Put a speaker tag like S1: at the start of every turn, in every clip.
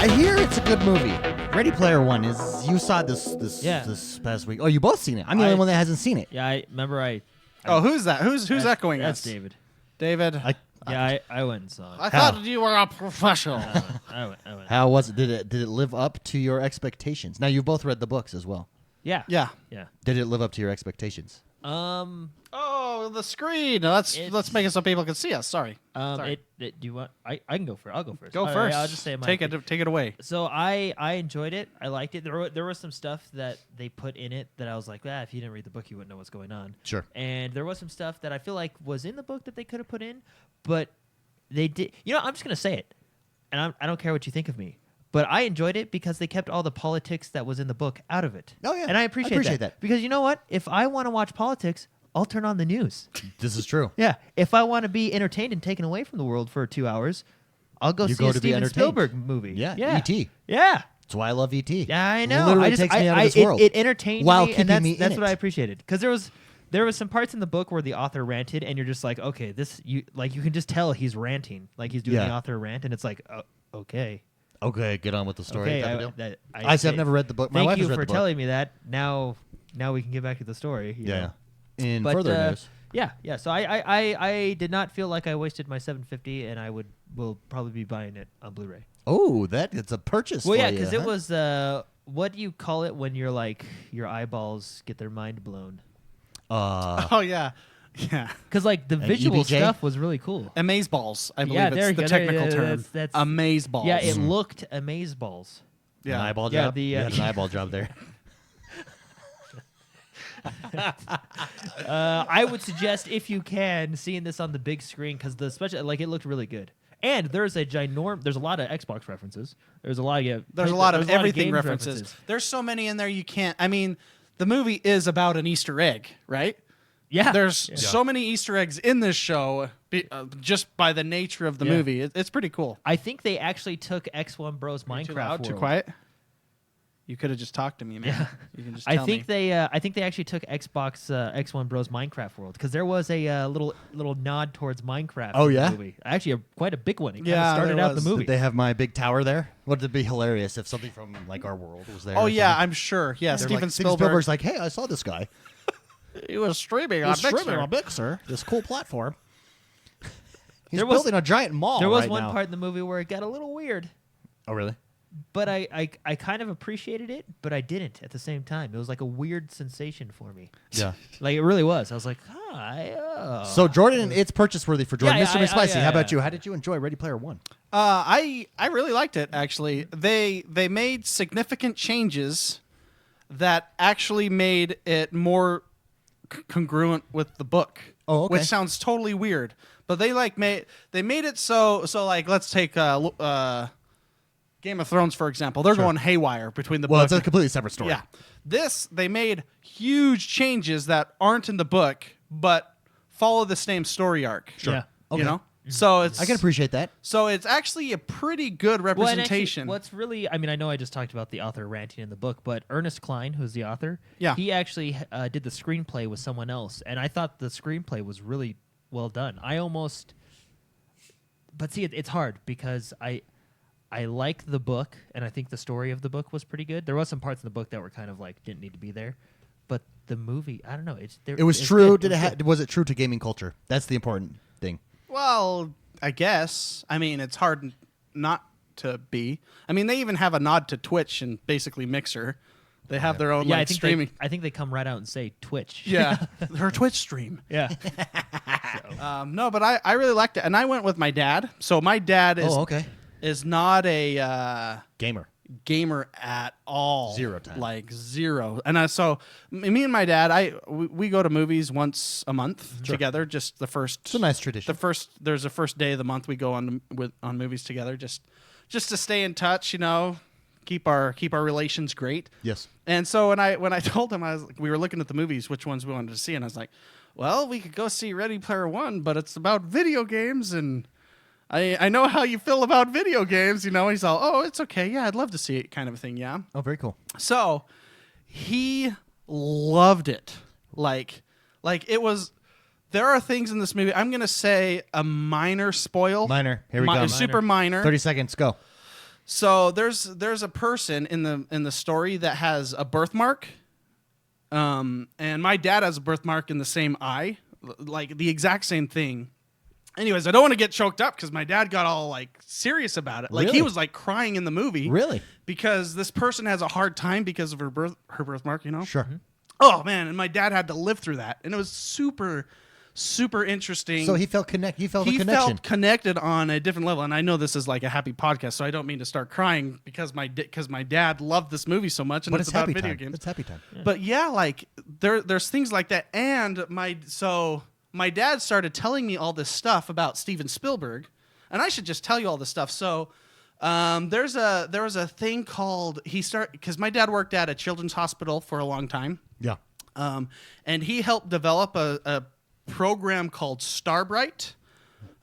S1: I hear it's a good movie. Ready Player One is. You saw this past week. Oh, you both seen it. I'm the only one that hasn't seen it.
S2: Yeah, I remember.
S3: Oh, who's that? Who's echoing
S2: That's
S3: us?
S2: David.
S3: David.
S2: I went and saw it.
S3: I thought you were a professional.
S2: I went.
S1: How was it? Did it live up to your expectations? Now you've both read the books as well.
S2: Yeah.
S3: Yeah.
S1: Did it live up to your expectations?
S3: Oh, the screen. Let's make it so people can see us. Sorry.
S2: Do you want? I can go first. I'll go first.
S3: Go
S2: All
S3: first.
S2: Right, I'll just say my
S3: take it away.
S2: So I enjoyed it. I liked it. There was some stuff that they put in it that I was like, if you didn't read the book, you wouldn't know what's going on.
S1: Sure.
S2: And there was some stuff that I feel like was in the book that they could have put in, but they did. I'm just gonna say it, and I don't care what you think of me. But I enjoyed it because they kept all the politics that was in the book out of it.
S1: Oh, yeah.
S2: And I appreciate that. Because you know what? If I want to watch politics, I'll turn on the news.
S1: This is true.
S2: Yeah. If I want to be entertained and taken away from the world for 2 hours, I'll go see a Steven Spielberg movie.
S1: Yeah. E.T.
S2: Yeah.
S1: That's why I love E.T.
S2: Yeah, I know.
S1: Literally takes me out of this world.
S2: It entertained
S1: while
S2: me,
S1: keeping
S2: and
S1: me in
S2: that's
S1: it.
S2: what I appreciated. Because there was some parts in the book where the author ranted, and you're just like, okay, you can just tell he's ranting, like he's doing the author rant, and it's like, okay.
S1: Okay, get on with the story.
S2: Okay,
S1: I've never read the book. My wife has read the book.
S2: Thank you for telling me that. Now we can get back to the story. You know?
S1: In further news.
S2: Yeah. So I did not feel like I wasted my $7.50, and will probably be buying it on Blu-ray.
S1: Oh, it's a purchase.
S2: Well, yeah, because it was what do you call it when you're like your eyeballs get their mind blown?
S3: Oh yeah. Yeah.
S2: Because like the visual stuff was really cool.
S3: Amazeballs, I believe it's the technical term. That's Amazeballs.
S2: Yeah, it looked amazeballs.
S1: Yeah, an eyeball job.
S2: You
S1: had an eyeball job there.
S2: I would suggest if you can seeing this on the big screen because it looked really good. And there's a lot of Xbox references. There's a lot of
S3: everything references. There's so many in there you can't. I mean, the movie is about an Easter egg, right?
S2: Yeah.
S3: There's so many Easter eggs in this show just by the nature of the movie. It's pretty cool.
S2: I think they actually took Xonebros Minecraft
S3: too loud,
S2: world.
S3: Too quiet? You could have just talked to me, man.
S2: Yeah.
S3: You can just tell me.
S2: I think they actually took Xonebros Minecraft world because there was a little nod towards Minecraft.
S1: Oh,
S2: in
S1: yeah?
S2: the movie. Actually, quite a big one. It
S3: started
S2: out the movie.
S1: Did they have my big tower there? Would it be hilarious if something from like our world was there?
S3: Oh yeah, I'm sure. Yeah, Steven
S1: Spielberg's like, hey, I saw this guy.
S3: He was streaming on
S1: Mixer, this cool platform. He's
S2: There was-
S1: building a giant mall.
S2: There was
S1: right
S2: one
S1: now.
S2: part in the movie where it got a little weird,
S1: Oh really?
S2: but I kind of appreciated it, but I didn't at the same time. It was like a weird sensation for me.
S1: Yeah.
S2: Like it really was. I was like,
S1: So Jordan, it's purchase worthy for Jordan.
S2: Yeah,
S1: Mr.
S2: yeah,
S1: McSpicy,
S2: yeah,
S1: how about
S2: yeah.
S1: you? How did you enjoy Ready Player One?
S3: I really liked it, actually. They made significant changes that actually made it more congruent with the book.
S1: Oh, okay.
S3: Which sounds totally weird. But they made it so like let's take Game of Thrones for example. They're going haywire between the book.
S1: Well, it's a completely separate story.
S3: Yeah. They made huge changes that aren't in the book but follow the same story arc.
S1: Sure.
S2: Yeah.
S1: Okay.
S3: You know? So it's
S1: I can appreciate that.
S3: So it's actually a pretty good representation.
S2: What's really, I mean, I know I just talked about the author ranting in the book, but Ernest Cline, who's the author, he actually did the screenplay with someone else, and I thought the screenplay was really well done. But see, it's hard because I like the book, and I think the story of the book was pretty good. There was some parts in the book that were kind of like didn't need to be there, but the movie, I don't know.
S1: It was true. Was it true to gaming culture? That's the important thing.
S3: Well, I guess. I mean, it's hard not to be. I mean, they even have a nod to Twitch and basically Mixer. They have their own streaming.
S2: I think they come right out and say Twitch.
S3: Yeah, their Twitch stream.
S2: Yeah.
S3: No, but I really liked it, and I went with my dad. So my dad is not a gamer at all.
S1: Zero time.
S3: Like zero. And so me and my dad, we go to movies once a month together. Just the first.
S1: It's a nice tradition.
S3: There's a first day of the month we go on movies together. Just to stay in touch, you know, keep our relations great.
S1: Yes.
S3: And so when I told him we were looking at the movies, which ones we wanted to see, and I was like, well, we could go see Ready Player One, but it's about video games and. I know how you feel about video games, you know. He's all, oh, it's okay. Yeah, I'd love to see it kind of a thing, yeah.
S1: Oh, very cool.
S3: So he loved it. Like it was, there are things in this movie, I'm going to say a minor spoil.
S1: Minor. Here we go.
S3: Super minor.
S1: 30 seconds, go.
S3: So there's a person in the story that has a birthmark, and my dad has a birthmark in the same eye, like the exact same thing. Anyways, I don't want to get choked up because my dad got all like serious about it. Like
S1: Really?
S3: he was like crying in the movie.
S1: Really?
S3: Because this person has a hard time because of her birthmark, you know?
S1: Sure.
S3: Oh man, and my dad had to live through that. And it was super, super interesting.
S1: So he felt You felt the
S3: he
S1: connection.
S3: felt connected on a different level. And I know this is like a happy podcast, so I don't mean to start crying because my dad loved this movie so much, and
S1: But
S3: it's
S1: it's
S3: about
S1: happy
S3: video
S1: time.
S3: games.
S1: It's happy time.
S2: Yeah.
S3: But yeah, like there's things like that. And my dad started telling me all this stuff about Steven Spielberg, and I should just tell you all this stuff. So there was a thing called because my dad worked at a children's hospital for a long time.
S1: Yeah.
S3: And he helped develop a program called Starbright.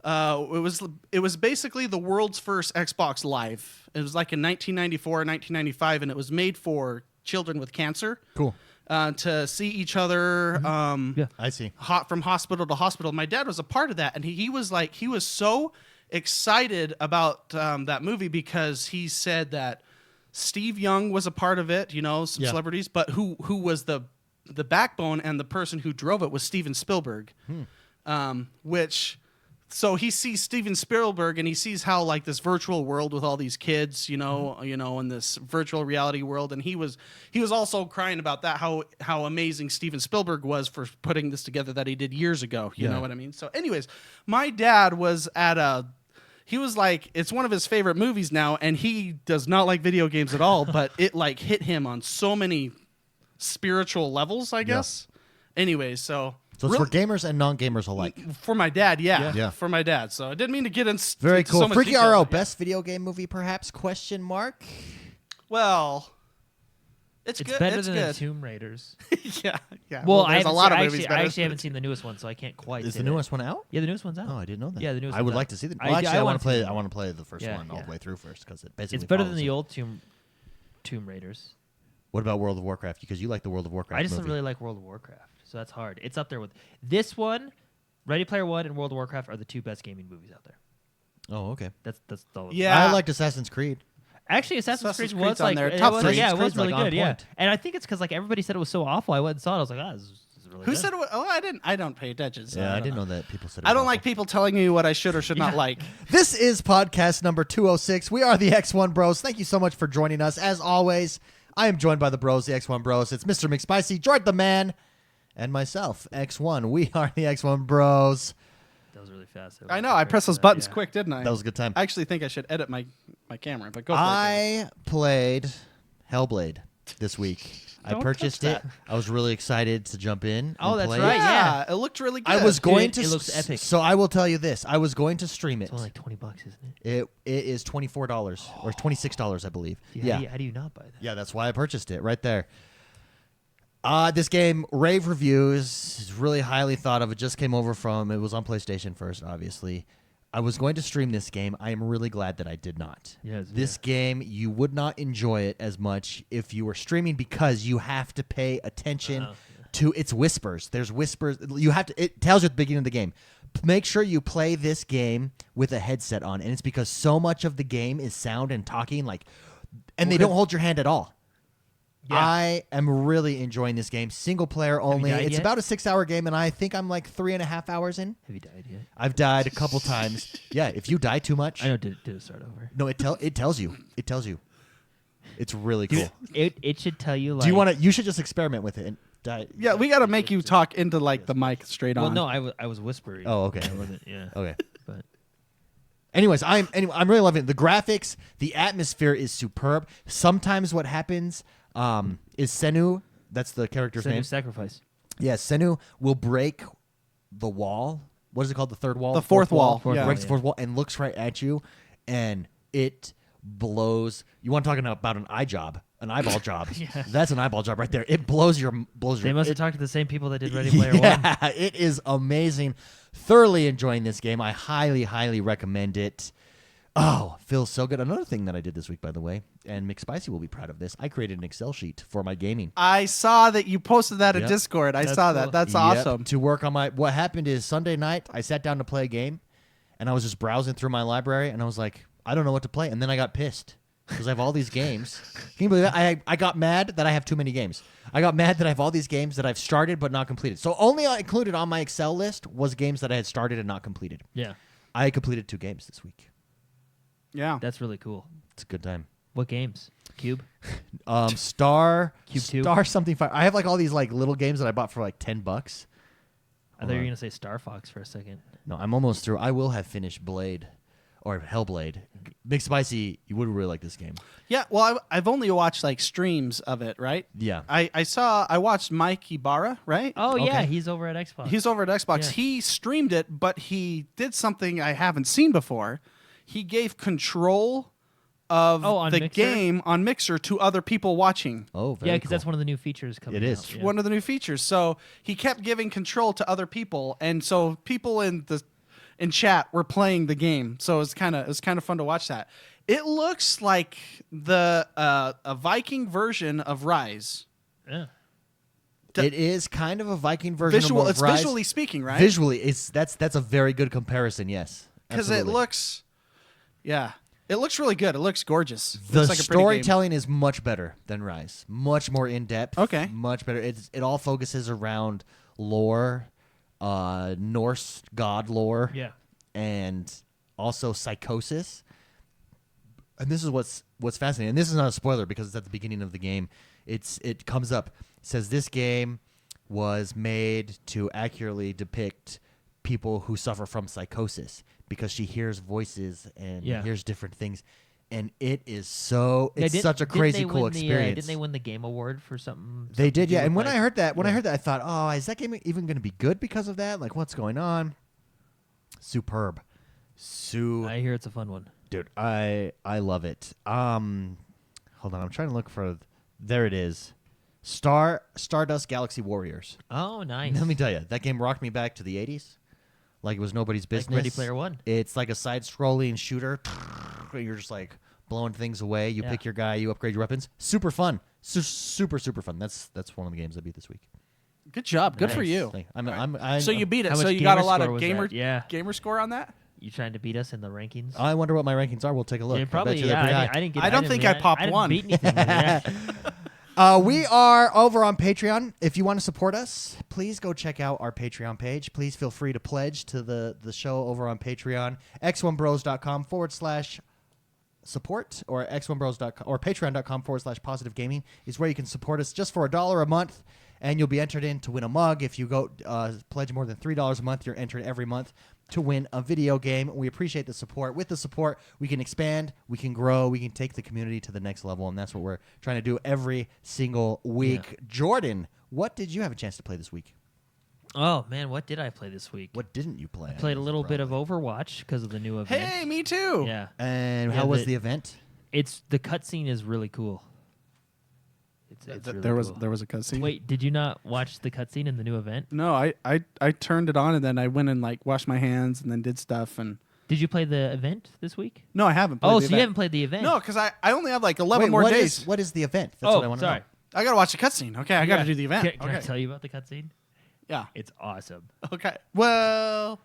S3: It was basically the world's first Xbox Live. It was like in 1994 or 1995, and it was made for children with cancer.
S1: Cool.
S3: To see each other.
S2: Yeah.
S1: I see.
S3: From hospital to hospital. My dad was a part of that, and he was so excited about that movie because he said that Steve Young was a part of it, some celebrities, but who was the backbone and the person who drove it was Steven Spielberg, so he sees Steven Spielberg and he sees how like this virtual world with all these kids, in this virtual reality world, and he was also crying about that how amazing Steven Spielberg was for putting this together that he did years ago. You know what I mean? So, anyways, my dad was he was like, it's one of his favorite movies now, and he does not like video games at all, but it like hit him on so many spiritual levels, I guess. Anyways, so
S1: it's for gamers and non-gamers alike.
S3: for my dad,
S1: Yeah.
S3: for my dad. So I didn't mean to get in.
S1: Very cool.
S3: So much
S1: Freaky
S3: detail,
S1: RO,
S3: but yeah.
S1: best video game movie, perhaps? Question mark.
S3: Well, it's
S2: It's
S3: good.
S2: better
S3: It's
S2: than the
S3: good.
S2: Tomb Raiders.
S3: yeah.
S2: Well,
S3: there's a lot of movies.
S2: I
S3: better.
S2: actually haven't seen the newest one, so I can't quite.
S1: Is
S2: say
S1: the
S2: that.
S1: newest one out?
S2: Yeah, the newest one's out.
S1: Oh, I didn't know that.
S2: Yeah, the newest
S1: I would
S2: one's
S1: like
S2: out.
S1: to see them.
S2: I-
S1: Well, actually,
S2: I
S1: I
S2: want
S1: want
S2: to
S1: to play.
S2: see
S1: I
S2: them.
S1: want to play the first
S2: Yeah,
S1: one all
S2: yeah.
S1: the way through first because it basically.
S2: It's better than
S1: follows
S2: the
S1: it.
S2: old Tomb Raiders.
S1: What about World of Warcraft? Because you like the World of Warcraft.
S2: I just don't
S1: movie.
S2: really like World of Warcraft, so that's hard. It's up there with this one. Ready Player One and World of Warcraft are the two best gaming movies out there.
S1: Oh, okay.
S2: That's the
S3: Yeah.
S1: I liked Assassin's Creed.
S2: Actually, Assassin's Creed
S3: Creed's
S2: was
S3: on
S2: like
S3: there.
S2: it
S3: Top
S2: was,
S3: three.
S2: yeah, it was
S1: Creed's,
S2: really
S1: like, on
S2: good. Yeah,
S1: point.
S2: and I think it's because like everybody said it was so awful. I went and saw it. I was like, this is really
S3: Who
S2: good.
S3: said it? Oh, I didn't. I don't pay attention. So
S1: Yeah, I
S3: don't
S1: didn't
S3: know.
S1: know that people said. It
S3: I
S1: was
S3: don't
S1: awful.
S3: like people telling me what I should or should not like.
S1: This is podcast number 206. We are the X1 Bros. Thank you so much for joining us. As always, I am joined by the bros, the X1 Bros. It's Mr. McSpicy, George the Man, and myself, X1. We are the X1 Bros.
S2: That was really fast.
S3: I know. I pressed those buttons quick, didn't I?
S1: That was a good time.
S3: I actually think I should edit my camera, but go for it.
S1: I played Hellblade this week. I
S3: Don't
S1: purchased
S3: touch
S1: it. I was really excited to jump in.
S2: Oh,
S1: and
S2: that's
S1: play
S2: right,
S1: It.
S2: yeah.
S3: It looked really good.
S1: I was going
S2: Dude,
S1: to.
S2: it looks epic.
S1: So I will tell you this: I was going to stream it.
S2: It's only like $20, isn't it?
S1: It is $24 or $26, I believe. Yeah,
S2: How do you not buy that?
S1: yeah, that's why I purchased it right there. This game, rave reviews, is really highly thought of. It just came over it was on PlayStation first, obviously. I was going to stream this game. I am really glad that I did not.
S2: Yes,
S1: This game, you would not enjoy it as much if you were streaming because you have to pay attention to its whispers. There's whispers. It tells you at the beginning of the game. Make sure you play this game with a headset on, and it's because so much of the game is sound and talking, and they don't hold your hand at all.
S2: Yeah.
S1: I am really enjoying this game. Single player only.
S2: died
S1: It's
S2: yet?
S1: about a 6-hour game, and I think I'm like 3.5 hours in.
S2: Have you died yet?
S1: I've died a couple times. Yeah, if you die too much,
S2: I know. Did it start over?
S1: no, it tells you. It tells you. It's really cool.
S2: It should tell you. Like,
S1: Do you want to? You should just experiment with it and die.
S3: Yeah, we got to make you talk into like the mic straight on.
S2: Well, no, I was whispering.
S1: Oh, okay.
S2: I wasn't. Yeah.
S1: Okay.
S2: But
S1: Anyways, I'm really loving it. The graphics, the atmosphere is superb. Sometimes what happens is Senu, that's the character's
S2: Sin
S1: name.
S2: of sacrifice.
S1: Yeah, Senu will break the wall. What is it called? The third wall?
S3: The fourth wall. Yeah.
S1: Breaks the fourth wall and looks right at you, and it blows. You want to talk about an eye job, an eyeball job?
S2: Yeah.
S1: That's an eyeball job right there. It blows your.
S2: They must have talked to the same people that did Ready Player One.
S1: Yeah, it is amazing. Thoroughly enjoying this game. I highly, highly recommend it. Oh, feels so good. Another thing that I did this week, by the way, and McSpicy will be proud of this. I created an Excel sheet for my gaming.
S3: I saw that you posted that in
S1: Yep.
S3: Discord. I
S2: That's
S3: saw
S2: cool.
S3: that. That's
S1: Yep,
S3: awesome.
S1: to work on my. What happened is Sunday night, I sat down to play a game, and I was just browsing through my library, and I was like, I don't know what to play, and then I got pissed because I have all these games. Can you believe that? I got mad that I have too many games. I got mad that I have all these games that I've started but not completed. So only included on my Excel list was games that I had started and not completed.
S2: Yeah.
S1: I completed 2 games this week.
S3: Yeah.
S2: That's really cool.
S1: It's a good time.
S2: What games? Cube?
S1: Star
S2: Cube 2?
S1: Star something. I have like all these like little games that I bought for like $10.
S2: I thought you were going to say Star Fox for a second.
S1: No, I'm almost through. I will have finished Blade or Hellblade. Big Spicy, you would really like this game.
S3: Yeah, well, I've only watched like streams of it, right?
S1: Yeah.
S3: I watched Mike Ibarra, right?
S2: Oh, yeah.
S1: Okay.
S2: He's over at Xbox.
S3: He's over at Xbox.
S2: Yeah.
S3: He streamed it, but he did something I haven't seen before. He gave control of
S2: on
S3: the
S2: Mixer?
S3: game on Mixer to other people watching.
S1: Oh, very
S2: Yeah, because
S1: cool.
S2: that's one of the new features coming
S1: It is.
S2: out. Yeah.
S3: One of the new features. So he kept giving control to other people, and so people in chat were playing the game. So it was kind of fun to watch that. It looks like a Viking version of Rise.
S2: Yeah.
S1: It is kind of a Viking version of
S3: It's
S1: Rise.
S3: visually speaking, right?
S1: Visually, that's a very good comparison. Yes,
S3: Because it
S1: absolutely.
S3: looks, it looks really good. It looks gorgeous.
S1: The
S3: looks like a pretty game.
S1: storytelling is much better than Rise. Much more in depth.
S3: Okay.
S1: Much better. It all focuses around lore, Norse god lore.
S2: Yeah.
S1: And also psychosis. And this is what's fascinating. And this is not a spoiler because it's at the beginning of the game. It comes up. It says this game was made to accurately depict people who suffer from psychosis because she hears voices and hears different things. And it's such a crazy cool experience.
S2: Didn't they win the Game Award for something?
S1: They did,
S2: to do
S1: yeah.
S2: with,
S1: And when
S2: like-
S1: I heard that, I thought, oh, is that game even going to be good because of that? Like, what's going on? Superb.
S2: I hear it's a fun one.
S1: Dude, I love it. Hold on, I'm trying to look for. There it is. Stardust Galaxy Warriors.
S2: Oh, nice.
S1: Let me tell you, that game rocked me back to the 80s. Like it was nobody's business.
S2: Like Ready Player One.
S1: It's like a side-scrolling shooter. You're just like blowing things away. You pick your guy. You upgrade your weapons. Super fun. Super fun. That's one of the games I beat this week.
S3: Good job. Good for
S2: Nice.
S3: you.
S1: I'm
S3: So you beat it.
S2: How
S3: So
S2: much
S3: you got a
S2: gamer
S3: lot
S2: score
S3: of
S2: was
S3: gamer
S2: that? Yeah.
S3: gamer score on that.
S2: You trying to beat us in the rankings?
S1: I wonder what my rankings are. We'll take a look.
S2: Yeah,
S1: I bet
S2: probably.
S1: you they're
S2: Yeah,
S1: pretty high.
S2: I didn't get.
S3: I don't think I popped
S2: I didn't
S3: one.
S2: Beat anything. Yeah.
S1: We are over on Patreon. If you want to support us, please go check out our Patreon page. Please feel free to pledge to the show over on Patreon. x1bros.com/support or x1bros.com or patreon.com/positive gaming is where you can support us just for $1 a month, and you'll be entered in to win a mug. If you go pledge more than $3 a month, you're entered every month to win a video game. We appreciate the support. With the support, we can expand, we can grow, we can take the community to the next level, and that's what we're trying to do every single week.
S2: Yeah.
S1: Jordan, what did you have a chance to play this week?
S2: Oh man, what did I play this week?
S1: What didn't you play?
S2: I played a little bit of Overwatch because of the new event.
S3: Hey, me too.
S2: Yeah.
S1: And
S2: Yeah,
S1: how was the event?
S2: It's the cutscene is really cool. It's really
S3: there was
S2: cool.
S3: there was a cutscene.
S2: Wait, did you not watch the cutscene in the new event?
S3: No, I turned it on and then I went and like washed my hands and then did stuff and.
S2: Did you play the event this week?
S3: No, I haven't. Played
S2: Oh,
S3: the
S2: so
S3: event.
S2: you haven't played the event?
S3: No, because I only have like 11
S1: Wait,
S3: more
S1: what
S3: days.
S1: what is the event? That's what I want to
S2: sorry.
S1: know.
S3: I gotta watch the cutscene. Okay, I gotta
S2: Yeah.
S3: do the event.
S2: Can I tell you about the cutscene?
S3: Yeah.
S2: It's awesome.
S3: Okay. Well.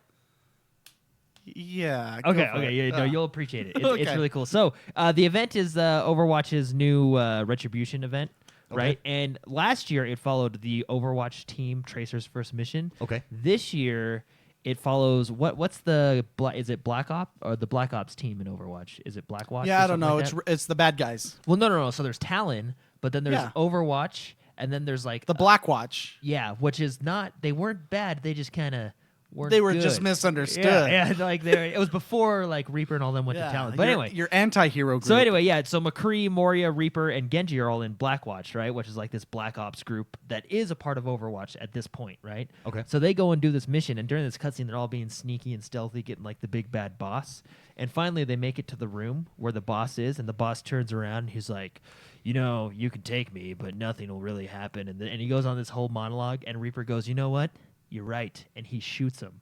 S3: Yeah. go
S2: Okay,
S3: for
S2: okay,
S3: it.
S2: yeah, no, you'll appreciate it. It's
S3: Okay.
S2: really cool. So the event is Overwatch's new Retribution event, right? And last year it followed the Overwatch team Tracer's first mission.
S1: Okay.
S2: This year it follows what's the is it Black Ops or the Black Ops team in Overwatch? Is it Blackwatch?
S3: Yeah,
S2: or
S3: I don't
S2: something
S3: know.
S2: like that?
S3: It's the bad guys.
S2: Well, no. So there's Talon, but then there's
S3: Yeah.
S2: Overwatch, and then there's like
S3: The Black Watch.
S2: yeah, which is not. They weren't bad. They just kind of weren't.
S3: They were
S2: good.
S3: just misunderstood.
S2: Yeah, like it was before like Reaper and all them went to Talon. But anyway,
S3: your anti-hero group.
S2: so anyway, yeah. So McCree, Moria, Reaper, and Genji are all in Blackwatch, right? Which is like this Black Ops group that is a part of Overwatch at this point, right?
S1: Okay.
S2: So they go and do this mission, and during this cutscene, they're all being sneaky and stealthy, getting like the big bad boss. And finally, they make it to the room where the boss is, and the boss turns around, and he's like, "You know, you can take me, but nothing will really happen." And he goes on this whole monologue, and Reaper goes, "You know what? You're right," and he shoots him.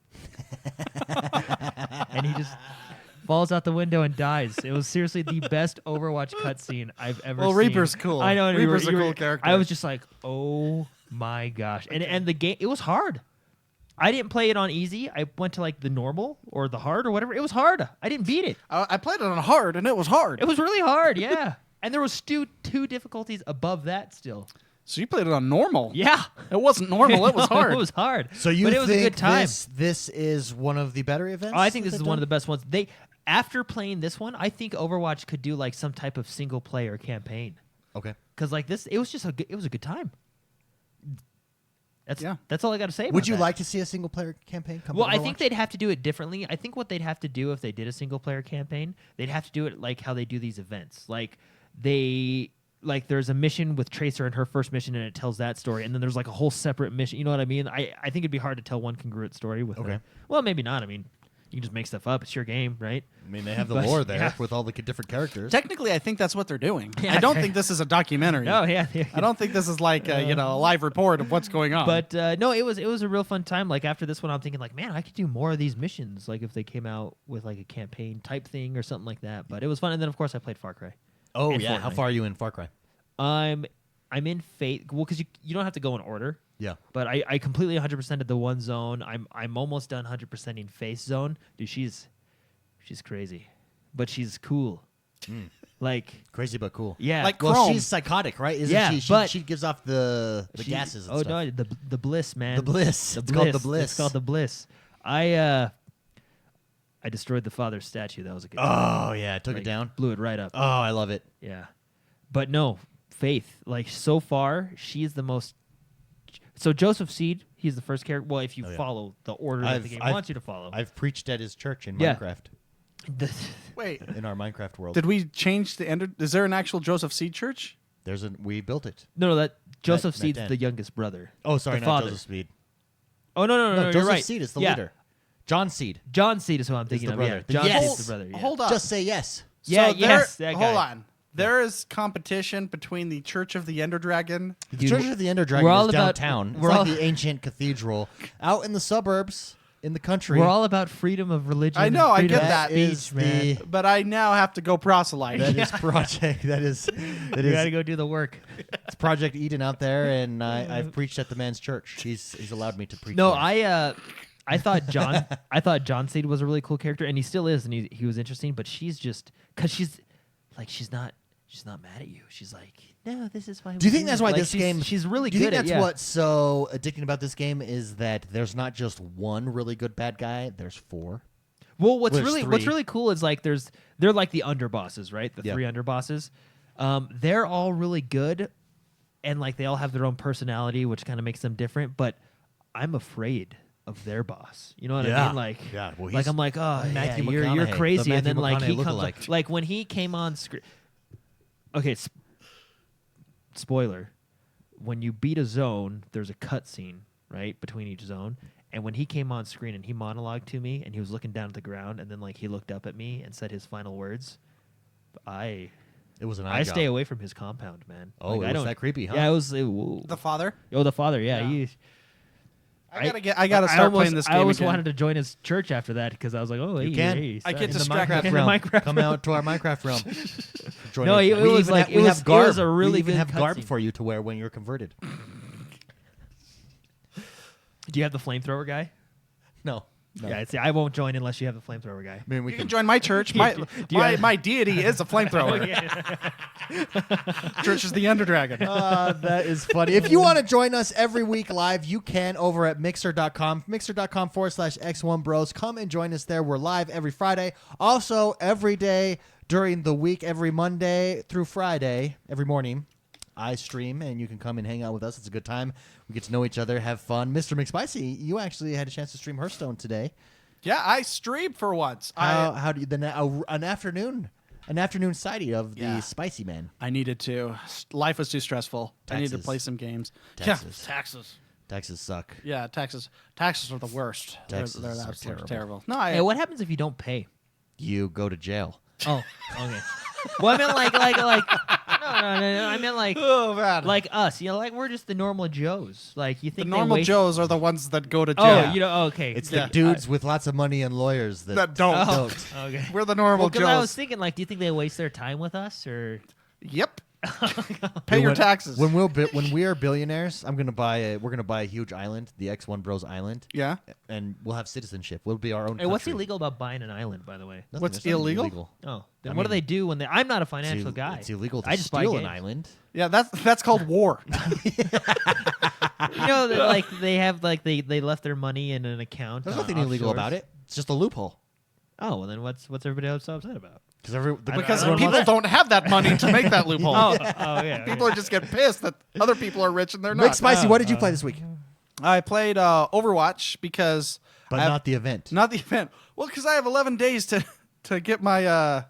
S2: And he just falls out the window and dies. It was seriously the best Overwatch cutscene I've ever seen.
S3: Well, Reaper's cool.
S2: I know. And
S3: Reaper's a cool character.
S2: I was just like, oh my gosh. And the game, it was hard. I didn't play it on easy. I went to like the normal or the hard or whatever. It was hard. I didn't beat it.
S3: I played it on hard, and it was hard.
S2: It was really hard. Yeah. And there was two difficulties above that still.
S3: So you played it on normal?
S2: Yeah.
S3: It wasn't normal. It was hard.
S2: It was hard.
S1: So you
S2: but it was
S1: think
S2: a good time.
S1: this is one of the better events?
S2: Oh, I think
S1: that
S2: this is
S1: they've
S2: one of the
S1: done?
S2: best ones. After playing this one, I think Overwatch could do like some type of single player campaign.
S1: Okay.
S2: Because like this, it was just it was a good time. That's all I got to say.
S1: Would you
S2: about
S1: like to see a single player campaign come?
S2: Well,
S1: to
S2: I think
S1: Overwatch?
S2: they'd have to do it differently. I think what they'd have to do if they did a single player campaign, they'd have to do it like how they do these events. Like there's a mission with Tracer in her first mission, and it tells that story, and then there's like a whole separate mission. You know what I mean? I think it'd be hard to tell one congruent story with.
S1: Okay.
S2: Well, maybe not. I mean, you can just make stuff up. It's your game, right?
S1: I mean, they have the
S2: But,
S1: lore there
S2: yeah.
S1: with all the different characters.
S3: Technically, I think that's what they're doing.
S2: Yeah,
S3: I don't think this is a documentary.
S2: Oh yeah.
S3: I don't think this is like a live report of what's going on.
S2: But no, it was a real fun time. Like after this one, I'm thinking like, man, I could do more of these missions. Like if they came out with like a campaign type thing or something like that. But it was fun. And then of course I played Far Cry.
S1: Oh
S2: and
S1: yeah, how
S2: Fortnite.
S1: far are you in Far Cry?
S2: I'm in Fate. Well, because you don't have to go in order.
S1: Yeah.
S2: But I completely 100%ed the one zone. I'm almost done 100%ing Face zone. Dude, she's crazy, but she's cool. Like
S1: Crazy but cool.
S2: yeah,
S3: Like
S1: Well,
S3: Chrome.
S1: she's psychotic, right? Isn't
S2: Yeah,
S1: she?
S2: but
S1: She gives off the
S2: she-
S1: gases and
S2: oh
S1: stuff.
S2: no, the bliss, man.
S1: The bliss.
S2: The
S1: It's called the bliss.
S2: It's called the bliss. I destroyed the father's statue. That was a good.
S1: Oh yeah, took
S2: like,
S1: it down.
S2: Blew it right up.
S1: Oh, I love it.
S2: Yeah, but no, Faith. Like so far, she's the most. So Joseph Seed, he's the first character. Well, if you
S1: Oh, yeah.
S2: follow the order that the game wants you to follow.
S1: I've preached at his church in
S2: Yeah.
S1: Minecraft.
S3: Wait,
S1: In our Minecraft world.
S3: did we change the end? Is there an actual Joseph Seed Church?
S1: We built it.
S2: no, that Joseph
S1: Matt
S2: Seed's
S1: Dan.
S2: the youngest brother.
S1: Oh, sorry,
S2: The
S1: not
S2: father.
S1: Joseph Speed.
S2: Oh no,
S1: Joseph
S2: you're right.
S1: Seed is the
S2: Yeah.
S1: leader. John Seed.
S2: John Seed is who I'm thinking
S1: the
S2: of.
S1: brother.
S2: Yeah, John
S1: Yes.
S2: Seed's the brother. Yeah.
S3: Hold on.
S1: Just say yes.
S2: Yeah,
S3: So
S2: yes,
S3: there-
S2: that guy.
S3: Hold on. There is competition between the Church of the Ender Dragon.
S1: The
S2: Dude,
S1: Church of the Ender Dragon
S2: we're all
S1: is
S2: about-
S1: downtown. It's
S2: we're
S1: like
S2: all-
S1: the ancient cathedral out in the suburbs in the country.
S2: We're all about freedom of religion.
S3: I know,
S2: and
S3: I
S2: freedom
S3: get
S2: of
S3: that.
S2: speech,
S1: is
S2: man.
S1: the
S3: But I now have to go proselyte.
S1: that is project that is
S2: You gotta go do the work.
S1: it's Project Eden out there, and I've preached at the man's church. He's allowed me to preach.
S2: No,
S1: there.
S2: I thought John Seed was a really cool character, and he still is, and he was interesting. But she's just because she's not mad at you. She's like, no, this is why.
S1: Do you think that's why
S2: like,
S1: this
S2: she's-
S1: game?
S2: She's really
S1: Do you
S2: good.
S1: think that's
S2: at, yeah.
S1: what's so addicting about this game is that there's not just one really good bad guy. There's four.
S2: Well, what's
S1: There's
S2: really
S1: three.
S2: cool is like they're like the underbosses, right? The
S1: Yeah.
S2: three underbosses. They're all really good, and like they all have their own personality, which kind of makes them different. But I'm afraid of their boss. You know what I
S1: Yeah.
S2: mean? Like,
S1: Yeah, well,
S2: like
S1: he's
S2: I'm like, oh,
S1: Matthew
S2: yeah, you're
S1: McConaughey,
S2: crazy,
S1: the
S2: and then
S1: Matthew
S2: like he
S1: McConaughey
S2: comes,
S1: lookalike.
S2: like when he came on screen. Okay, spoiler: when you beat a zone, there's a cutscene right between each zone. And when he came on screen and he monologued to me, and he was looking down at the ground, and then like he looked up at me and said his final words,
S1: It was an eye
S2: I
S1: job.
S2: stay away from his compound, man.
S1: Oh,
S2: Like,
S1: it
S2: I
S1: was
S2: don't,
S1: that creepy, huh?
S2: Yeah, it was. Whoa.
S3: The father.
S2: The father. Yeah,
S3: Yeah.
S2: he.
S3: I gotta start
S2: almost,
S3: playing this game
S2: I almost
S3: again.
S2: wanted to join his church after that because I was like, oh,
S1: You
S2: hey,
S1: can.
S2: hey,
S3: I
S2: sorry.
S3: get
S1: in the
S3: distracted.
S1: Minecraft
S2: In the
S1: realm.
S2: Minecraft
S1: Come
S2: realm.
S1: out to our Minecraft realm. Join
S2: No,
S1: us.
S2: it
S1: We
S2: was
S1: even
S2: like-
S1: have,
S2: it
S1: we
S2: was-
S1: have
S2: it was
S1: garb.
S2: a really
S1: we even
S2: good
S1: have garb
S2: cutscene.
S1: for you to wear when you're converted.
S2: Do you have the flamethrower guy?
S1: No.
S2: Yeah, see, I won't join unless you have the flamethrower guy.
S1: I mean, we
S3: You can join my church. My deity is a flamethrower. Church is the Ender Dragon.
S1: That is funny. If you want to join us every week live, you can over at mixer.com, mixer.com/X1Bros. Come and join us there. We're live every Friday. Also, every day during the week, every Monday through Friday, every morning, I stream, and you can come and hang out with us. It's a good time. We get to know each other, have fun. Mr. McSpicy, you actually had a chance to stream Hearthstone today.
S3: Yeah, I streamed for once.
S1: How do you an afternoon sighting of the
S3: Yeah.
S1: Spicy Man?
S3: I needed to. Life was too stressful. I needed to
S1: Taxes.
S3: play some games.
S1: Taxes.
S3: Yeah, taxes.
S1: Texas suck.
S3: Yeah, taxes. Taxes are the worst.
S1: Taxes
S3: they're
S1: are
S3: absolutely
S1: terrible.
S3: terrible. No,
S2: Hey, what happens if you don't pay?
S1: You go to jail.
S2: Oh, okay. Well, I meant like no. I meant like
S3: Oh man.
S2: like us. You know, like we're just the normal Joes. Like you
S3: the
S2: think
S3: normal
S2: they waste-
S3: Joes are the ones that go to jail.
S2: Oh, you know, okay.
S1: It's
S3: Yeah.
S1: the dudes with lots of money and lawyers that
S3: That don't.
S2: Oh, okay.
S3: We're the normal
S2: Well, because I was
S3: Joes.
S2: thinking, like, do you think they waste their time with us, or
S3: Yep. Pay your
S1: when-
S3: taxes.
S1: When we are billionaires, we're gonna buy a huge island, the Xonebros Island.
S3: Yeah.
S1: And we'll have citizenship. We'll be our own.
S2: Hey, what's
S1: country.
S2: illegal about buying an island, by the way?
S1: Nothing.
S3: What's
S1: There's nothing
S3: illegal?
S2: Oh, then
S1: I
S2: what do
S1: mean,
S2: they do when they? I'm not a
S1: It's
S2: financial guy.
S1: It's illegal to
S2: I just buy
S1: steal an
S2: games.
S1: island.
S3: Yeah, that's called war.
S2: You know, like they have like they left their money in an account.
S1: There's nothing illegal about it. It's just a loophole.
S2: Oh, well then what's everybody else so upset about?
S3: Because
S2: I don't
S3: people
S2: know.
S3: don't have that money to make that loophole.
S2: Oh, yeah.
S3: People just get pissed that other people are rich and they're
S1: Rick
S3: not.
S1: Spicy, what did you play this week?
S3: I played Overwatch because
S1: But not the event.
S3: not the event. Well, because I have 11 days to get my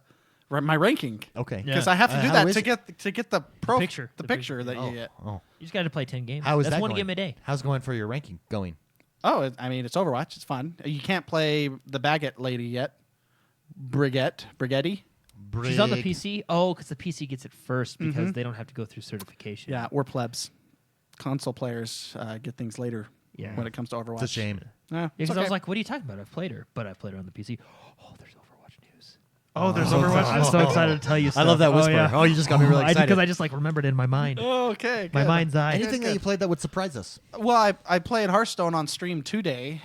S3: my ranking.
S1: Okay.
S3: Because
S2: Yeah.
S3: I have to do
S1: How
S3: that
S1: is
S3: to
S1: it?
S3: get the
S2: picture.
S3: the
S2: The
S3: picture
S2: picture.
S3: that
S1: Oh,
S3: you get.
S1: oh.
S2: You just got to play 10 games.
S1: How is
S2: That's
S1: that
S2: one
S1: going?
S2: game a day.
S1: How's going for your ranking going?
S3: Oh, I mean it's Overwatch. It's fun. You can't play the Baguette lady yet. Brigetti.
S2: She's on the
S1: Brig.
S2: PC. Oh, because the PC gets it first because they don't have to go through certification.
S3: Yeah, we're plebs. Console players get things later.
S2: Yeah.
S3: When it comes to Overwatch.
S1: It's a shame.
S3: Yeah,
S2: Because
S3: it's
S2: I was
S3: okay.
S2: like, what are you talking about? I've played her, but I played her on the PC. Oh, there's Overwatch news.
S3: oh, there's
S1: Oh,
S3: Overwatch.
S2: I'm so excited to tell you
S1: I
S2: stuff.
S1: love that whisper.
S2: yeah.
S1: Oh, you just got me really excited.
S2: Because I just like remembered it in my mind.
S3: Oh, okay.
S2: My
S3: good.
S2: mind's eye.
S1: Anything
S3: good.
S1: that you played that would surprise us?
S3: Well, I played Hearthstone on stream today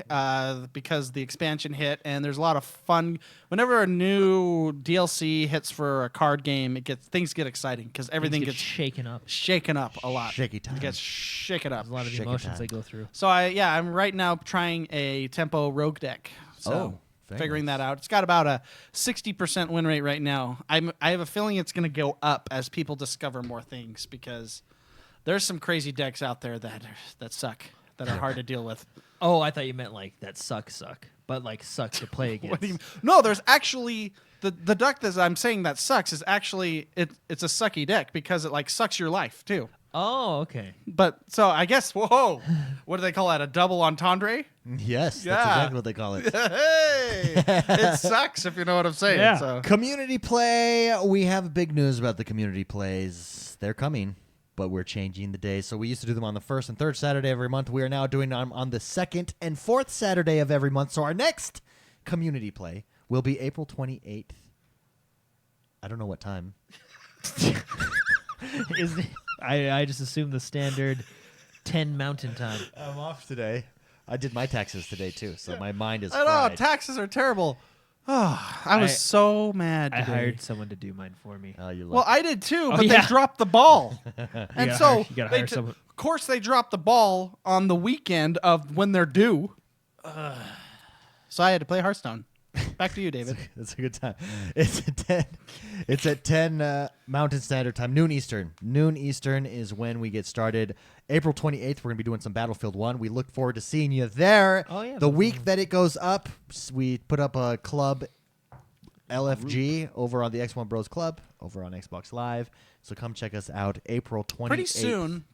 S3: because the expansion hit, and there's a lot of fun. Whenever a new DLC hits for a card game, things get exciting because everything
S2: Things get
S3: gets
S2: shaken up.
S3: shaken up a lot.
S1: Shaky time.
S3: It gets shaken up.
S2: There's a lot of
S1: Shake it
S2: emotions
S1: time.
S2: they go through.
S3: So I'm right now trying a tempo rogue deck. So
S1: Oh, very
S3: figuring
S1: nice.
S3: that out. It's got about a 60% win rate right now. I have a feeling it's going to go up as people discover more things because there's some crazy decks out there that suck, that are hard to deal with.
S2: Oh, I thought you meant like that suck, but like suck to play against.
S3: What do you mean? No, there's actually the deck that I'm saying that sucks is actually it's a sucky deck because it like sucks your life too.
S2: Oh, okay.
S3: But so I guess what do they call that? A double entendre?
S1: Yes, that's
S3: Yeah.
S1: exactly what they call it.
S3: Hey, it sucks if you know what I'm saying.
S2: Yeah.
S3: So.
S1: Community play. We have big news about the community plays. They're coming, but we're changing the days. So we used to do them on the first and third Saturday every month. We are now doing them on the second and fourth Saturday of every month. So our next community play will be April 28th. I don't know what time.
S2: I just assume the standard 10 Mountain Time.
S1: I'm off today. I did my taxes today too, so my mind is
S3: I know
S1: fried.
S3: taxes are terrible. Oh, I was
S2: I-
S3: so mad.
S2: I
S3: Today.
S2: hired someone to do mine for me.
S1: Oh, you
S3: Well,
S1: lucky.
S3: I did too,
S2: Oh,
S3: but
S2: yeah.
S3: they dropped the ball, and
S2: gotta
S3: so
S2: hire- you gotta
S3: they
S2: hire someone.
S3: of course they dropped the ball on the weekend of when they're due. So I had to play Hearthstone. Back to you, David.
S1: That's a good time. It's at 10. It's at 10 Mountain Standard Time, noon Eastern. Noon Eastern is when we get started. April 28th, we're going to be doing some Battlefield 1. We look forward to seeing you there.
S2: Oh, yeah,
S1: The
S2: Battlefield
S1: week that it goes up, we put up a club LFG over on the X1 Bros Club over on Xbox Live. So come check us out April 28th.
S3: Pretty soon,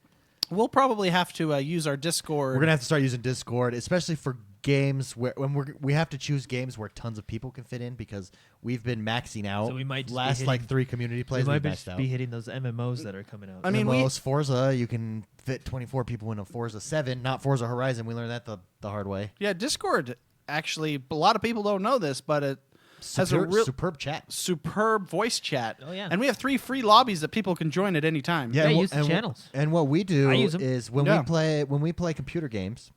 S3: we'll probably have to use our Discord.
S1: We're going to have to start using Discord, especially for games where we have to choose games where tons of people can fit in because we've been maxing out.
S2: So we might just be
S1: last like
S2: hitting-
S1: 3 community
S2: We
S1: plays
S2: might
S1: we maxed out.
S2: be hitting those MMOs that are coming out.
S3: I mean, we-
S1: MMOs, Forza, you can fit 24 people in a Forza 7, not Forza Horizon. We learned that the hard way.
S3: Yeah, Discord. Actually, a lot of people don't know this, but it has a real
S1: Superb chat.
S3: superb voice chat.
S2: Oh, yeah.
S3: And we have 3 free lobbies that people can join at any time.
S2: Yeah,
S1: and
S2: use the channels.
S1: And what we do
S2: I use 'em.
S1: is when
S3: Yeah.
S1: we play computer games,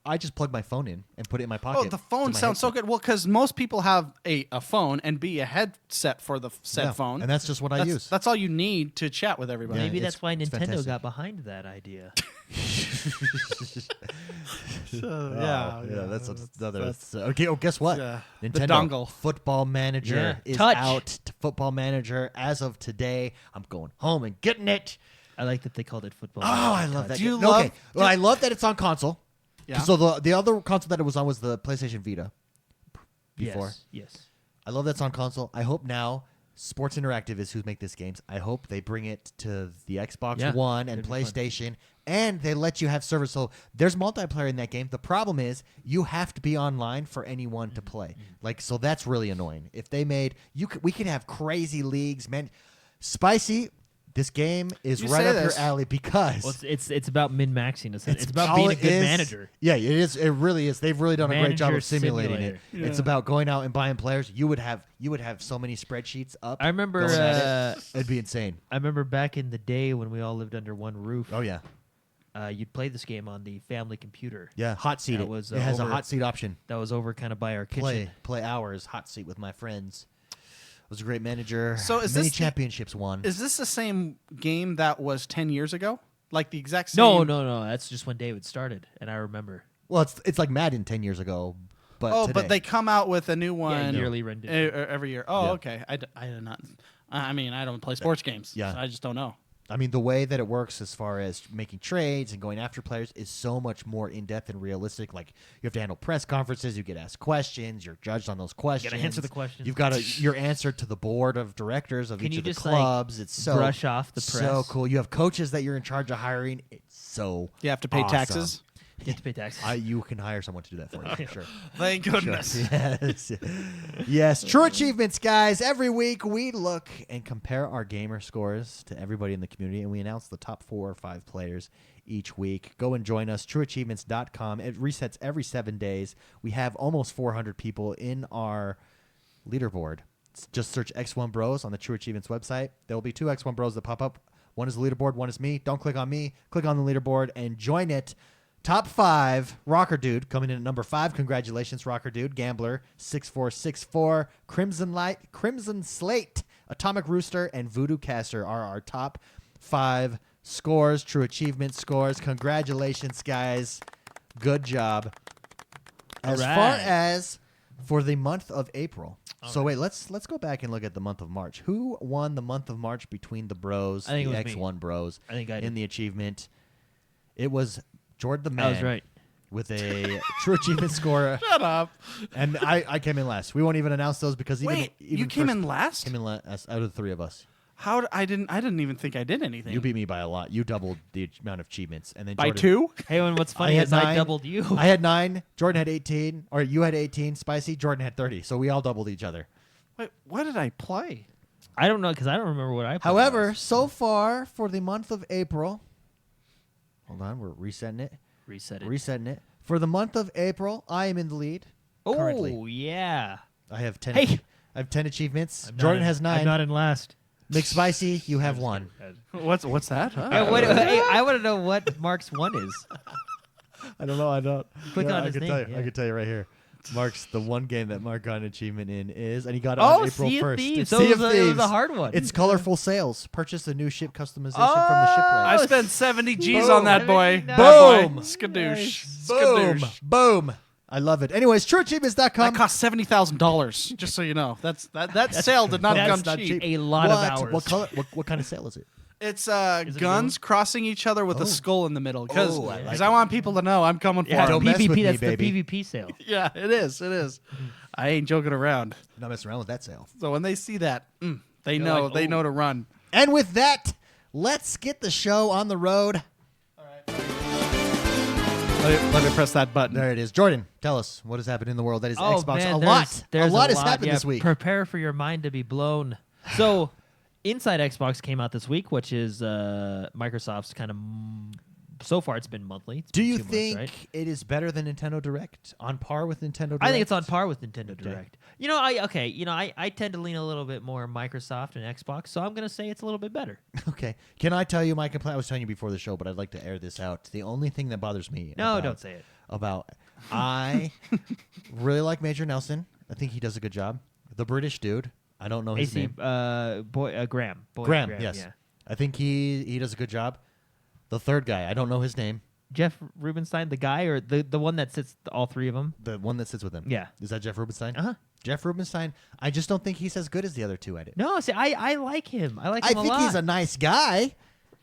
S1: I just plug my phone in and put it in my pocket.
S3: Oh, the phone
S1: to my
S3: sounds so
S1: headset.
S3: good. Well, because most people have a phone and B, a headset for the said
S1: Yeah,
S3: phone.
S1: and that's just what I use.
S3: That's all you need to chat with everybody.
S1: Yeah,
S2: Maybe
S1: it's-
S2: that's why
S1: it's
S2: Nintendo
S1: fantastic.
S2: got behind that idea.
S1: Oh, yeah, that's another. Okay, oh, guess what?
S3: the
S1: Nintendo
S3: dongle.
S1: Football Manager
S2: Yeah.
S1: is
S2: Touch.
S1: out. Football Manager as of today. I'm going home and getting it.
S2: I like that they called it football.
S1: Oh, I love that.
S3: Do you
S1: game.
S3: love-
S1: Okay, well, I love that it's on console.
S3: Yeah.
S1: So the other console that it was on was the PlayStation Vita. Before.
S2: Yes.
S1: I love that's on console. I hope now Sports Interactive is who make these games. I hope they bring it to the Xbox
S2: Yeah,
S1: One and
S2: it'd be fun.
S1: PlayStation, and they let you have servers. So there's multiplayer in that game. The problem is you have to be online for anyone to play. Like, so that's really annoying. If they made we could have crazy leagues, man. Spicy. This game is
S3: You
S1: right
S3: say
S1: up
S3: this.
S1: your alley because
S2: Well, it's about min-maxing. It's about
S1: all
S2: being a
S1: it
S2: good
S1: is-
S2: manager.
S1: Yeah, it is. It really is. They've really done a great job
S2: Manager
S1: of simulating
S2: simulator.
S1: it. It's about going out and buying players. You would have so many spreadsheets up.
S2: I remember.
S1: going at it. It'd be insane.
S2: I remember back in the day when we all lived under one roof.
S1: Oh yeah,
S2: You'd play this game on the family computer.
S1: yeah. Hot seat.
S2: That
S1: It
S2: was,
S1: it has a
S2: over-
S1: hot seat option.
S2: That was over kind of by our kitchen.
S1: Play hours. Hot seat with my friends. Was a great manager.
S3: So is
S1: many
S3: this the-
S1: championships won.
S3: Is this the same game that was 10 years ago? Like the exact same?
S2: No. That's just when David started, and I remember.
S1: Well, it's like Madden 10 years ago, but today.
S3: but they come out with a new one
S2: yearly rendition.
S3: every year. Oh,
S1: Yeah.
S3: okay. I did not. I mean, I don't play sports games.
S1: Yeah.
S3: So I just don't know.
S1: I mean, the way that it works as far as making trades and going after players is so much more in-depth and realistic. Like, you have to handle press conferences, you get asked questions, you're judged on those questions.
S2: answer the questions.
S1: You've got your answer to the board of directors of
S2: Can
S1: each
S2: you
S1: of the
S2: just, like,
S1: clubs. It's so
S2: brush off the
S1: So
S2: press?
S1: cool. You have coaches that you're in charge of hiring. It's so
S3: You have to pay
S1: awesome.
S3: taxes.
S2: You have to pay taxes.
S1: You can hire someone to do that for you, for sure.
S3: Thank goodness.
S1: Yes. Yes. True achievements, guys. Every week we look and compare our gamer scores to everybody in the community, and we announce the top 4 or 5 players each week. Go and join us, trueachievements.com. It resets every 7 days. We have almost 400 people in our leaderboard. Just search X1 Bros on the True Achievements website. There will be 2 X1 Bros that pop up. One is the leaderboard, one is me. Don't click on me. Click on the leaderboard and join it. Top 5, Rocker Dude coming in at number 5. Congratulations, Rocker Dude. Gambler 6464, Crimson Light, Crimson Slate, Atomic Rooster, and Voodoo Caster are our top 5 scores. True Achievement scores. Congratulations, guys. Good job. As
S2: All
S1: far
S2: right.
S1: as for the month of April. So wait, let's go back and look at the month of March. Who won the month of March between the Bros,
S2: I think
S1: the
S2: it was me.
S1: X1 Bros,
S2: I think I
S1: in
S2: did.
S1: the achievement? It was Jordan the Man.
S2: I was right.
S1: With a true achievement score,
S3: Shut up.
S1: and I came in last. We won't even announce those because
S3: Wait, you came in last?
S1: Came in last out of the 3 of us.
S3: I didn't even think I did anything.
S1: You beat me by a lot. You doubled the amount of achievements, and then
S3: by
S1: Jordan,
S3: 2?
S2: Hey, and what's funny
S1: had
S2: is I
S1: 9.
S2: doubled you.
S1: I had 9. Jordan had 18, or you had 18. Spicy. Jordan had 30. So we all doubled each other.
S3: Wait, what did I play?
S2: I don't know because I don't remember what I played.
S1: However,
S2: last.
S1: so far for the month of April, hold on, we're resetting it.
S2: Reset it.
S1: Resetting it. For the month of April, I am in the lead. currently.
S2: Oh yeah.
S1: I have 10.
S2: Hey!
S1: I have 10 achievements.
S2: I'm not
S1: Jordan
S2: in-
S1: has 9.
S2: I'm not in last.
S1: McSpicy, you have 1.
S3: What's that? Huh?
S2: Hey, I want to know what Mark's 1 is.
S1: I don't know. I don't.
S2: Click on
S1: I
S2: his
S1: can
S2: name,
S1: tell you.
S2: yeah.
S1: I can tell you right here. Mark's the one game that Mark got an achievement in is, and he got it
S2: Oh,
S1: on April
S2: Sea of
S1: 1st.
S2: Thieves.
S1: It's
S2: So
S1: Sea
S2: it
S1: of
S2: was a
S1: Thieves.
S2: hard one.
S1: It's colorful sails. Purchase a new ship customization from
S3: I
S1: the shipwreck.
S3: spent 70 G's
S1: Boom.
S3: on that boy.
S2: Boom.
S3: That boy.
S1: Boom.
S3: Skadoosh.
S1: Boom.
S3: Skadoosh.
S1: Boom. I love it. Anyways, trueachievements.com.
S3: That cost $70,000. Just so you know, that sale did not
S2: That's
S3: come
S2: not
S3: cheap.
S2: a lot of
S1: What?
S2: hours.
S1: What color? What kind of sail is it?
S3: It's
S2: it
S3: guns crossing each other with
S1: Oh.
S3: a skull in the middle. Because
S1: Oh, I like
S3: I
S1: it.
S3: want people to know I'm coming for
S2: Yeah,
S1: Don't
S3: them.
S1: mess with
S2: PvP.
S1: me,
S2: That's
S1: baby.
S2: the PvP sale.
S3: Yeah, it is. It is. I ain't joking around.
S1: Not messing around with that sail.
S3: So when they see that, they
S2: You're
S3: know
S2: like,
S3: they
S2: "Oh."
S3: know to run.
S1: And with that, let's get the show on the road.
S3: Let me press that button.
S1: There it is. Jordan, tell us what has happened in the world that is
S2: Oh
S1: Xbox.
S2: man,
S1: a
S2: there's
S1: lot has happened
S2: yeah,
S1: this week.
S2: Prepare for your mind to be blown. So, Inside Xbox came out this week, which is Microsoft's kind of. So far, it's been monthly. It's
S1: Do
S2: been
S1: you
S2: 2 months,
S1: think
S2: right?
S1: it is better than Nintendo Direct? On par with Nintendo Direct?
S2: I think it's on par with Nintendo Direct. You know, I tend to lean a little bit more Microsoft and Xbox, so I'm gonna say it's a little bit better.
S1: Okay. Can I tell you my complaint? I was telling you before the show, but I'd like to air this out. The only thing that bothers me.
S2: No, don't say it.
S1: I really like Major Nelson. I think he does a good job. The British dude. I don't know his
S2: AC
S1: name.
S2: Graham.
S1: Graham. Yes.
S2: Yeah.
S1: I think he does a good job. The third guy. I don't know his name.
S2: Jeff Rubenstein, the guy or the one that sits all 3 of them.
S1: The one that sits with him.
S2: Yeah.
S1: Is that Jeff Rubenstein?
S2: Uh huh.
S1: Jeff Rubenstein. I just don't think he's as good as the other 2 at it.
S2: No, see, I like him. I like him
S1: I
S2: a
S1: think
S2: lot.
S1: he's a nice guy.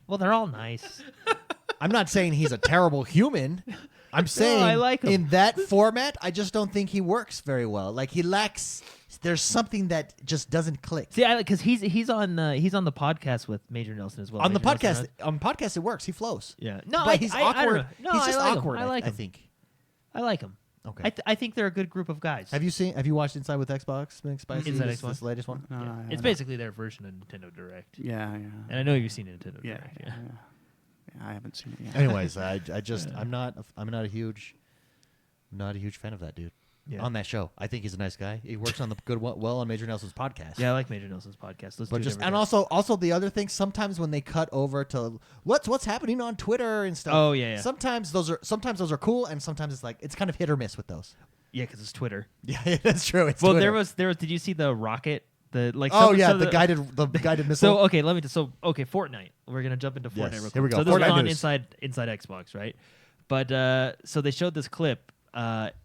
S2: Well, they're all nice.
S1: I'm not saying he's a terrible human. I'm saying
S2: I like him.
S1: in that format, I just don't think he works very well. Like he lacks. There's something that just doesn't click.
S2: See, because he's on the podcast with Major Nelson as well.
S1: On the
S2: Major Nelson,
S1: podcast, on podcast, it works. He flows.
S2: yeah. No,
S1: but he's
S2: I don't
S1: awkward.
S2: know. No,
S1: he's
S2: I
S1: just
S2: like him.
S1: awkward.
S2: I like
S1: I
S2: him.
S1: think.
S2: I like him.
S1: Okay.
S2: I think they're a good group of guys.
S1: Have you watched Inside with Xbox? McSpicy?
S2: Inside
S1: This
S2: Xbox?
S1: latest one.
S3: No, I
S2: It's
S3: haven't.
S2: basically their version of Nintendo Direct.
S3: Yeah.
S2: And I know you've seen Nintendo
S3: Yeah.
S2: Direct.
S3: Yeah. I haven't seen it yet.
S1: Anyways, I just I'm not a huge fan of that dude.
S2: Yeah.
S1: On that show, I think he's a nice guy. He works on the well on Major Nelson's podcast.
S2: Yeah, I like Major Nelson's podcast. Listen
S1: But
S2: to it
S1: just
S2: every
S1: and
S2: day.
S1: also the other thing, sometimes when they cut over to what's happening on Twitter and stuff.
S2: Oh, yeah.
S1: Sometimes those are cool, and sometimes it's like it's kind of hit or miss with those.
S2: Yeah, because it's Twitter.
S1: Yeah, that's true. It's
S2: Well,
S1: Twitter.
S2: there was. Did you see the rocket? The like.
S1: Oh
S2: some-
S1: yeah,
S2: some
S1: the
S2: of
S1: guided missile.
S2: So okay, Fortnite. We're gonna jump into Fortnite
S1: Yes,
S2: real quick.
S1: here we go.
S2: So this was
S1: Fortnite
S2: on
S1: news.
S2: inside Xbox, right? But so they showed this clip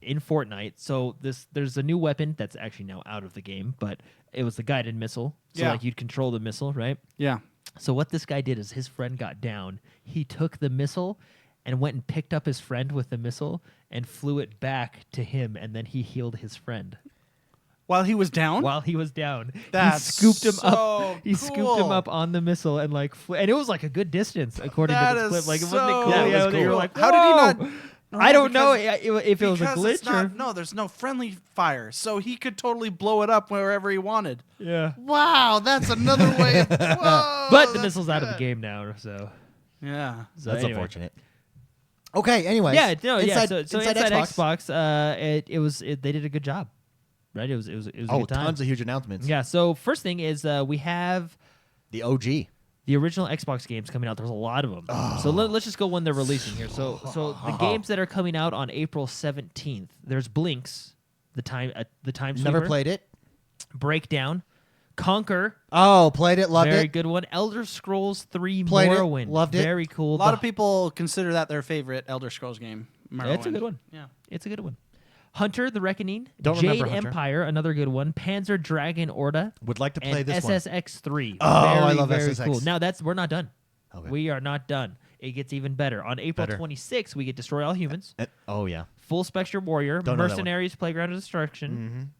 S2: in Fortnite. So there's a new weapon that's actually now out of the game, but it was the guided missile. So
S3: Yeah.
S2: like you'd control the missile, right?
S3: Yeah.
S2: So what this guy did is his friend got down. He took the missile and went and picked up his friend with the missile and flew it back to him, and then he healed his friend
S3: While he was down.
S2: while he was down.
S3: That's
S2: he scooped him
S3: so
S2: up. He scooped him
S3: cool.
S2: up on the missile and like, and it was like a good distance according
S3: That
S2: to this
S3: is
S2: clip. Like,
S3: so
S2: wasn't it cool?
S1: Yeah, it was
S2: Yeah, you were
S1: cool.
S2: like,
S3: How did he
S2: "Whoa!"
S3: not?
S2: I don't know
S3: because-
S2: if it was a
S3: because
S2: glitch
S3: it's not,
S2: or
S3: no, there's no friendly fire, so he could totally blow it up wherever he wanted.
S2: yeah.
S3: Wow, that's another way. Of, whoa,
S2: But the
S3: that's
S2: missile's out of the
S3: good.
S2: game now, so.
S3: Yeah.
S2: So
S1: That's
S2: anyway.
S1: unfortunate. Okay. Anyways.
S2: Yeah, no, yeah.
S1: Inside,
S2: So inside Xbox, they did a good job, right? It was a
S1: Oh,
S2: good time.
S1: tons of huge announcements.
S2: Yeah. So first thing is we have
S1: The OG.
S2: the original Xbox games coming out. There's a lot of them. So let's just go when they're releasing here. So the games that are coming out on April 17th. There's Blinks, the time
S1: Never
S2: sweeper,
S1: played it.
S2: Breakdown, Conquer,
S1: Oh, played it. Loved
S2: very
S1: it.
S2: good one. Elder Scrolls 3
S1: Played it,
S2: Morrowind,
S1: loved it.
S2: very cool.
S3: A lot of people consider that their favorite Elder Scrolls game.
S2: Yeah, it's a
S3: Morrowind.
S2: good one.
S3: Yeah.
S2: It's a good one. Hunter, The Reckoning,
S1: Don't
S2: Jade
S1: remember Hunter.
S2: Empire, another good one. Panzer Dragon Orda,
S1: Would like to play
S2: and
S1: this one.
S2: SSX3.
S1: Oh,
S2: very,
S1: I love
S2: very
S1: SSX.
S2: cool. Now we're not done.
S1: Okay.
S2: We are not done. It gets even better. On April
S1: Better.
S2: 26th, we get Destroy All Humans,
S1: Oh yeah.
S2: Full Spectrum Warrior,
S1: Don't know that one.
S2: Mercenaries, Playground of Destruction,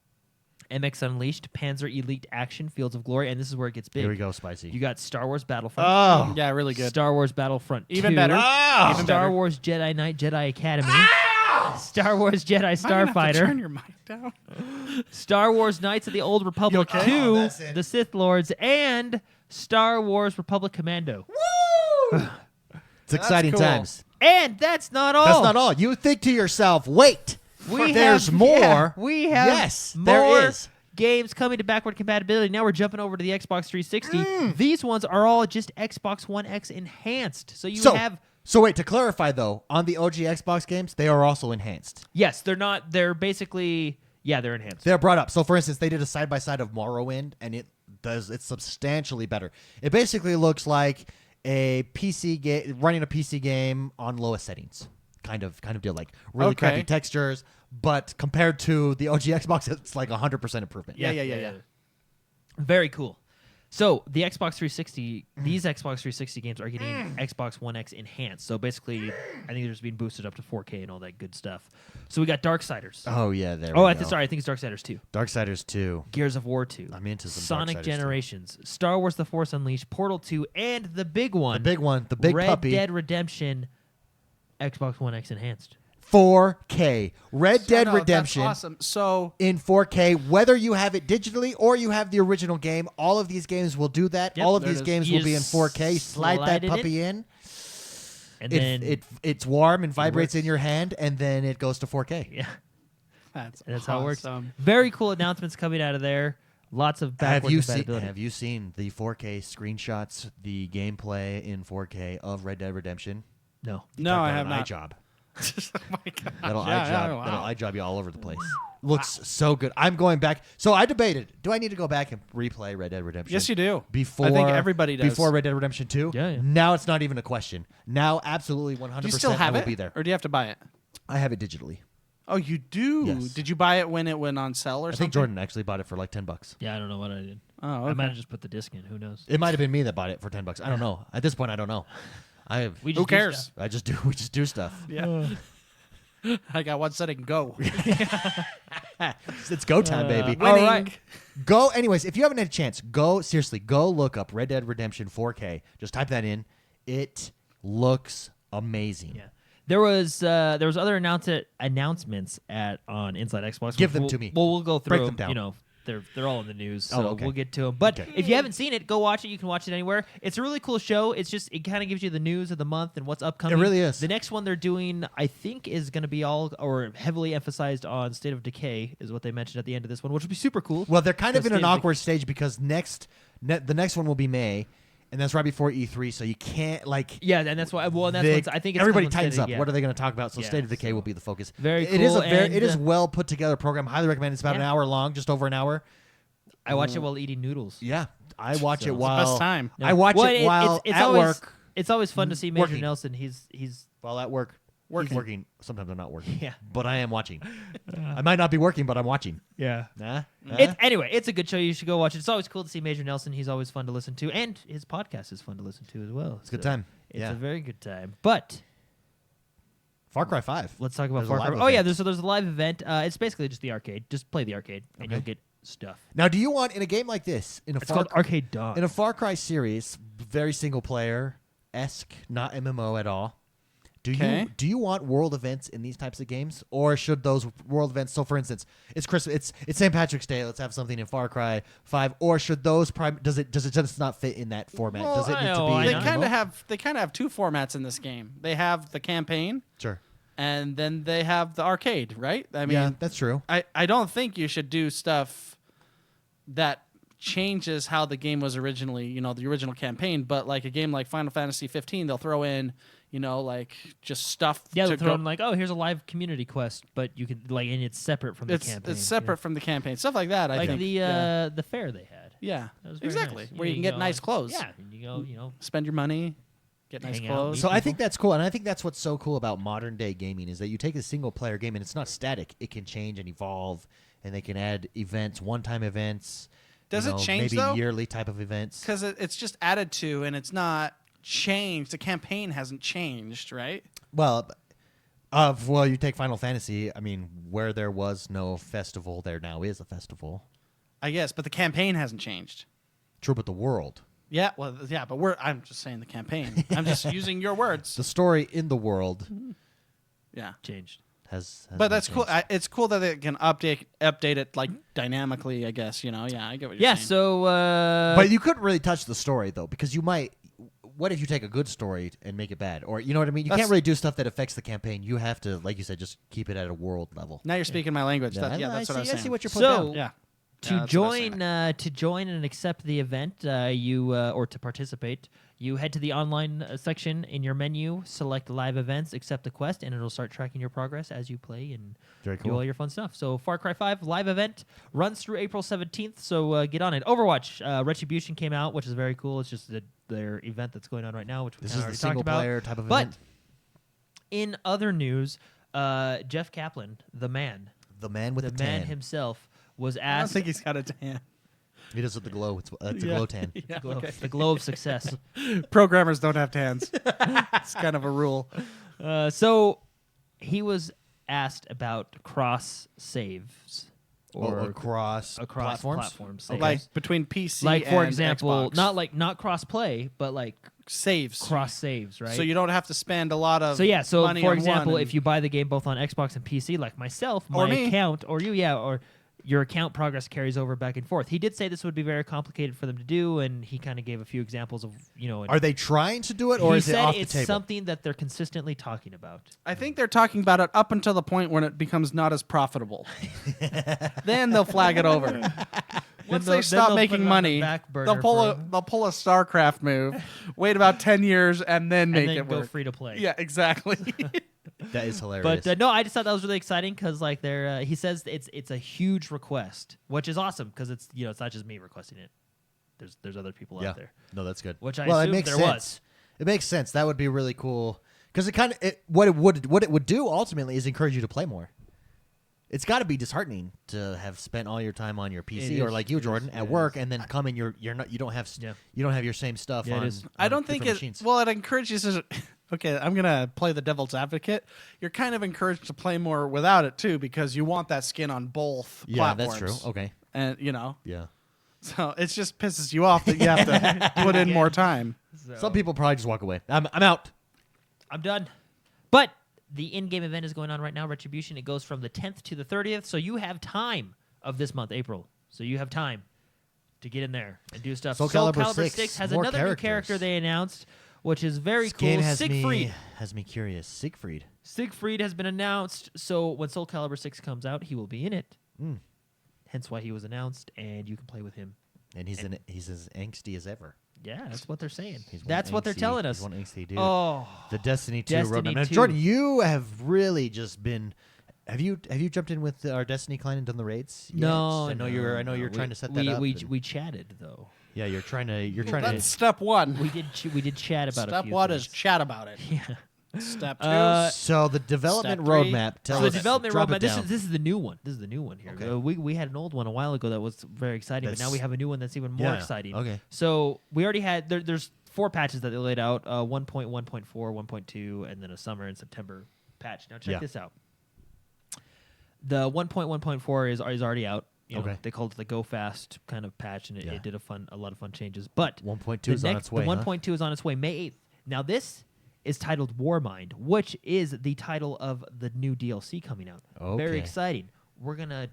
S2: MX Unleashed, Panzer Elite Action, Fields of Glory, and this is where it gets big.
S1: Here we go, spicy.
S2: You got Star Wars Battlefront,
S1: Oh.
S3: Yeah, really good.
S2: Star Wars Battlefront
S3: Even
S2: 2,
S3: better.
S1: Oh.
S3: Even
S2: Star
S3: better.
S2: Wars Jedi Knight, Jedi Academy, Star Wars Jedi
S3: Am I gonna have to
S2: Starfighter,
S3: Turn your mic down.
S2: Star Wars Knights of the Old Republic
S3: okay?
S2: 2,
S1: Oh, that's it.
S2: The Sith Lords, and Star Wars Republic Commando.
S1: It's exciting
S3: cool.
S1: times.
S2: And that's not all.
S1: That's not all. You think to yourself, wait. There's
S2: have,
S1: more.
S2: yeah, we have
S1: Yes,
S2: more
S1: there is.
S2: games coming to backward compatibility. Now we're jumping over to the Xbox 360.
S1: Mm.
S2: These ones are all just Xbox One X enhanced. So you have
S1: So wait, to clarify though, on the OG Xbox games, they are also enhanced.
S2: yes, they're not. They're basically they're enhanced.
S1: They're brought up. So for instance, they did a side by side of Morrowind, and it's substantially better. It basically looks like a PC game running a PC game on lowest settings. Kind of deal, like really
S3: Okay.
S1: crappy textures, but compared to the OG Xbox, it's like 100% improvement.
S3: Yeah.
S2: Very cool. So the Xbox 360, these Xbox 360 games are getting Xbox One X enhanced. So basically, I think they're just being boosted up to 4K and all that good stuff. So we got Darksiders.
S1: Oh yeah, there.
S2: Oh,
S1: we go.
S2: sorry, I think it's Darksiders 2.
S1: Darksiders 2.
S2: Gears of War 2.
S1: I'm into some
S2: Sonic
S1: Darksiders 2.
S2: Generations, Star Wars The Force Unleashed, Portal 2, and the big one.
S1: The big one, the big
S2: Red
S1: puppy.
S2: Dead Redemption, Xbox One X enhanced.
S1: 4K. Red Dead
S3: No,
S1: Redemption
S3: That's awesome. So
S1: in 4K, whether you have it digitally or you have the original game, all of these games will do that.
S2: Yep,
S1: all of
S3: there
S1: these
S3: it is.
S1: games
S2: You
S1: will be in
S2: just
S1: 4K. Slide that
S2: slide it
S1: puppy in.
S2: And then
S1: It's warm and vibrates
S2: works.
S1: in your hand, and then it goes to 4K.
S2: yeah,
S3: that's
S2: how it works.
S3: awesome.
S2: Very cool announcements coming out of there. Lots of backward compatibility.
S1: Have you seen the 4K screenshots, the gameplay in 4K of Red Dead Redemption?
S2: No.
S3: No, I have
S1: An
S3: not.
S1: eye job.
S3: Oh my God.
S1: That'll
S3: Yeah,
S1: eye job.
S3: yeah, wow.
S1: That'll eye job you all over the place. Looks so good. I'm going back. So I debated: do I need to go back and replay Red Dead Redemption?
S3: Yes, you do.
S1: Before
S3: I think everybody does.
S1: Before Red Dead Redemption 2.
S2: Yeah, yeah.
S1: Now it's not even a question. Now absolutely 100%.
S3: Do you still have
S1: I will
S3: it,
S1: be there.
S3: or do you have to buy it?
S1: I have it digitally.
S3: Oh, you do.
S1: Yes.
S3: Did you buy it when it went on sale or
S1: I
S3: something?
S1: think Jordan actually bought it for like $10.
S2: Yeah, I don't know what I did.
S3: Oh,
S2: I
S3: okay.
S2: might have just put the disc in. Who knows?
S1: It might have been me that bought it for $10. I don't know. At this point, I don't know. I have.
S2: We
S3: Who
S2: just do
S3: cares?
S2: stuff.
S1: I just do. We just do stuff.
S3: Yeah. I got one setting. Go.
S1: It's go time, baby.
S2: All right.
S1: Go. Anyways, if you haven't had a chance, go seriously. Go look up Red Dead Redemption 4K. Just type that in. It looks amazing.
S2: Yeah. There was other announcements on Inside Xbox.
S1: Give them to me.
S2: Well, we'll go through
S1: Break them down.
S2: You know, they're all in the news, so
S1: okay.
S2: we'll get to them. But
S1: Okay.
S2: if you haven't seen it, go watch it. You can watch it anywhere. It's a really cool show. It's just it kind of gives you the news of the month and what's upcoming.
S1: It really is.
S2: The next one they're doing, I think, is going to be all or heavily emphasized on State of Decay, is what they mentioned at the end of this one, which will be super cool.
S1: Well, they're kind of in
S2: State
S1: an
S2: of
S1: awkward stage because the next one will be May, and that's right before E3, so you can't like.
S2: Yeah, and that's why. Well, and that's what's, I think it's
S1: everybody
S2: coming
S1: tightens
S2: steady,
S1: up.
S2: yeah.
S1: What are they going to talk about? So
S2: Yeah,
S1: State of Decay
S2: so-
S1: will be the focus.
S2: Very
S1: It is
S2: cool,
S1: it is
S2: and,
S1: well put together program. Highly recommend. It's about an hour long, just over an hour.
S2: I watch it while eating noodles.
S1: Yeah, I watch
S2: So-
S1: it
S2: It's the
S1: while
S3: best time.
S1: I watch
S2: Well,
S1: it while
S2: it's
S1: at
S2: always,
S1: work.
S2: It's always fun to see Major
S1: working.
S2: Nelson. He's
S1: While at work,
S3: Working.
S1: working. Sometimes I'm not working.
S2: Yeah.
S1: but I am watching. I might not be working, but I'm watching.
S2: yeah.
S1: Nah.
S2: Anyway, it's a good show. You should go watch it. It's always cool to see Major Nelson. He's always fun to listen to, and his podcast is fun to listen to as well.
S1: It's a good time.
S2: It's
S1: Yeah.
S2: a very good time. But
S1: Far Cry 5.
S2: let's talk about
S1: There's a
S2: Far
S1: live
S2: Cry. Oh yeah,
S1: event.
S2: there's a live event. It's basically just the arcade. Just play the arcade, and
S1: Okay.
S2: you'll get stuff.
S1: Now, do you want in a game like this
S2: It's called Arcade Dog.
S1: in a Far Cry series, very single player esque, not MMO at all? Do you want world events in these types of games, or should those world events? So, for instance, it's Christmas, it's St. Patrick's Day. Let's have something in Far Cry 5, or should those does it just not fit in that format?
S3: Well,
S1: does it
S2: I
S1: need to
S2: know,
S1: be?
S2: I
S3: They
S2: know.
S3: kind of have two formats in this game. They have the campaign,
S1: Sure.
S3: and then they have the arcade, right? I mean,
S1: Yeah, that's true.
S3: I don't think you should do stuff that changes how the game was originally, the original campaign. But like a game like Final Fantasy 15, they'll throw in, like just stuff.
S2: yeah,
S3: to
S2: they'll throw
S3: go.
S2: in like, oh, here's a live community quest, but you could like, and it's separate from the campaign.
S3: It's separate from the campaign, stuff like that. I
S2: Like
S3: think.
S2: the fair they had.
S3: yeah,
S2: That was very
S3: exactly.
S2: nice.
S3: Where you can get
S2: go,
S3: nice clothes.
S2: Yeah, and you go,
S3: Spend your money, get nice
S2: Hang out,
S3: clothes.
S2: meet
S1: So I
S2: people.
S1: think that's cool, and I think that's what's so cool about modern day gaming is that you take a single player game and it's not static. It can change and evolve, and they can add events, one-time events.
S3: Does it change,
S1: maybe
S3: though?
S1: yearly type of events?
S3: Because it's just added to, and it's not changed. The campaign hasn't changed, right?
S1: Well, you take Final Fantasy. I mean, where there was no festival, there now is a festival.
S3: I guess, but the campaign hasn't changed.
S1: True, but the world,
S3: Yeah, well, yeah, but I'm just saying the campaign. I'm just using your words.
S1: the story in the world
S3: Yeah.
S2: changed.
S1: has
S3: But
S1: not
S3: that's cool.
S1: changed.
S3: It's cool that they can update it like dynamically. I guess Yeah, I get what you're
S2: Yeah,
S3: saying.
S2: so
S1: But you couldn't really touch the story though, because you might. What if you take a good story and make it bad, or you know what I mean? You
S3: That's-
S1: can't really do stuff that affects the campaign. You have to, like you said, just keep it at a world level.
S3: Now you're speaking my language.
S1: Yeah,
S3: That's what I was
S1: I
S3: saying.
S1: see what you're putting
S2: So-
S1: down.
S3: Yeah.
S2: to
S3: that's what I was saying.
S2: join and accept the event, or to participate, you head to the online section in your menu, select live events, accept the quest, and it'll start tracking your progress as you play and
S1: Very
S2: do
S1: cool.
S2: all your fun stuff. So Far Cry 5 live event runs through April 17th, so get on it. Overwatch Retribution came out, which is very cool. It's just their event that's going on right now, which we
S1: This
S2: kinda
S1: is the
S2: already talked
S1: single
S2: about.
S1: player type of
S2: But
S1: event.
S2: in other news, Jeff Kaplan, the man
S1: The tan.
S2: himself, was
S3: I don't
S2: asked
S3: think he's got a tan.
S1: He does with the glow. It's a
S3: Yeah.
S1: glow tan.
S3: Yeah,
S2: glow,
S3: okay.
S2: the glow of success.
S3: Programmers don't have tans. It's kind of a rule.
S2: So he was asked about cross saves or
S1: across platforms.
S2: saves.
S3: Like between PC
S2: Like, for
S3: and
S2: example,
S3: Xbox.
S2: not cross play, but like
S3: saves.
S2: cross saves, right?
S3: So you don't have to spend a lot of
S2: So yeah, so
S3: money
S2: for
S3: on
S2: example,
S3: one
S2: if you buy the game both on Xbox and PC, like myself,
S3: Or
S2: my
S3: me.
S2: account, or you, or your account progress carries over back and forth. He did say this would be very complicated for them to do, and he kind of gave a few examples of, and
S1: Are they trying to do it, or
S2: he
S1: is it
S2: said
S1: off the
S2: it's
S1: table?
S2: something that they're consistently talking about.
S3: I think they're talking about it up until the point when it becomes not as profitable. Then they'll flag it over. Once
S2: they'll-
S3: they stop
S2: they'll
S3: making
S2: put it on the
S3: money,
S2: back burner
S3: they'll pull
S2: for-
S3: they'll pull a StarCraft move, wait about 10 years, and then make
S2: and then
S3: it
S2: go
S3: work.
S2: free to play.
S3: Yeah, exactly.
S1: That is hilarious.
S2: But no, I just thought that was really exciting because like they're he says it's a huge request, which is awesome because it's it's not just me requesting it. There's other people
S1: yeah,
S2: out there.
S1: no, that's good.
S2: Which I
S1: well, it
S2: assumed
S1: makes
S2: there
S1: sense.
S2: was.
S1: It makes sense. That would be really cool because it kind of what it would do ultimately is encourage you to play more. It's got to be disheartening to have spent all your time on your PC
S2: It
S1: or
S2: is.
S1: like you,
S2: It
S1: Jordan,
S2: is.
S1: at
S2: It
S1: work,
S2: is.
S1: and then come in you don't have
S2: Yeah.
S1: you don't have your same stuff
S2: Yeah, it
S1: on.
S2: is.
S3: I
S1: on
S3: don't think
S1: different
S3: it.
S1: machines.
S3: Well, it encourages. Okay, I'm gonna play the devil's advocate. You're kind of encouraged to play more without it too, because you want that skin on both
S1: yeah,
S3: platforms.
S1: that's true. Okay,
S3: And
S1: yeah.
S3: so it just pisses you off that you have to put in more time.
S2: So,
S1: Some people probably just walk away. I'm out.
S2: I'm done. But the in-game event is going on right now, Retribution. It goes from the 10th to the 30th, so you have time of this month, April. So you have time to get in there and do stuff.
S1: Soul Calibur 6
S2: has
S1: more
S2: another new
S1: characters.
S2: character they announced, which is very
S1: This
S2: cool.
S1: game has
S2: Siegfried.
S1: me curious. Siegfried.
S2: Siegfried has been announced, so when Soul Calibur 6 comes out, he will be in it.
S1: Mm.
S2: Hence why he was announced, and you can play with him.
S1: And he's as angsty as ever.
S2: Yeah, that's what they're saying.
S1: He's one
S2: That's what they're
S1: angsty-
S2: telling us.
S1: He's one angsty dude.
S2: Oh,
S1: The Destiny 2
S2: Destiny
S1: roadmap. Now,
S2: 2.
S1: Jordan, you have really just been. Have you jumped in with our Destiny client and done the raids? yet?
S2: no,
S1: I know you're trying to set that up. and-
S2: We chatted though.
S1: yeah, you're trying to.
S3: That's step one.
S2: We did chat about
S3: Step
S2: a few
S3: one
S2: things.
S3: is chat about it.
S2: Yeah.
S3: Step two.
S1: So the development
S3: Step 3.
S1: roadmap. Tell
S2: So
S1: us.
S2: the development
S1: drop
S2: roadmap.
S1: it
S2: This
S1: down.
S2: is the new one. This is the new one here.
S1: Okay.
S2: We had an old one a while ago that was very exciting, but now
S1: That's-
S2: we have a new one that's even more
S1: Yeah,
S2: exciting.
S1: okay.
S2: So we already had there's 4 patches that they laid out: 1.1.4, 1.2, and then a summer and September patch. Now check
S1: Yeah.
S2: this out. The 1.1.4 is already out. You know,
S1: Okay.
S2: They called it the Go Fast kind of patch, and
S1: Yeah.
S2: it did a lot of fun changes. But
S1: 1.2 is on its way.
S2: The 1.2 is on its way May 8th. Now this is titled Warmind, which is the title of the new DLC coming out. Very
S1: Okay.
S2: exciting. We're gonna,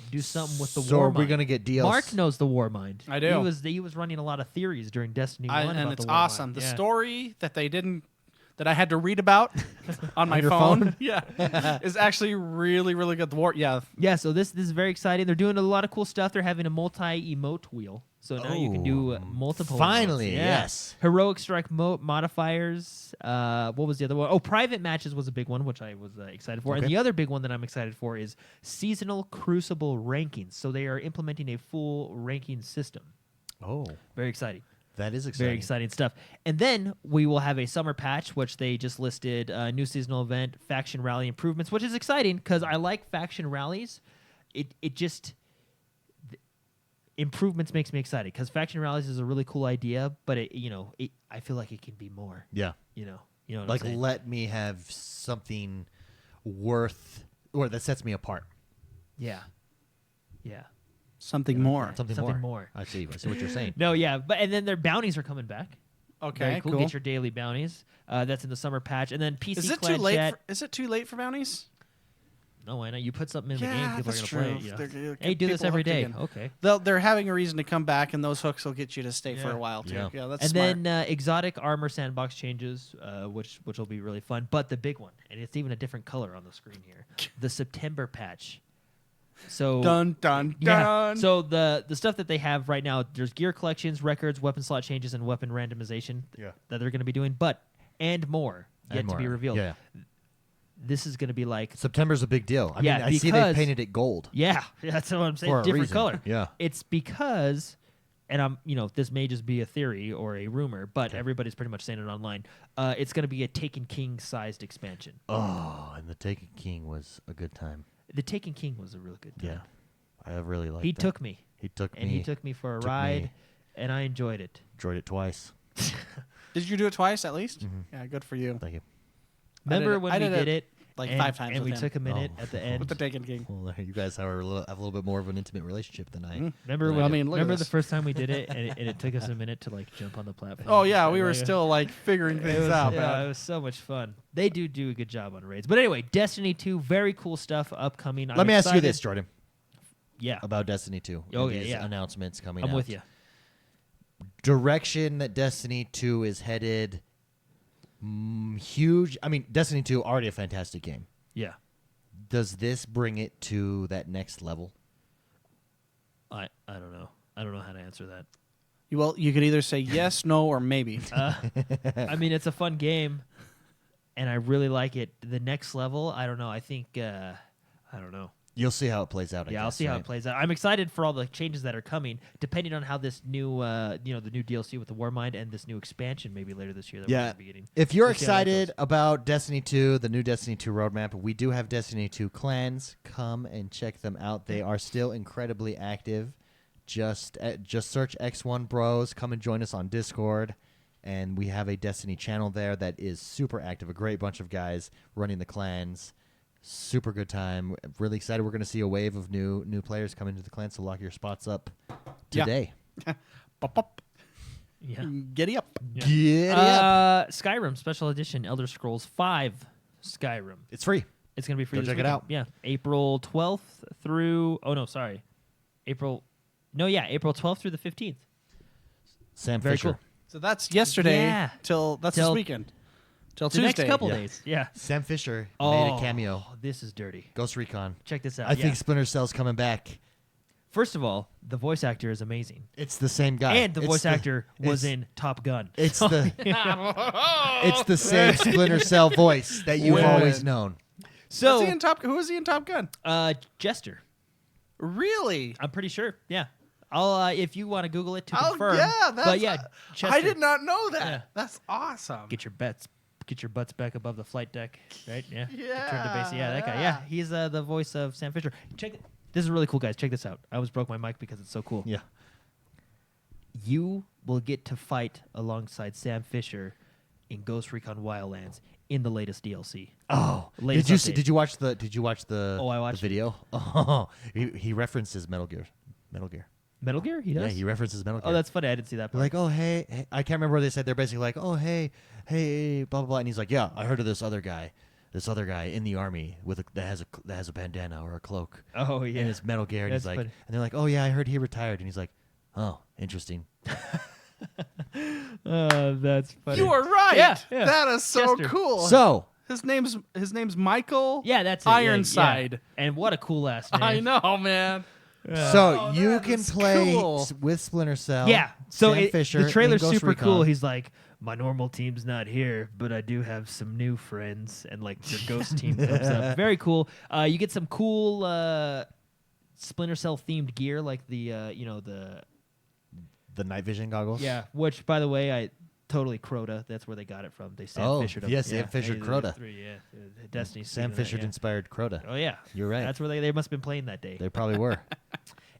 S2: do something with the
S1: So
S2: Warmind.
S1: are we gonna get DLC?
S2: Mark knows the Warmind.
S3: I do.
S2: He was running a lot of theories during Destiny 1
S3: and
S2: about
S3: it's
S2: the Warmind.
S3: awesome. The
S2: Yeah.
S3: story that I had to read about on my
S1: your
S3: phone,
S1: phone?
S3: yeah, is actually really, really good.
S2: Yeah, so this is very exciting. They're doing a lot of cool stuff. They're having a multi-emote wheel. So now you can do multiple
S1: Finally,
S2: emotes. Yeah.
S1: yes.
S2: Heroic strike modifiers. What was the other one? Oh, private matches was a big one, which I was excited for. And
S1: Okay.
S2: the other big one that I'm excited for is seasonal crucible rankings. So they are implementing a full ranking system.
S1: Oh,
S2: Very exciting.
S1: that is exciting.
S2: Very exciting stuff. And then we will have a summer patch, which they just listed new seasonal event, faction rally improvements, which is exciting because I like faction rallies. It just improvements makes me excited because faction rallies is a really cool idea, but I feel like it can be more.
S1: Yeah.
S2: You know what
S1: Like,
S2: I'm saying?
S1: let me have something worth or that sets me apart.
S2: Yeah.
S3: Something more.
S1: Something more. I see what you're saying.
S2: No, yeah, and then their bounties are coming back.
S3: Okay,
S2: Very cool.
S3: cool.
S2: Get your daily bounties. That's in the summer patch, and then PC
S3: Is it
S2: Clan
S3: too late?
S2: Chat.
S3: Is it too late for bounties?
S2: No, why not? You put something in the game,
S3: Yeah,
S2: people are
S3: that's
S2: gonna play
S3: true.
S2: it. You know?
S3: They're gonna
S2: Hey,
S3: get
S2: do this
S3: people
S2: every
S3: hooked
S2: day.
S3: again.
S2: Okay.
S3: They're having a reason to come back, and those hooks will get you to stay for
S2: Yeah.
S3: a while too.
S1: Yeah.
S3: Yeah, that's
S2: And
S3: smart.
S2: then exotic armor sandbox changes, which will be really fun. But the big one, and it's even a different color on the screen here, the September patch. So
S3: dun dun
S2: yeah.
S3: dun.
S2: So the stuff that they have right now, there's gear collections, records, weapon slot changes, and weapon randomization
S1: Yeah.
S2: that they're going to be doing, and more yet
S1: And
S2: to be
S1: more.
S2: revealed.
S1: Yeah.
S2: This is going to be like,
S1: September's a big deal. I
S2: Yeah,
S1: mean, I see they
S2: because-
S1: painted it gold.
S2: yeah, that's what I'm saying.
S1: For a
S2: Different
S1: reason.
S2: color.
S1: Yeah.
S2: It's because, and this may just be a theory or a rumor, but
S1: Okay.
S2: everybody's pretty much saying it online. It's going to be a Taken King sized expansion.
S1: Oh, and the Taken King was a good time.
S2: The Taken King was a really good time.
S1: Yeah. I really liked
S2: He
S1: that.
S2: took me,
S1: He took
S2: and
S1: me.
S2: he took me for a
S1: took
S2: ride,
S1: me.
S2: and I enjoyed it.
S1: Enjoyed it twice.
S3: Did you do it twice at least?
S1: Mhm.
S3: Yeah, good for you.
S1: Thank you.
S2: Remember when
S3: I
S2: we
S3: did
S2: did it
S3: like
S2: and,
S3: 5 times
S2: and
S3: with
S2: we
S3: him.
S2: took a minute
S1: Oh.
S2: at the end?
S3: With the Taken King.
S1: Well, you guys have a little bit more of an intimate relationship than I.
S3: Mm.
S2: Remember
S1: Well,
S2: when?
S1: I
S3: mean, look at
S2: remember the
S3: this.
S2: first time we did it, and it took us a minute to like jump on the platform.
S3: Oh yeah, we were
S2: Like,
S3: still like figuring
S2: It
S3: things
S2: was,
S3: out.
S2: yeah,
S3: man.
S2: it was so much fun. They do a good job on raids. But anyway, Destiny 2, very cool stuff upcoming.
S1: Let me ask you
S2: excited.
S1: this, Jordan,
S2: Yeah,
S1: about Destiny 2.
S2: Oh,
S1: and
S2: yeah,
S1: these
S2: yeah.
S1: announcements coming
S2: I'm
S1: out.
S2: with you.
S1: Direction that Destiny 2 is headed, huge. I mean, Destiny 2 already a fantastic game.
S2: Yeah,
S1: Does this bring it to that next level?
S2: I don't know. I don't know how to answer that.
S3: Well, you could either say yes, no, or maybe.
S2: I mean, it's a fun game, and I really like it. The next level, I don't know. I think I don't know.
S1: You'll see how it plays out.
S2: I'll see how it plays out. I'm excited for all the changes that are coming, depending on how this new, the new DLC with the Warmind and this new expansion maybe later this year that we're
S1: Yeah.
S2: going to be getting.
S1: If you're
S2: We'll see how that
S1: excited
S2: goes.
S1: about Destiny 2, the new Destiny 2 roadmap, we do have Destiny 2 clans. Come and check them out. They are still incredibly active. Just search X1 Bros. Come and join us on Discord. And we have a Destiny channel there that is super active. A great bunch of guys running the clans. Super good time. Really excited. We're going to see a wave of new players come into the clan. So lock your spots up
S3: Yeah.
S1: today.
S3: Pop, pop.
S2: Yeah.
S3: Giddy up.
S1: Get it up.
S2: Skyrim Special Edition Elder Scrolls 5 Skyrim.
S1: It's free.
S2: It's gonna be free.
S1: Go
S2: this
S1: check it
S2: weekend.
S1: out.
S2: Yeah, April 12th through. Oh no, sorry, April 12th through the 15th.
S1: Sam
S2: Very
S1: Fisher.
S2: cool.
S3: So that's yesterday
S2: Yeah.
S3: till this weekend. Till
S2: The
S3: Tuesday.
S2: next couple
S1: Yeah.
S2: days. Yeah.
S1: Sam Fisher made a cameo.
S2: This is dirty.
S1: Ghost Recon.
S2: Check this out.
S1: I
S2: yeah.
S1: think Splinter Cell's coming back.
S2: First of all, the voice actor is amazing,
S1: It's the same guy.
S2: and the
S1: It's
S2: voice actor was
S1: it's-
S2: in Top Gun.
S1: It's
S2: So-
S1: the it's the same Splinter Cell voice that you've
S3: Win.
S1: always known.
S2: so.
S3: Who was he in Top Gun?
S2: Jester.
S3: Really?
S2: I'm pretty sure. Yeah. I'll if you want to Google it to
S3: Oh
S2: confirm.
S3: yeah, that's.
S2: but yeah, Chester.
S3: I did not know that.
S2: Yeah.
S3: That's awesome.
S2: Get your butts back above the flight deck, right? Yeah.
S3: Yeah,
S2: Turn to base. Yeah, that guy. Yeah, he's the voice of Sam Fisher. Check it. This is really cool, guys. Check this out. I almost broke my mic because it's so cool.
S1: Yeah.
S2: You will get to fight alongside Sam Fisher in Ghost Recon Wildlands in the latest DLC.
S1: Oh,
S2: Latest
S1: did you see?
S2: update.
S1: Did you watch the?
S2: Oh, I watched
S1: the video. Oh, he references Metal Gear.
S2: Metal Gear? He does?
S1: Yeah, he references Metal Gear.
S2: Oh, that's funny. I didn't see that
S1: They're
S2: part.
S1: like, oh hey, I can't remember what they said. They're basically like, oh hey, blah blah blah, and he's like, yeah, I heard of this other guy in the army with that has a bandana or a cloak.
S2: Oh, yeah.
S1: And it's Metal Gear, and
S2: That's
S1: he's like,
S2: funny.
S1: and they're like, oh yeah, I heard he retired, and he's like, oh, interesting.
S2: That's funny.
S3: You are right.
S2: Yeah, yeah.
S3: That is so
S2: Chester.
S3: cool.
S1: So
S3: his name's Michael.
S2: Yeah, that's it. Yeah,
S3: Ironside.
S2: yeah. And what a cool last name.
S3: I know, man.
S1: So you
S3: that
S1: can
S3: is
S1: play
S3: cool.
S1: with Splinter Cell.
S2: Yeah. So
S1: Sam Fisher
S2: the trailer's
S1: in Ghost
S2: super
S1: Recon.
S2: cool. He's like, my normal team's not here, but I do have some new friends, and like your ghost team comes up. Very cool. You get some cool Splinter Cell themed gear, like the
S1: the night vision goggles.
S2: Which by the way, I totally Crota. That's where they got it from. They Sam Fisher.
S1: yeah, Sam Fisher Crota.
S2: Destiny.
S1: Sam Fisher inspired Crota.
S2: Oh yeah,
S1: You're right.
S2: That's where they must have been playing that day.
S1: They probably were.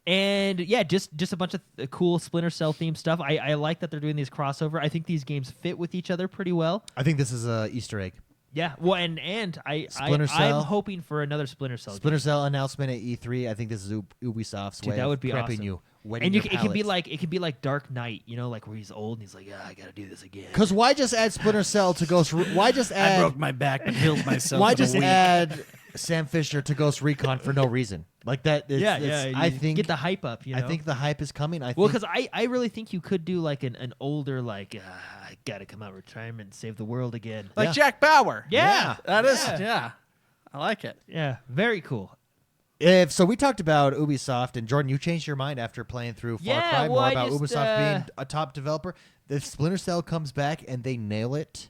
S2: And yeah, just a bunch of cool Splinter Cell themed stuff. I like that they're doing these crossover. I think these games fit with each other pretty well.
S1: I think this is a Easter egg.
S2: Yeah, well, and
S1: Splinter Cell.
S2: I'm hoping for another Splinter Cell.
S1: Splinter Cell announcement at E3. I think this is Ubisoft's
S2: Dude,
S1: way
S2: that would
S1: of
S2: be
S1: prepping
S2: awesome.
S1: you.
S2: And it could be like Dark Knight, like where he's old and he's like, yeah, I gotta do this again.
S1: Because why just add Splinter Cell to Ghost? Why just add?
S3: I broke my back and healed myself.
S1: Why
S3: in a
S1: just
S3: week.
S1: add Sam Fisher to Ghost Recon for no reason? Like that. I think
S2: get the hype up.
S1: I think the hype is coming.
S2: Well, because I really think you could do like an older I gotta come out of retirement and save the world again.
S3: Like
S1: Yeah.
S3: Jack Bauer?
S2: Yeah.
S3: That is.
S2: Yeah.
S3: Yeah. I like it.
S2: Yeah, very cool.
S1: So we talked about Ubisoft, and Jordan, you changed your mind after playing through Far
S2: Yeah,
S1: Cry
S2: well,
S1: more
S2: I
S1: about
S2: just,
S1: Ubisoft being a top developer. If Splinter Cell comes back and they nail it,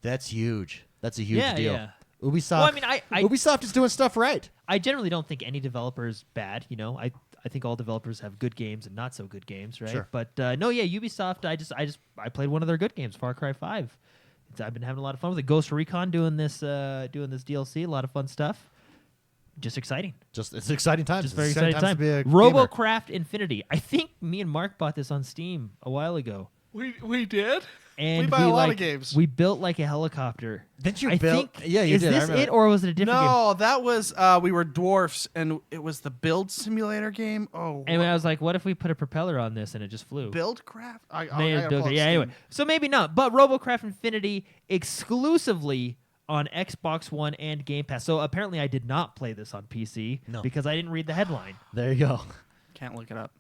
S1: that's huge. That's a huge
S2: Yeah,
S1: deal.
S2: yeah.
S1: Ubisoft.
S2: Well, I mean, I
S1: Ubisoft is doing stuff right.
S2: I generally don't think any developer is bad. I think all developers have good games and not so good games, right?
S1: Sure.
S2: But no, yeah, Ubisoft. I played one of their good games, Far Cry 5. I've been having a lot of fun with it. Ghost Recon doing this DLC, a lot of fun stuff. Just exciting.
S1: It's exciting times.
S2: Just very
S1: It's
S2: exciting
S1: times
S2: time.
S1: to be a gamer.
S2: RoboCraft Infinity. I think me and Mark bought this on Steam a while ago.
S3: We did.
S2: And
S3: We buy a lot of games.
S2: We built like a helicopter.
S1: Didn't you
S2: I
S1: build?
S2: think,
S1: Yeah, you
S2: is
S1: did. I
S2: this
S1: remember.
S2: it, or was it a different game?
S3: No, that was we were dwarfs, and it was the build simulator game. Oh,
S2: And I was like, what if we put a propeller on this and it just flew?
S3: Buildcraft.
S2: Yeah, anyway. So maybe not. But RoboCraft Infinity exclusively on Xbox One and Game Pass. So apparently I did not play this on PC
S1: No.
S2: because I didn't read the headline.
S1: There you go.
S3: Can't look it up.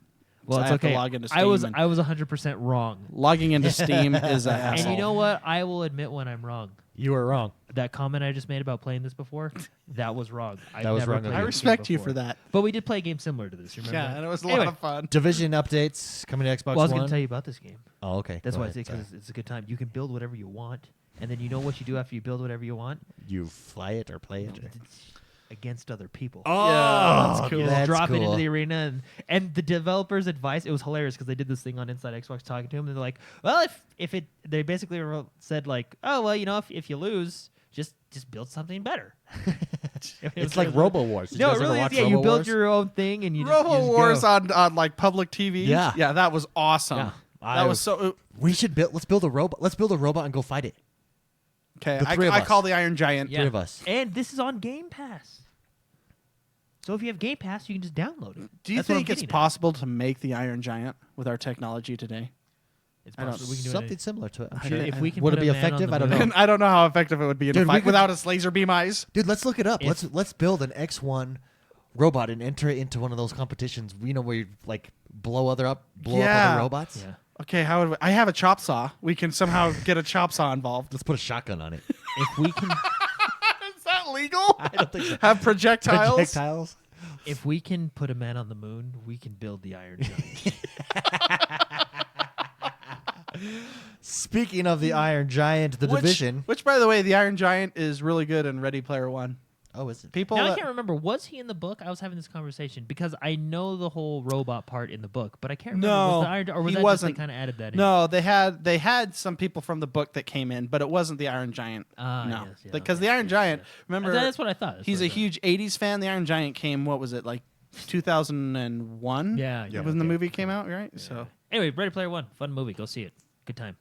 S2: Well,
S3: So I
S2: it's
S3: have to
S2: okay.
S3: log into
S2: I was
S3: Steam and-
S2: 100% wrong.
S3: Logging into Steam is a hassle.
S2: And you know what? I will admit when I'm wrong.
S1: You were wrong.
S2: That comment I just made about playing this before, that was wrong.
S1: That was wrong
S3: I respect you for that.
S2: But we did play a game similar to this. You remember?
S3: Yeah,
S2: that?
S3: and it was a
S2: Anyway,
S3: lot of fun.
S1: Division updates coming to Xbox
S2: Well, I was
S1: One.
S2: going to tell you about this game.
S1: Oh, okay.
S2: That's
S1: Go
S2: why I
S1: ahead.
S2: say because it's a good time. You can build whatever you want, and then you know what you do after you build whatever you want?
S1: You fly it or play it. Or...
S2: It's against other people.
S1: Oh,
S3: Yeah, that's cool.
S2: You just
S1: That's
S2: drop it into
S1: cool.
S2: the arena, and the developers' advice. It was hilarious because they did this thing on Inside Xbox talking to him, and they're like, "Well, if it," they basically said like, "Oh, well, if you lose, just build something better."
S1: It's like Robo Wars. Did
S2: No,
S1: you
S2: it
S1: guys ever
S2: really is.
S1: watch
S2: Yeah, you
S1: Robo
S2: build
S1: Wars?
S2: your own thing, and you just,
S3: Robo Wars
S2: go.
S3: on like public TV.
S1: Yeah.
S3: Yeah, that was awesome.
S1: Yeah.
S3: That was so.
S1: We should build. Let's build a robot. Let's build a robot and go fight it.
S3: Okay,
S1: The three of
S3: I
S1: us.
S3: call the Iron Giant.
S2: Yeah.
S1: Three of us.
S2: And this is on Game Pass. So if you have Game Pass, you can just download it.
S3: Do you
S2: That's what I'm
S3: think it's
S2: getting at.
S3: possible to make the Iron Giant with our technology today?
S2: It's
S3: I don't-
S2: possible we can do
S1: Something
S2: it.
S1: similar to it. I'm
S3: I
S1: sure.
S3: don't-
S2: If we can
S1: Would
S2: put
S1: it be
S2: a man on
S1: effective?
S2: the
S1: I don't
S2: moon-
S1: know.
S3: I don't know how effective it would be in
S1: Dude,
S3: a
S1: we
S3: fight
S1: could-
S3: without its laser beam eyes.
S1: Dude, let's look it up.
S2: If-
S1: Let's build an X1 robot and enter it into one of those competitions. You know where you like blow up
S3: Yeah.
S1: other robots.
S2: Yeah.
S3: Okay, how would I have a chop saw? We can somehow get a chop saw involved.
S1: Let's put a shotgun on it.
S2: If we can,
S3: Is that legal?
S1: I don't think so.
S3: Have projectiles?
S1: Projectiles.
S2: if we can put a man on the moon, we can build the Iron Giant.
S1: Speaking of the Iron Giant, the Division.
S3: Which, by the way, the Iron Giant is really good in Ready Player One.
S1: Oh, is it?
S3: People,
S2: Now I
S3: that-
S2: can't remember. Was he in the book? I was having this conversation because I know the whole robot part in the book, but I can't remember.
S3: No,
S2: was the Iron, or was
S3: he
S2: that
S3: wasn't.
S2: just they kind of added that in?
S3: no, they had some people from the book that came in, but it wasn't the Iron Giant.
S2: Ah,
S3: no,
S2: yes, yeah,
S3: because
S2: okay,
S3: the Iron
S2: yes,
S3: Giant.
S2: yes.
S3: Remember,
S2: That's what I thought. That's
S3: he's
S2: what
S3: a
S2: I thought.
S3: huge '80s fan. The Iron Giant came. What was it like? 2001.
S2: Yeah, yeah.
S3: when the
S2: okay.
S3: movie came out, right? So
S2: Anyway, Ready Player One, fun movie. Go see it. Good time.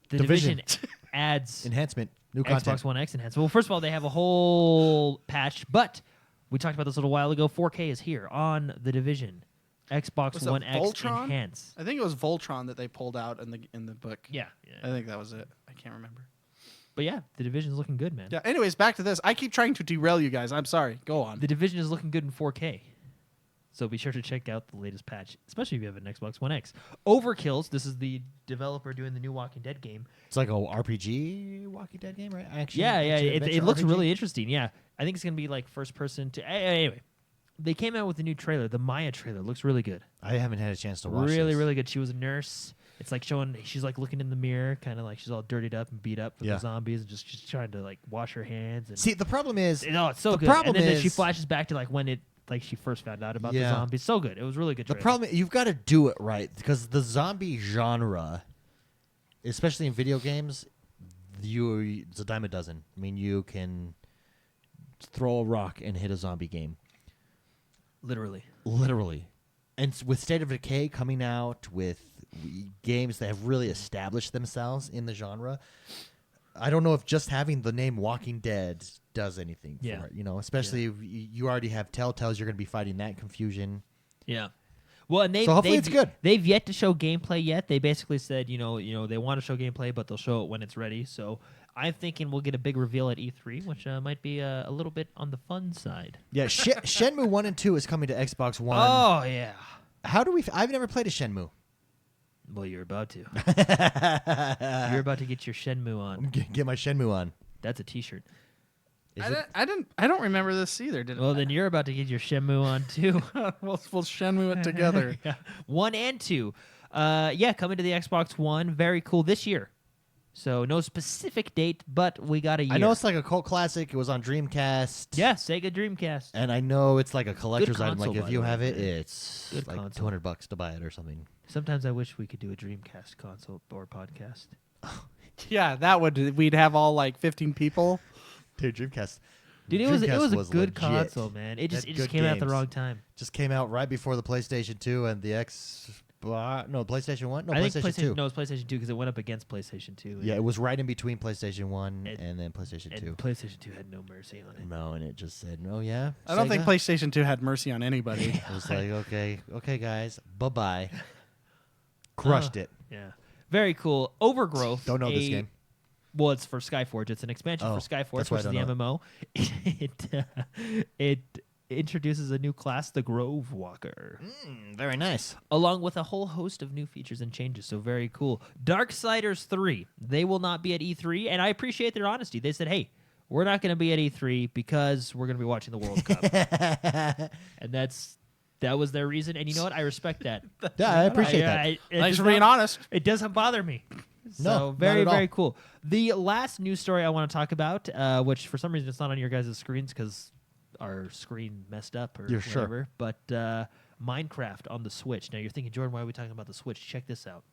S2: The
S1: Division.
S2: Division adds
S1: Enhancement. New content.
S2: Xbox One X enhanced. Well, first of all, they have a whole patch, but we talked about this a little while ago. 4K is here on The Division. Xbox
S3: Was it
S2: One X
S3: Voltron?
S2: enhanced.
S3: I think it was Voltron that they pulled out in the book.
S2: Yeah,
S3: I
S2: yeah.
S3: think that was it. I can't remember.
S2: But yeah, The Division's looking good, man.
S3: Yeah. Anyways, back to this. I keep trying to derail you guys. I'm sorry. Go on.
S2: The Division is looking good in 4K. So be sure to check out the latest patch, especially if you have an Xbox One X. Overkills, this is the developer doing the new Walking Dead game.
S1: It's like a RPG Walking Dead game, right? Action.
S2: Yeah,
S1: action
S2: it
S1: adventure
S2: looks
S1: RPG?
S2: really interesting. Yeah, I think it's gonna be like first person to. Anyway, they came out with a new trailer. The Maya trailer looks really good.
S1: I haven't had a chance to watch
S2: Really,
S1: this.
S2: really good. She was a nurse. It's like showing she's like looking in the mirror, kind of like she's all dirtied up and beat up from
S1: Yeah.
S2: the zombies, and just she's trying to like wash her hands. And
S1: See, the problem is
S2: no, it's so
S1: the
S2: good.
S1: problem
S2: and then she
S1: is-
S2: flashes back to like when it like she first found out about the
S1: Yeah.
S2: zombies. So good. It was really good.
S1: the
S2: Trailer.
S1: problem. You've got to do it right because the zombie genre, especially in video games, it's a dime a dozen. I mean, you can throw a rock and hit a zombie game.
S2: literally.
S1: Literally. And with State of Decay coming out, with games that have really established themselves in the genre, I don't know if just having the name Walking Dead does anything
S2: Yeah.
S1: for it. You know, especially if you already have Telltales, you're going to be fighting that confusion.
S2: Yeah. Well, and
S1: So hopefully it's good.
S2: They've yet to show gameplay yet. They basically said, you know, they want to show gameplay, but they'll show it when it's ready. So I'm thinking we'll get a big reveal at E3, which might be a little bit on the fun side.
S1: Yeah, Shenmue 1 and 2 is coming to Xbox One.
S2: Oh yeah.
S1: How do we... I've never played a Shenmue.
S2: Well, you're about to. You're about to get your Shenmue on.
S1: Get my Shenmue on.
S2: That's a T-shirt.
S1: Is
S3: I,
S1: it?
S3: don't- I didn't. I don't remember this either. Did
S2: Well, then you're about to get your Shenmue on too.
S3: we'll Shenmue it together.
S2: Yeah. 1 and 2. Yeah, coming to the Xbox One. Very cool this year. So no specific date, but we got a year.
S1: I know it's like a cult classic. It was on Dreamcast.
S2: Yeah, Sega Dreamcast.
S1: And I know it's like a collector's item.
S2: console,
S1: Like
S2: by
S1: if you
S2: the way.
S1: have it, it's
S2: Good
S1: like
S2: console.
S1: $200 to buy it or something.
S2: Sometimes I wish we could do a Dreamcast console or podcast.
S3: Yeah, that would. We'd have all like 15 people.
S1: Dude, Dreamcast.
S2: Dude, it was
S1: Dreamcast
S2: a good
S1: legit.
S2: console, man. It just
S1: Had
S2: it just
S1: good
S2: came out at the
S1: games.
S2: wrong time.
S1: Just came out right before the PlayStation 2 and the PlayStation 1? No,
S2: I think
S1: PlayStation 2.
S2: No, it's PlayStation 2 because it went up against PlayStation 2.
S1: Yeah, it was right in between PlayStation 1
S2: And-
S1: and then PlayStation 2.
S2: and PlayStation 2 had no mercy on it.
S1: No, and it just said, "Oh yeah."
S3: I don't think
S1: Sega?"
S3: PlayStation 2 had mercy on anybody.
S1: It was like, okay, guys, bye. Crushed it.
S2: Yeah, very cool. Overgrowth.
S1: Don't know this game.
S2: Well, it's for Skyforge. It's an expansion
S1: Oh,
S2: for Skyforge,
S1: that's why
S2: which
S1: I
S2: is the
S1: don't
S2: MMO. It introduces a new class, the Grove Walker,
S1: Very nice.
S2: along with a whole host of new features and changes. So very cool. Darksiders 3. They will not be at E3, and I appreciate their honesty. They said, "Hey, we're not going to be at E3 because we're going to be watching the World Cup," and that was their reason. And you know what? I respect that.
S1: Yeah, I appreciate that.
S2: it
S3: Thanks
S2: does
S3: for being
S2: not-
S3: honest.
S2: It doesn't bother me.
S1: No,
S2: So
S1: not
S2: very,
S1: at all.
S2: very cool. The last news story I want to talk about, which for some reason it's not on your guys' screens because our screen messed up or
S1: You're sure.
S2: whatever. But Minecraft on the Switch. Now you're thinking, Jordan, why are we talking about the Switch? Check this out.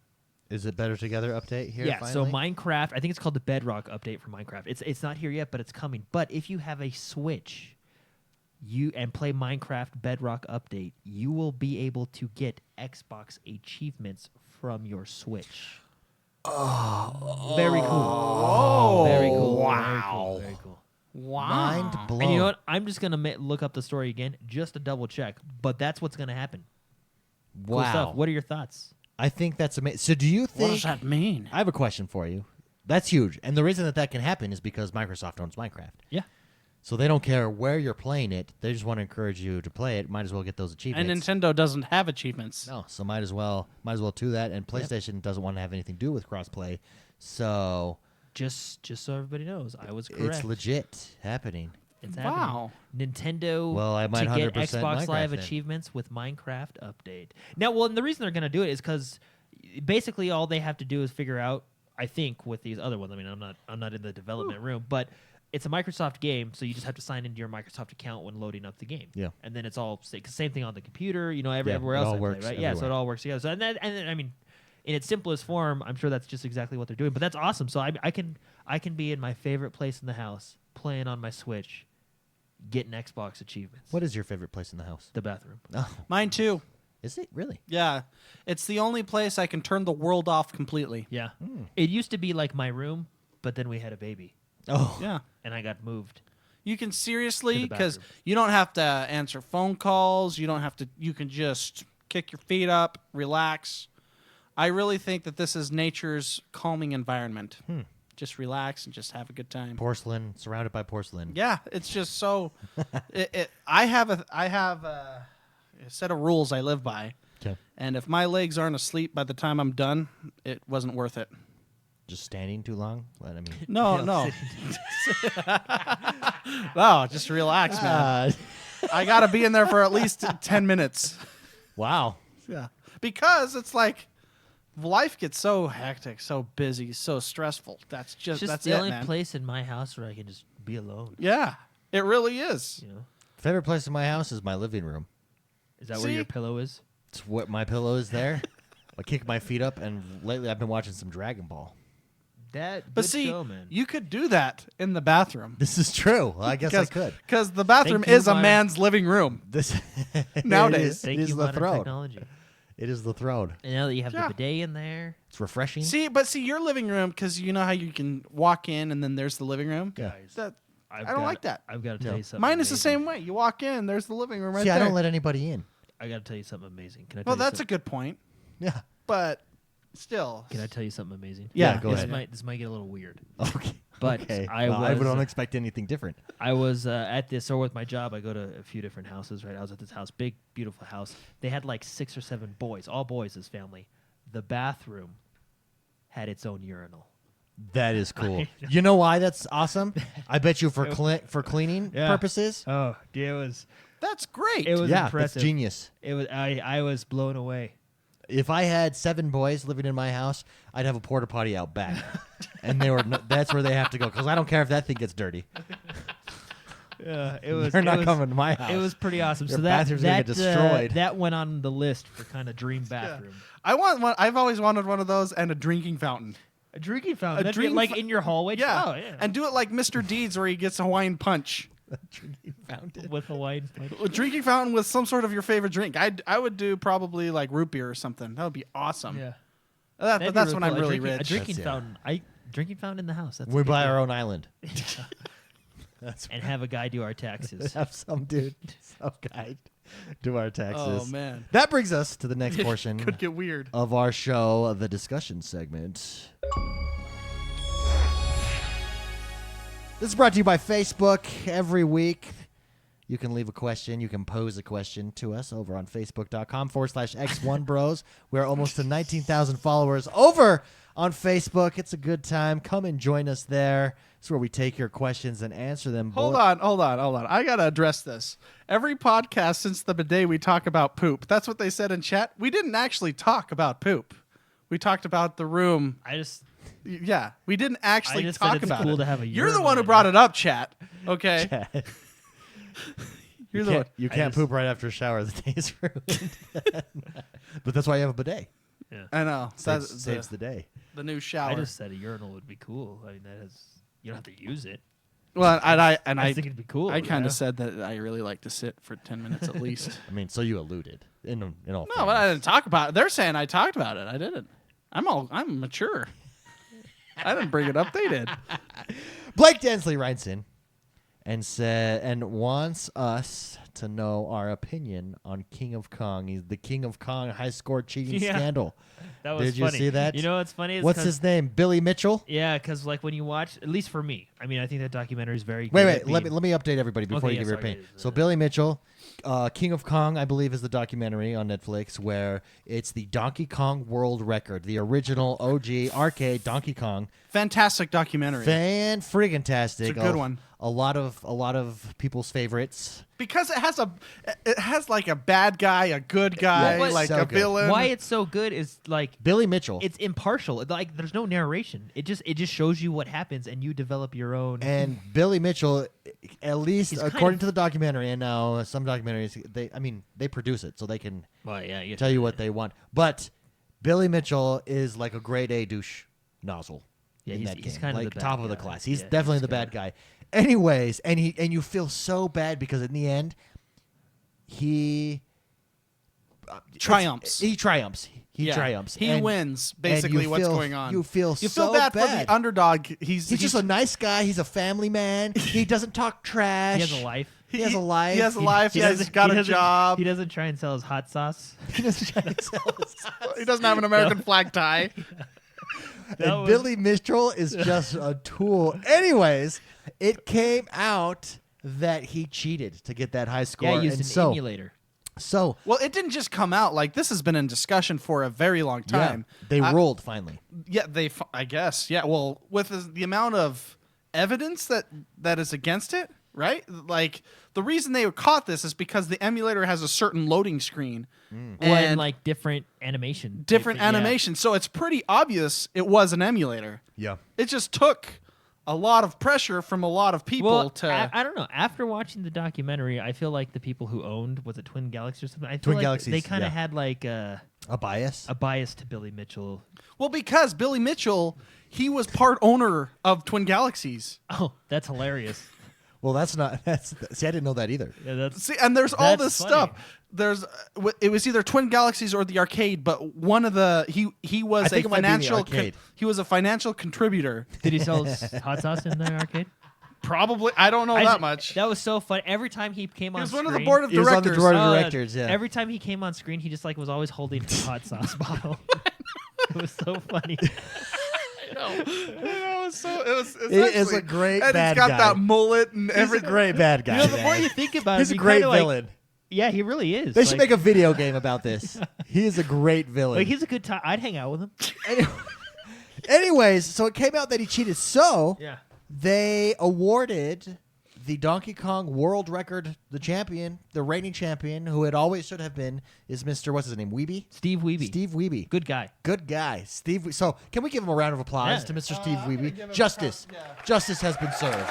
S1: Is it Better Together update here?
S2: Yeah, so
S1: finally?
S2: Minecraft, I think it's called the Bedrock update for Minecraft. It's not here yet, but it's coming. But if you have a Switch, and play Minecraft Bedrock update, you will be able to get Xbox achievements from your Switch. Oh, very cool.
S3: Oh,
S2: Very cool.
S1: wow.
S2: Very cool.
S3: Wow.
S1: Mind blown.
S2: And you know what? I'm just gonna look up the story again just to double check. But that's what's gonna happen. Cool
S1: Wow.
S2: stuff. What are your thoughts?
S1: I think that's amazing. So do you think?
S3: What does that mean?
S1: I have a question for you. That's huge, and the reason that can happen is because Microsoft owns Minecraft.
S2: Yeah.
S1: So they don't care where you're playing it. They just want to encourage you to play it. Might as well get those achievements.
S3: And Nintendo doesn't have achievements.
S1: No, so might as well do that. And PlayStation doesn't want to have anything to do with crossplay. So
S2: Just so everybody knows, I was correct.
S1: it's legit happening.
S2: It's
S3: Wow.
S2: happening. Nintendo
S1: Well, I might
S2: to get
S1: 100%
S2: Xbox
S1: Minecraft
S2: Live
S1: then.
S2: achievements with Minecraft update. Now, well, and the reason they're going to do it is because basically all they have to do is figure out. I think with these other ones. I mean, I'm not in the development room, but it's a Microsoft game, so you just have to sign into your Microsoft account when loading up the game.
S1: Yeah.
S2: And then it's all same thing on the computer. You know,
S1: Yeah,
S2: everywhere
S1: it
S2: else.
S1: all
S2: I play,
S1: works
S2: right? Yeah. So it
S1: everywhere.
S2: all works together. So and then I mean, in its simplest form, I'm sure that's just exactly what they're doing. But that's awesome. So I can be in my favorite place in the house, playing on my Switch, getting Xbox achievements.
S1: What is your favorite place in the house?
S2: The bathroom.
S1: Oh,
S3: Mine too.
S1: is it really?
S3: Yeah. It's the only place I can turn the world off completely.
S2: Yeah. It used to be like my room, but then we had a baby,
S1: Oh,
S3: Yeah.
S2: and I got moved.
S3: You can
S2: To
S3: seriously,
S2: the
S3: because
S2: bathroom.
S3: you don't have to answer phone calls. You don't have to, you can just kick your feet up, relax. I really think that this is nature's calming environment. Just relax and just have a good time.
S1: porcelain, surrounded by porcelain.
S3: Yeah, it's just so. I have a set of rules I live by,
S1: Okay.
S3: and if my legs aren't asleep by the time I'm done, it wasn't worth it.
S1: Just standing too long? What, I mean,
S3: No, no, no, just relax, man. I gotta be in there for at least 10 minutes.
S1: wow.
S3: Yeah, because it's like life gets so hectic, so busy, so stressful.
S2: It's just
S3: That's
S2: the
S3: it,
S2: only
S3: man.
S2: place in my house where I can just be alone.
S3: Yeah, it really is.
S2: You know,
S1: Favorite place in my house is my living room.
S2: is that where
S3: See?
S2: your pillow is?
S1: It's what my pillow is there. I kick my feet up, and lately I've been watching some Dragon Ball.
S2: That,
S3: But
S2: good
S3: see,
S2: show, man.
S3: you could do that in the bathroom.
S1: This is true. Well, I guess I could.
S3: Because the bathroom
S2: Thank you,
S3: is a
S2: Myra.
S3: man's living room.
S1: This
S3: Nowadays.
S2: Thank
S1: it is
S2: you,
S1: the
S2: modern
S1: throne.
S2: technology.
S1: It is the throne.
S2: And now that you have
S3: Yeah.
S2: the bidet in there,
S1: It's refreshing.
S3: See, your living room, because you know how you can walk in and then there's the living room?
S1: Yeah.
S3: That, I
S2: I've
S3: don't
S2: got-
S3: like that.
S2: I've got to
S1: No.
S2: tell you something.
S3: Mine is the
S2: amazing.
S3: same way. You walk in, there's the living room right
S1: See,
S3: there.
S1: I don't let anybody in.
S2: I got to tell you something amazing. Can I? Tell
S3: Well,
S2: you
S3: that's a
S2: something?
S3: good point,
S1: Yeah.
S3: but still.
S2: Can I tell you something amazing?
S1: Yeah, go
S2: this
S1: ahead.
S2: This might get a little weird.
S1: Okay.
S2: But
S1: okay.
S2: I
S1: Well, I
S2: was,
S1: don't expect anything different.
S2: I was at this, or with my job, I go to a few different houses, right? I was at this house, big, beautiful house. They had like 6 or 7 boys, all boys, this family. The bathroom had its own urinal.
S1: That is cool. You know why that's awesome? I bet you for cleaning
S2: Yeah.
S1: purposes.
S2: Oh, it was
S3: That's great.
S2: it was
S1: Yeah,
S2: impressive.
S1: that's genius.
S2: It was I was blown away.
S1: If I had 7 boys living in my house, I'd have a porta potty out back, and that's where they have to go because I don't care if that thing gets dirty.
S2: Yeah, it was.
S1: They're not
S2: it was,
S1: coming to my house.
S2: It was pretty awesome.
S1: Your
S2: so that
S1: bathroom's gonna
S2: that
S1: get destroyed.
S2: that went on the list for kind of dream bathroom.
S3: I want one. I've always wanted one of those and a drinking fountain.
S2: A drinking fountain. That'd be
S3: drinking
S2: like
S3: fou-
S2: in your hallway.
S3: Yeah.
S2: Oh, yeah.
S3: And do it like Mr. Deeds where he gets a Hawaiian punch.
S1: drinking fountain.
S2: With Hawaiian punch.
S3: A drinking fountain with some sort of your favorite drink. I would do probably like root beer or something. That would be awesome.
S2: Yeah.
S3: But
S2: That'd be
S3: that's
S2: really
S3: when I'm
S2: cool.
S3: really
S2: a drinking,
S3: rich.
S2: A drinking
S1: That's- yeah.
S2: fountain. Drinking fountain in the house. That's a
S1: We
S2: good
S1: buy
S2: deal.
S1: our own island. That's
S2: and have a guy do our taxes.
S1: have some dude, some guy, do our taxes.
S3: Oh man,
S1: That brings us to the next portion
S3: could get weird.
S1: of our show, the discussion segment. This is brought to you by Facebook. Every week, you can leave a question. You can pose a question to us over on Facebook.com/X1Bros. We're almost to 19,000 followers over on Facebook. It's a good time. Come and join us there. It's where we take your questions and answer them.
S3: Hold on. I gotta address this. Every podcast since the bidet, we talk about poop. That's what they said in chat. We didn't actually talk about poop. We talked about the room. Yeah, we didn't actually
S2: just
S3: talk
S2: said it's
S3: about
S2: cool
S3: it.
S2: to have a
S3: You're the
S2: urinal
S3: one who
S2: in
S3: brought
S2: it.
S3: it up, chat. Okay, you're the one.
S1: You
S2: I
S1: can't
S2: just-
S1: poop right after a shower. The day is ruined. But that's why you have a bidet.
S2: Yeah.
S3: I know.
S1: Saves the day.
S3: The new shower.
S2: I just said a urinal would be cool. I mean, you don't have to use it.
S3: well, and I
S2: I think it'd be cool.
S3: I kind
S2: yeah.
S3: of said that I really like to sit for 10 minutes at least.
S1: I mean, so you alluded in all.
S3: No, but I
S1: fairness.
S3: didn't talk about it. They're saying I talked about it. I didn't. I'm mature. I didn't bring it up. They did.
S1: Blake Densley writes in, and wants us to know our opinion on King of Kong. He's the King of Kong high score cheating scandal.
S2: That was
S1: Did you
S2: funny.
S1: see that?
S2: You know what's funny? Is
S1: What's his name? Billy Mitchell?
S2: Yeah, because like when you watch, at least for me, I mean, I think that documentary is very good.
S1: Wait. Let me update everybody before
S2: Okay,
S1: you give your
S2: sorry,
S1: opinion.
S2: guys.
S1: So Billy Mitchell, King of Kong, I believe, is the documentary on Netflix where it's the Donkey Kong world record, the original OG arcade Donkey Kong.
S3: Fantastic documentary.
S1: Fan-friggin-tastic.
S3: It's a good one.
S1: A lot of people's favorites.
S3: Because it has like a bad guy, a good guy,
S2: Well,
S3: like
S1: so
S3: a
S1: good.
S3: villain.
S2: Why it's so good is like
S1: Billy Mitchell.
S2: it's impartial. Like there's no narration. It just shows you what happens, and you develop your own.
S1: And Billy Mitchell, at least
S2: He's kind
S1: according
S2: of-
S1: to the documentary, and now some documentaries, they produce it, so they can
S2: well, yeah, you
S1: tell you what they want. But Billy Mitchell is like a grade A douche nozzle.
S2: Yeah,
S1: in
S2: he's-
S1: that
S2: he's
S1: game.
S2: kind of
S1: like
S2: the bad
S1: top of the
S2: guy.
S1: class. He's
S2: Yeah,
S1: definitely
S2: he's
S1: the
S2: good.
S1: bad guy. Anyways, and you feel so bad because in the end, he
S3: Triumphs.
S1: He triumphs. He
S3: Yeah.
S1: triumphs.
S3: He
S1: And-
S3: wins,
S1: and
S3: basically,
S1: you
S3: what's
S1: feel-
S3: going on.
S1: You feel
S3: You
S1: so
S3: feel bad, for the underdog. He's
S1: He's just a nice guy. He's a family man. He doesn't talk trash.
S2: He has a life.
S1: He has a life.
S3: He has a life. He has got a job.
S2: He doesn't try and sell his hot sauce.
S1: He doesn't try to sell his
S3: He doesn't have an American flag tie.
S1: And
S2: was-
S1: Billy Mitchell is just a tool. Anyways, it came out that he cheated to get that high score.
S2: Yeah, he used
S1: and
S2: an
S1: so,
S2: emulator.
S1: so
S3: Well, it didn't just come out. Like, this has been in discussion for a very long time.
S1: yeah, they ruled finally.
S3: Yeah, I guess. Yeah, well, with the amount of evidence that is against it, right? Like, the reason they caught this is because the emulator has a certain loading screen.
S2: And like different animation.
S3: different
S2: Yeah.
S3: animation. So it's pretty obvious it was an emulator.
S1: Yeah.
S3: It just took a lot of pressure from a lot of people
S2: Well,
S3: to...
S2: I don't know. After watching the documentary, I feel like the people who owned, was it Twin Galaxies or something? I feel
S1: Twin
S2: like
S1: Galaxies,
S2: they kind of
S1: yeah.
S2: had like
S1: A bias?
S2: a bias to Billy Mitchell.
S3: Well, because Billy Mitchell, he was part owner of Twin Galaxies.
S2: Oh, that's hilarious.
S1: Well, that's not. See, I didn't know that either.
S2: Yeah, that's
S3: See, and there's all
S2: That's
S3: this
S2: funny.
S3: stuff. There's it was either Twin Galaxies or the arcade, but one of the he was
S1: I think
S3: a
S1: it might be the
S3: financial
S1: arcade.
S3: he was a financial contributor.
S2: Did he sell his hot sauce in the arcade?
S3: Probably, I don't know that much.
S2: That was so fun. Every time he came
S3: He
S2: on
S3: was
S2: screen,
S3: one of the board of
S1: He was on the
S3: directors.
S1: board of
S2: Uh,
S1: directors, yeah.
S2: Every time he came on screen, he just like was always holding his hot sauce bottle. It was so funny.
S3: It's
S1: a great
S3: and
S1: bad
S3: he's got
S1: guy.
S3: that mullet and
S1: He's a
S3: everything.
S1: great bad guy.
S2: You know, the
S1: man.
S2: more you think about
S1: He's
S2: it,
S1: a
S2: you
S1: great
S2: kinda, like-
S1: villain.
S2: yeah, he really is.
S1: They should
S2: Like-
S1: make a video game about this. He is a great villain.
S2: Like he's a good time. I'd hang out with him.
S1: Anyways, so it came out that he cheated. So
S2: Yeah.
S1: they awarded the Donkey Kong world record, the champion, the reigning champion, who it always should have been, is Mr. What's his name? Weeby?
S2: Steve Wiebe.
S1: Steve Wiebe.
S2: Good guy.
S1: Good guy. Steve. So can we give him a round of applause
S2: Yeah.
S1: to Mr. Steve Wiebe? Justice. Justice has been served.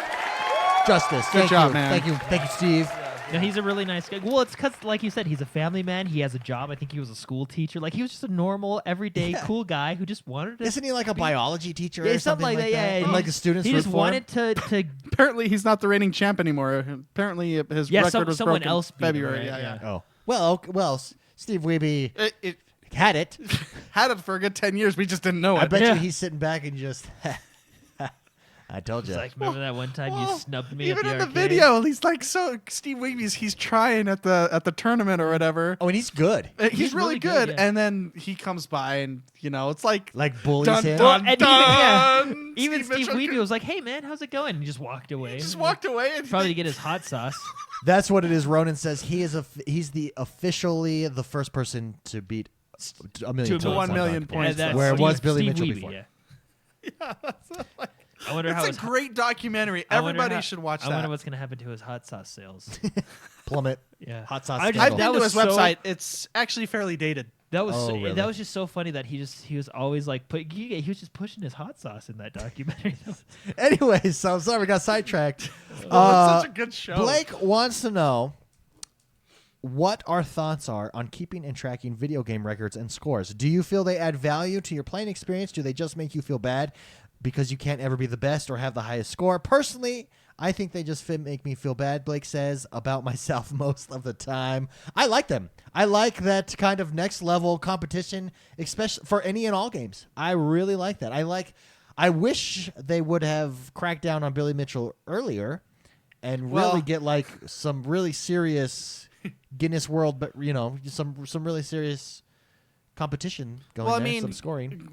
S1: Justice.
S3: Good
S1: Thank
S3: job,
S1: you.
S3: man.
S1: Thank you. Thank you, Steve.
S2: No, he's a really nice guy. Well, it's because, like you said, he's a family man. He has a job. I think he was a school teacher. Like, he was just a normal, everyday,
S1: Yeah.
S2: cool guy who just wanted to...
S1: Isn't he like a biology teacher
S2: Yeah,
S1: or something like that?
S2: Yeah,
S1: And
S2: he-
S1: like the students
S2: He
S1: root
S2: just
S1: for him?
S2: wanted to
S3: Apparently, he's not the reigning champ anymore. Apparently, his
S2: yeah,
S3: record was
S2: someone
S3: broken
S2: else beat him,
S3: February.
S2: right?
S3: Yeah.
S1: Oh. Well, Steve Wiebe
S3: It
S1: had it.
S3: had it for a good 10 years. We just didn't know it.
S1: I bet
S2: Yeah.
S1: you he's sitting back and just... I told you.
S2: It's like, remember that one time you snubbed me
S3: Even
S2: at
S3: in
S2: the
S3: the
S2: arcade?
S3: video, he's like, so Steve Wiebe's, he's trying at the tournament or whatever.
S1: Oh, and he's good.
S3: He's really good,
S2: yeah.
S3: and then he comes by, and it's like
S1: Like bullies
S3: dun,
S1: him.
S3: dun,
S2: and
S3: dun.
S2: Even Steve
S3: Mitchell
S2: Wiebe was like, hey, man, how's it going? And he just walked away.
S3: just walked away, and
S2: Probably to get his hot sauce.
S1: That's what it is. Ronan says he's the officially the first person to beat a million
S2: To
S1: points
S3: 1
S1: on
S3: million
S1: Donkey Kong.
S3: points.
S2: that's
S1: Where it was
S2: Steve-
S1: Billy
S2: Steve
S1: Mitchell
S2: Wiebe,
S1: before.
S2: Yeah. I wonder how
S3: it's
S2: his
S3: a great documentary.
S2: I wonder
S3: Everybody
S2: how-
S3: should watch
S2: I
S3: that.
S2: wonder what's gonna happen to his hot sauce sales.
S1: Plummet.
S2: Yeah,
S1: Hot sauce
S2: I just-
S1: scandal.
S3: I've
S2: that
S3: been to
S2: was
S3: his
S2: so-
S3: website. It's actually fairly dated.
S2: That was
S1: Oh, really?
S2: that was just so funny that he was always like he was just pushing his hot sauce in that documentary.
S1: Anyways, so I'm sorry we got sidetracked.
S3: Oh, it's such a good show.
S1: Blake wants to know what our thoughts are on keeping and tracking video game records and scores. Do you feel they add value to your playing experience? Do they just make you feel bad because you can't ever be the best or have the highest score? Personally, I think they just make me feel bad, Blake says, about myself most of the time. I like them. I like that kind of next level competition, especially for any and all games. I really like that. I wish they would have cracked down on Billy Mitchell earlier and
S3: Well-
S1: really get like some really serious Guinness World, but some really serious competition going
S3: Well, I
S1: there,
S3: mean,
S1: some scoring.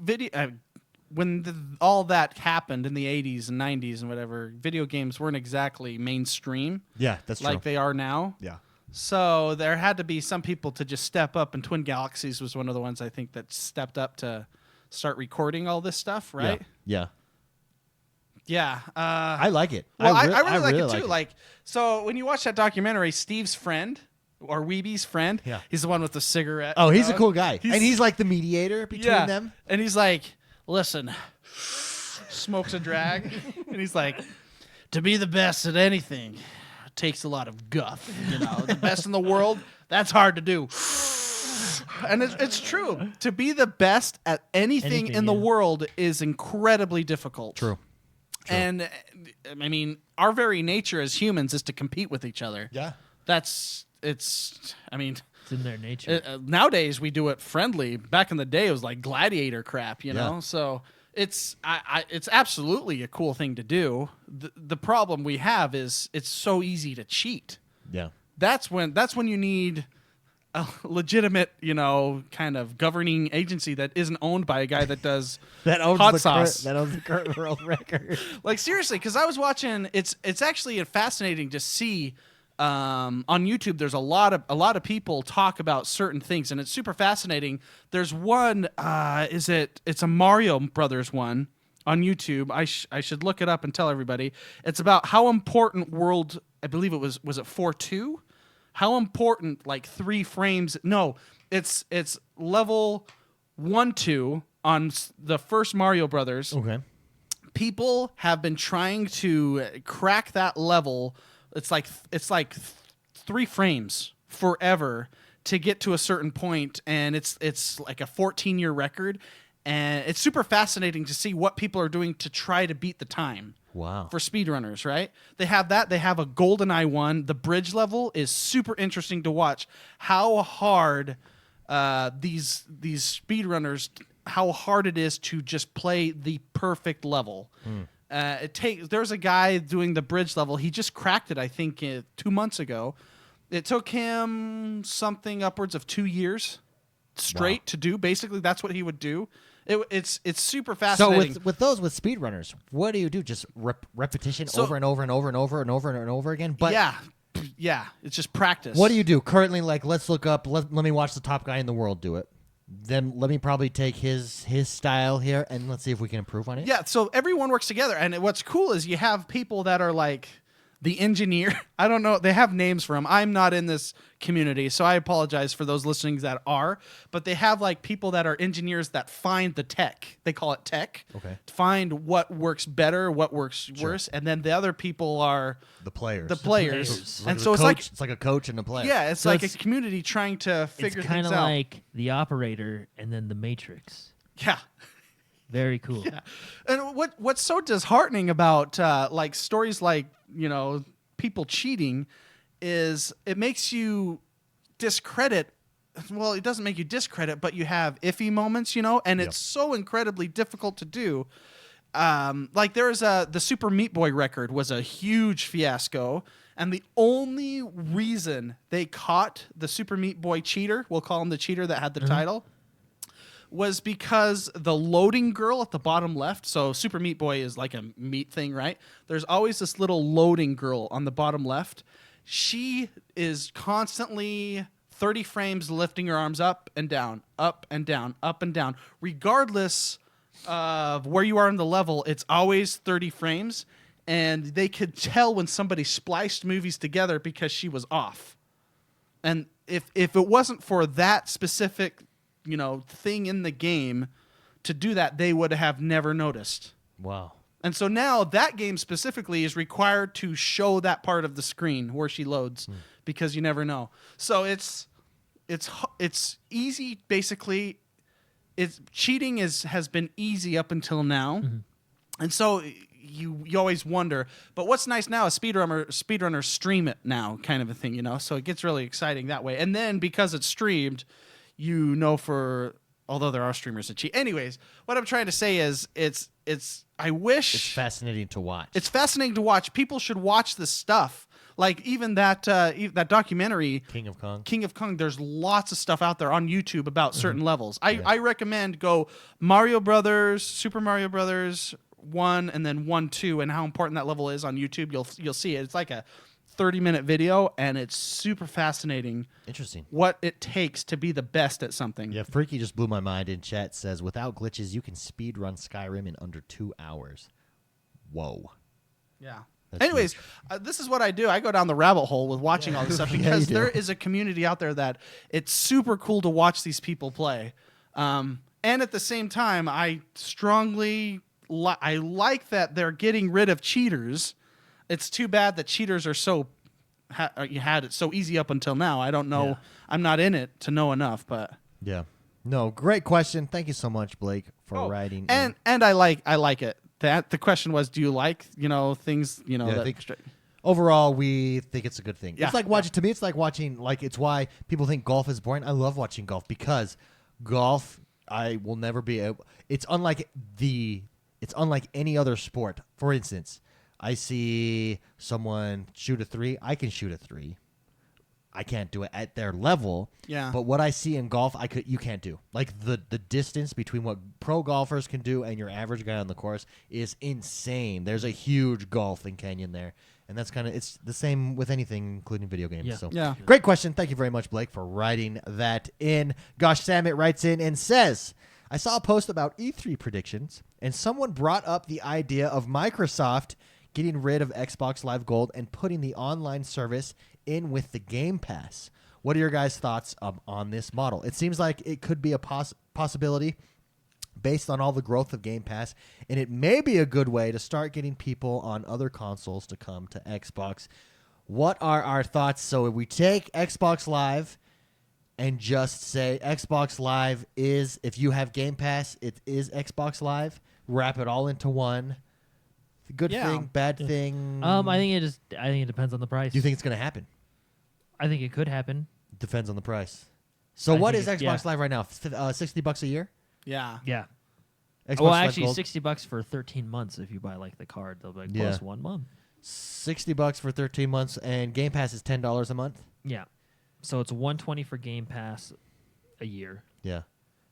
S3: When all that happened in the 80s and 90s and whatever, video games weren't exactly mainstream
S1: Yeah, that's true.
S3: like they are now.
S1: Yeah.
S3: So there had to be some people to just step up, and Twin Galaxies was one of the ones I think that stepped up to start recording all this stuff, right?
S1: Yeah.
S3: Yeah.
S1: I like it.
S3: Well, I
S1: re-
S3: really like it too.
S1: like
S3: So when you watch that documentary, Steve's friend or Weeby's friend,
S1: Yeah.
S3: he's the one with the cigarette.
S1: Oh, he's a
S3: dog.
S1: cool guy, and he's like the mediator between them.
S3: And he's like, listen, smokes a drag, and he's like, to be the best at anything takes a lot of guff. The best in the world, that's hard to do. And it's true. To be the best at anything in the world is incredibly difficult.
S1: True.
S3: And I mean, our very nature as humans is to compete with each other.
S1: Yeah.
S2: It's in their nature.
S3: Nowadays we do it friendly. Back in the day, it was like gladiator crap, you know.
S1: Yeah.
S3: So it's absolutely a cool thing to do. The problem we have is it's so easy to cheat.
S1: Yeah.
S3: That's when you need a legitimate, kind of governing agency that isn't owned by a guy that does
S1: That owns
S3: hot
S1: the
S3: sauce.
S1: That owns the current world record.
S3: Like seriously, because I was watching. It's actually fascinating to see. On YouTube, there's a lot of people talk about certain things, and it's super fascinating. There's one. It's a Mario Brothers one on YouTube. I should look it up and tell everybody. It's about how important world. I believe it was it 4-2. How important like 3 frames? No, it's level 1-2 on the first Mario Brothers.
S1: Okay.
S3: People have been trying to crack that level. It's like 3 frames forever to get to a certain point, and it's like a 14-year record, and it's super fascinating to see what people are doing to try to beat the time.
S1: Wow.
S3: For speedrunners, right? They have that. They have a GoldenEye one. The bridge level is super interesting to watch. How hard these speedrunners, how hard it is to just play the perfect level. There's a guy doing the bridge level. He just cracked it, I think, 2 months ago. It took him something upwards of 2 years straight to do. Basically, that's what he would do. It's super fascinating.
S1: So with speedrunners, what do you do? Just repetition over and over and over and over and over and over again? But
S3: yeah, it's just practice.
S1: What do you do currently? Like, let's look up. Let me watch the top guy in the world do it. Then let me probably take his style here, and let's see if we can improve on it.
S3: Yeah, so everyone works together, and what's cool is you have people that are like the engineer. I don't know. They have names for them. I'm not in this community, so I apologize for those listening that are. But they have like people that are engineers that find the tech. They call it tech.
S1: Okay.
S3: Find what works better, what works worse, and then the other people are
S1: The players.
S3: And so
S1: a
S3: it's
S1: coach,
S3: like
S1: it's like a coach and a player.
S3: yeah, it's
S2: So
S3: like a
S2: it's-
S3: community trying to figure
S2: It's
S3: things
S2: kind of
S3: out.
S2: like the operator and then the Matrix.
S3: Yeah.
S2: Very cool.
S3: Yeah. And what's so disheartening about like stories like, people cheating is it makes you discredit. Well, it doesn't make you discredit, but you have iffy moments, and it's so incredibly difficult to do. Like there was the Super Meat Boy record was a huge fiasco, and the only reason they caught the Super Meat Boy cheater, we'll call him the cheater that had the title, was because the loading girl at the bottom left, so Super Meat Boy is like a meat thing, right? There's always this little loading girl on the bottom left. She is constantly 30 frames lifting her arms up and down, up and down, up and down. Regardless of where you are in the level, it's always 30 frames, and they could tell when somebody spliced movies together because she was off. And if it wasn't for that specific thing in the game to do that, they would have never noticed.
S1: Wow.
S3: And so now that game specifically is required to show that part of the screen where she loads because you never know. So it's easy basically. Cheating has been easy up until now. And so you always wonder, but what's nice now is speedrunners stream it now, kind of a thing, So it gets really exciting that way. And then because it's streamed, although there are streamers that cheat. Anyways, what I'm trying to say is I wish
S1: It's fascinating to watch.
S3: it's fascinating to watch. People should watch this stuff. Like even that documentary,
S1: King of Kong.
S3: King of Kong. There's lots of stuff out there on YouTube about certain levels.
S1: Yeah.
S3: I recommend go Super Mario Brothers 1 and then 1, 2, and how important that level is on YouTube. You'll see it. It's like a 30-minute video, and it's super fascinating.
S1: Interesting.
S3: What it takes to be the best at something.
S1: Yeah, Freaky just blew my mind in chat. Says without glitches, you can speed run Skyrim in under 2 hours. Whoa.
S3: Yeah.
S1: That's
S3: Anyways, this is what I do. I go down the rabbit hole with watching all this stuff
S1: Yeah,
S3: because
S1: you do.
S3: there is a community out there that it's super cool to watch these people play. And at the same time, I strongly I like that they're getting rid of cheaters. It's too bad that cheaters are so you had it so easy up until now. I don't know.
S1: Yeah.
S3: I'm not in it to know enough, but
S1: Yeah. No, great question. Thank you so much, Blake, for writing.
S3: and I like it. That the question was, do you like things
S1: Yeah, I
S3: that
S1: think overall, we think it's a good thing.
S3: Yeah.
S1: It's like watching. To me, it's like watching. Like it's why people think golf is boring. I love watching golf because golf. I will never be. It's unlike It's unlike any other sport. For instance, I see someone shoot a 3. I can shoot a 3. I can't do it at their level.
S3: Yeah.
S1: But what I see in golf, you can't do. Like the distance between what pro golfers can do and your average guy on the course is insane. There's a huge gulf in canyon there. And that's it's the same with anything, including video games.
S2: Yeah.
S1: So
S3: Yeah.
S1: great question. Thank you very much, Blake, for writing that in. Gosh Samet writes in and says, I saw a post about E3 predictions, and someone brought up the idea of Microsoft getting rid of Xbox Live Gold and putting the online service in with the Game Pass. What are your guys' thoughts on this model? It seems like it could be a possibility based on all the growth of Game Pass, and it may be a good way to start getting people on other consoles to come to Xbox. What are our thoughts? So if we take Xbox Live and just say Xbox Live is, if you have Game Pass, it is Xbox Live, wrap it all into one. Good thing, bad thing.
S2: I think it depends on the price.
S1: Do you think it's going to happen?
S2: I think it could happen.
S1: Depends on the price. So
S2: I
S1: what
S2: think
S1: is
S2: it-
S1: Xbox
S2: yeah.
S1: Live right now? $60 a year?
S3: Yeah.
S2: Yeah.
S1: Xbox
S2: Well,
S1: Live
S2: actually,
S1: Gold?
S2: $60 for 13 months if you buy like the card. They'll be like
S1: Yeah.
S2: plus 1 month.
S1: $60 for 13 months, and Game Pass is $10 a month.
S2: Yeah. So it's $120 for Game Pass a year.
S1: Yeah.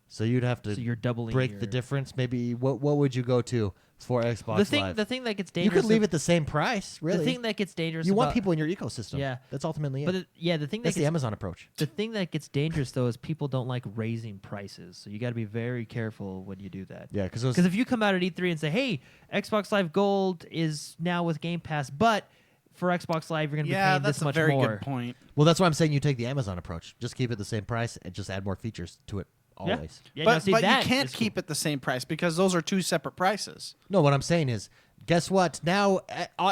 S1: So you'd have to
S2: So you're doubling
S1: break
S2: your,
S1: the difference. Maybe what would you go to for Xbox Live?
S2: The thing that gets
S1: You
S2: dangerous.
S1: could leave it the same price, really.
S2: The thing that gets dangerous.
S1: You want
S2: about-
S1: people in your ecosystem.
S2: Yeah.
S1: That's ultimately it.
S2: But the thing that
S1: That's the
S2: gets,
S1: Amazon approach.
S2: the thing that gets dangerous though is people don't like raising prices. So you got to be very careful when you do that.
S1: Yeah, because
S2: Because if you come out at E3 and say, "Hey, Xbox Live Gold is now with Game Pass, but for Xbox Live you're going to be
S3: Yeah,
S2: paying
S3: that's
S2: this
S3: a
S2: much
S3: very
S2: more."
S3: good point.
S1: well, that's why I'm saying you take the Amazon approach. Just keep it the same price and just add more features to it always.
S2: Yeah, no,
S3: But
S2: see,
S3: you
S2: that
S3: can't
S2: is
S3: keep
S2: cool.
S3: it the same price because those are two separate prices.
S1: No, what I'm saying is, guess what? Now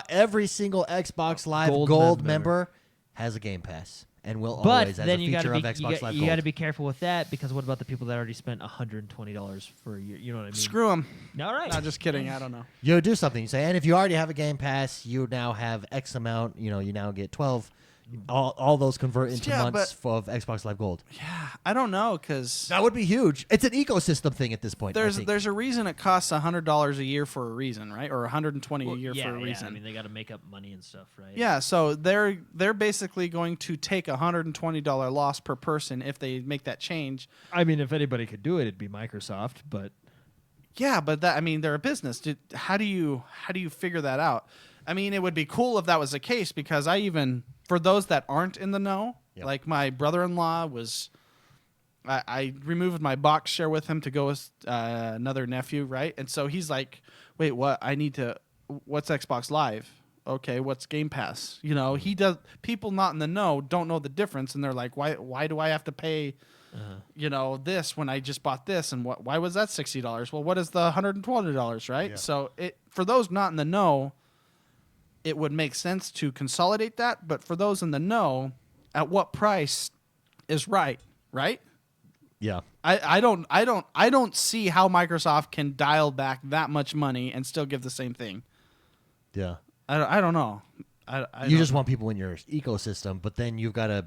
S1: every single Xbox Live
S2: Gold
S1: Gold
S2: member.
S1: member has a Game Pass and will
S2: But
S1: always as
S2: then
S1: a
S2: you got
S1: feature
S2: to
S1: of
S2: be
S1: Xbox Live
S2: you
S1: Gold.
S2: got to be careful with that because what about the people that already spent $120 for a year? You know what I mean?
S3: Screw them.
S2: All right.
S3: Not just kidding. I don't know.
S1: You do something. You say, and if you already have a Game Pass, you now have X amount. You now get 12. All those convert into
S3: Yeah,
S1: months of Xbox Live Gold.
S3: Yeah, I don't know because
S1: That would be huge. It's an ecosystem thing at this point. I think.
S3: there's a reason it costs $100 a year for a reason, right? Or $120 a year
S2: yeah,
S3: for a reason.
S2: I mean, they got to make up money and stuff, right?
S3: Yeah, so they're basically going to take a $120 loss per person if they make that change.
S2: I mean, if anybody could do it, it'd be Microsoft, but
S3: Yeah, but they're a business. How do you figure that out? I mean, it would be cool if that was the case because for those that aren't in the know,
S1: Yep.
S3: like my brother-in-law was, I removed my box share with him to go with another nephew, right? And so he's like, wait, what? What's Xbox Live? Okay, what's Game Pass? People not in the know don't know the difference, and they're like, why do I have to pay, this when I just bought this, and why was that $60? Well, what is the $120, right?
S1: Yeah.
S3: So for those not in the know, it would make sense to consolidate that, but for those in the know, at what price is right?
S1: Yeah.
S3: I don't see how Microsoft can dial back that much money and still give the same thing.
S1: Yeah.
S3: I don't know.
S1: You just want people in your ecosystem, but then you've got to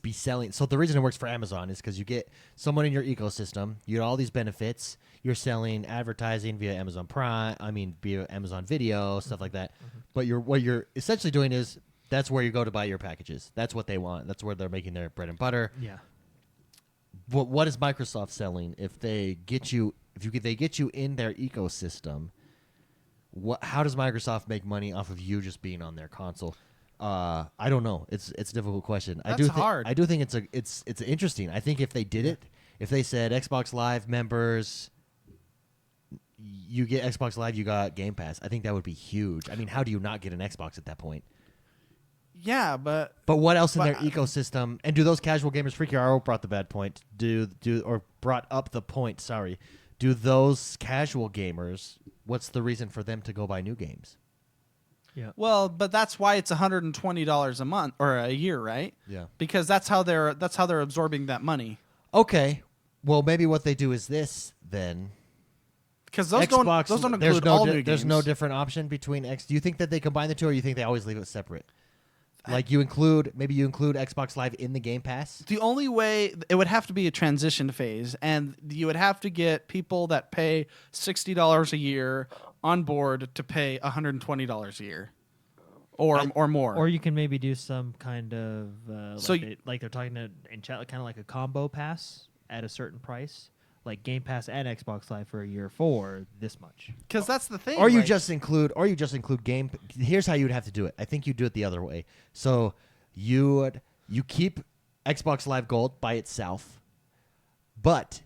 S1: be selling. So the reason it works for Amazon is because you get someone in your ecosystem, you get all these benefits, you're selling advertising via Amazon Prime. I mean, via Amazon Video, stuff like that. But what you're essentially doing is that's where you go to buy your packages. That's what they want. That's where they're making their bread and butter.
S2: Yeah.
S1: But what is Microsoft selling if they get you in their ecosystem? How does Microsoft make money off of you just being on their console? I don't know. It's a difficult question.
S3: That's hard.
S1: I do think it's interesting. I think if they did it, if they said Xbox Live members, you get Xbox Live, you got Game Pass. I think that would be huge. I mean, how do you not get an Xbox at that point?
S3: Yeah, but
S1: what else in their ecosystem? And do those casual gamers, Freaky RO brought the bad point. Brought up the point? Sorry. Do those casual gamers? What's the reason for them to go buy new games?
S2: Yeah.
S3: Well, but that's why it's $120 a month or a year, right?
S1: Yeah.
S3: Because that's how they're absorbing that money.
S1: Okay. Well, maybe what they do is this then.
S3: Because those
S1: Xbox,
S3: don't include all new games.
S1: There's no different option between X. Do you think that they combine the two, or you think they always leave it separate? Like you include Xbox Live in the Game Pass?
S3: The only way it would have to be a transition phase, and you would have to get people that pay $60 a year on board to pay $120 a year, or more.
S2: Or you can maybe do some kind of
S3: So
S2: like they're talking in chat, kind of like a combo pass at a certain price, like Game Pass and Xbox Live for a year for this much.
S3: Because that's the thing.
S1: Or you
S3: like-
S1: just include game. Here's how you'd have to do it. I think you do it the other way. So you keep Xbox Live Gold by itself, but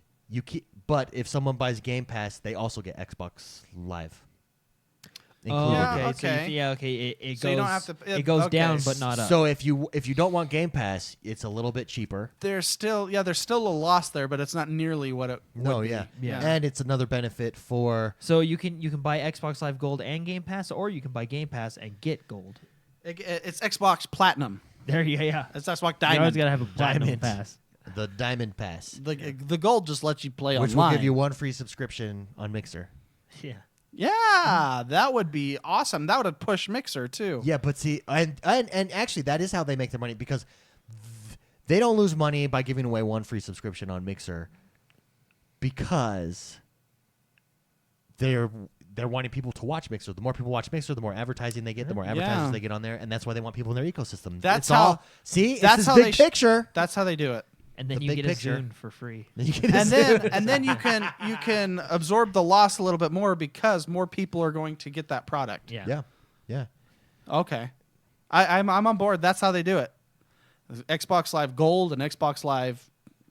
S1: if someone buys Game Pass, they also get Xbox Live.
S2: Oh,
S3: Yeah,
S2: okay.
S3: okay.
S2: It
S3: So
S2: goes.
S3: you don't have to-
S2: It goes
S3: okay.
S2: down, but not up.
S1: So if you don't want Game Pass, it's a little bit cheaper.
S3: there's still a loss there, but it's not nearly what it
S1: No,
S3: would be.
S1: yeah.
S2: Yeah.
S1: And it's another benefit for
S2: So you can buy Xbox Live Gold and Game Pass, or you can buy Game Pass and get Gold.
S3: It's Xbox Platinum.
S2: There you go. Yeah.
S3: It's Xbox
S2: You always
S3: Diamond.
S2: gotta have a platinum
S1: Diamond.
S2: pass.
S1: the Diamond Pass,
S3: The gold just lets you play
S1: which
S3: online.
S1: will give you one free subscription on Mixer.
S2: Yeah.
S3: Yeah, that would be awesome. That would push Mixer too.
S1: Yeah, but see, and actually, that is how they make their money, because they don't lose money by giving away one free subscription on Mixer, because they're wanting people to watch Mixer. The more people watch Mixer, the more advertising they get, the more advertisers
S3: Yeah.
S1: they get on there, and that's why they want people in their ecosystem.
S3: That's
S1: it's all,
S3: how-
S1: see,
S3: that's
S1: it's
S3: how
S1: this
S3: they
S1: big
S3: sh-
S1: picture.
S3: That's how they do it.
S2: And then
S1: The
S2: you
S1: big
S2: get
S1: picture.
S2: a Zune for free.
S1: Then you get
S3: And
S1: a-
S3: then you can absorb the loss a little bit more because more people are going to get that product.
S2: Yeah.
S1: yeah.
S3: Okay. I'm on board. That's how they do it. Xbox Live Gold and Xbox Live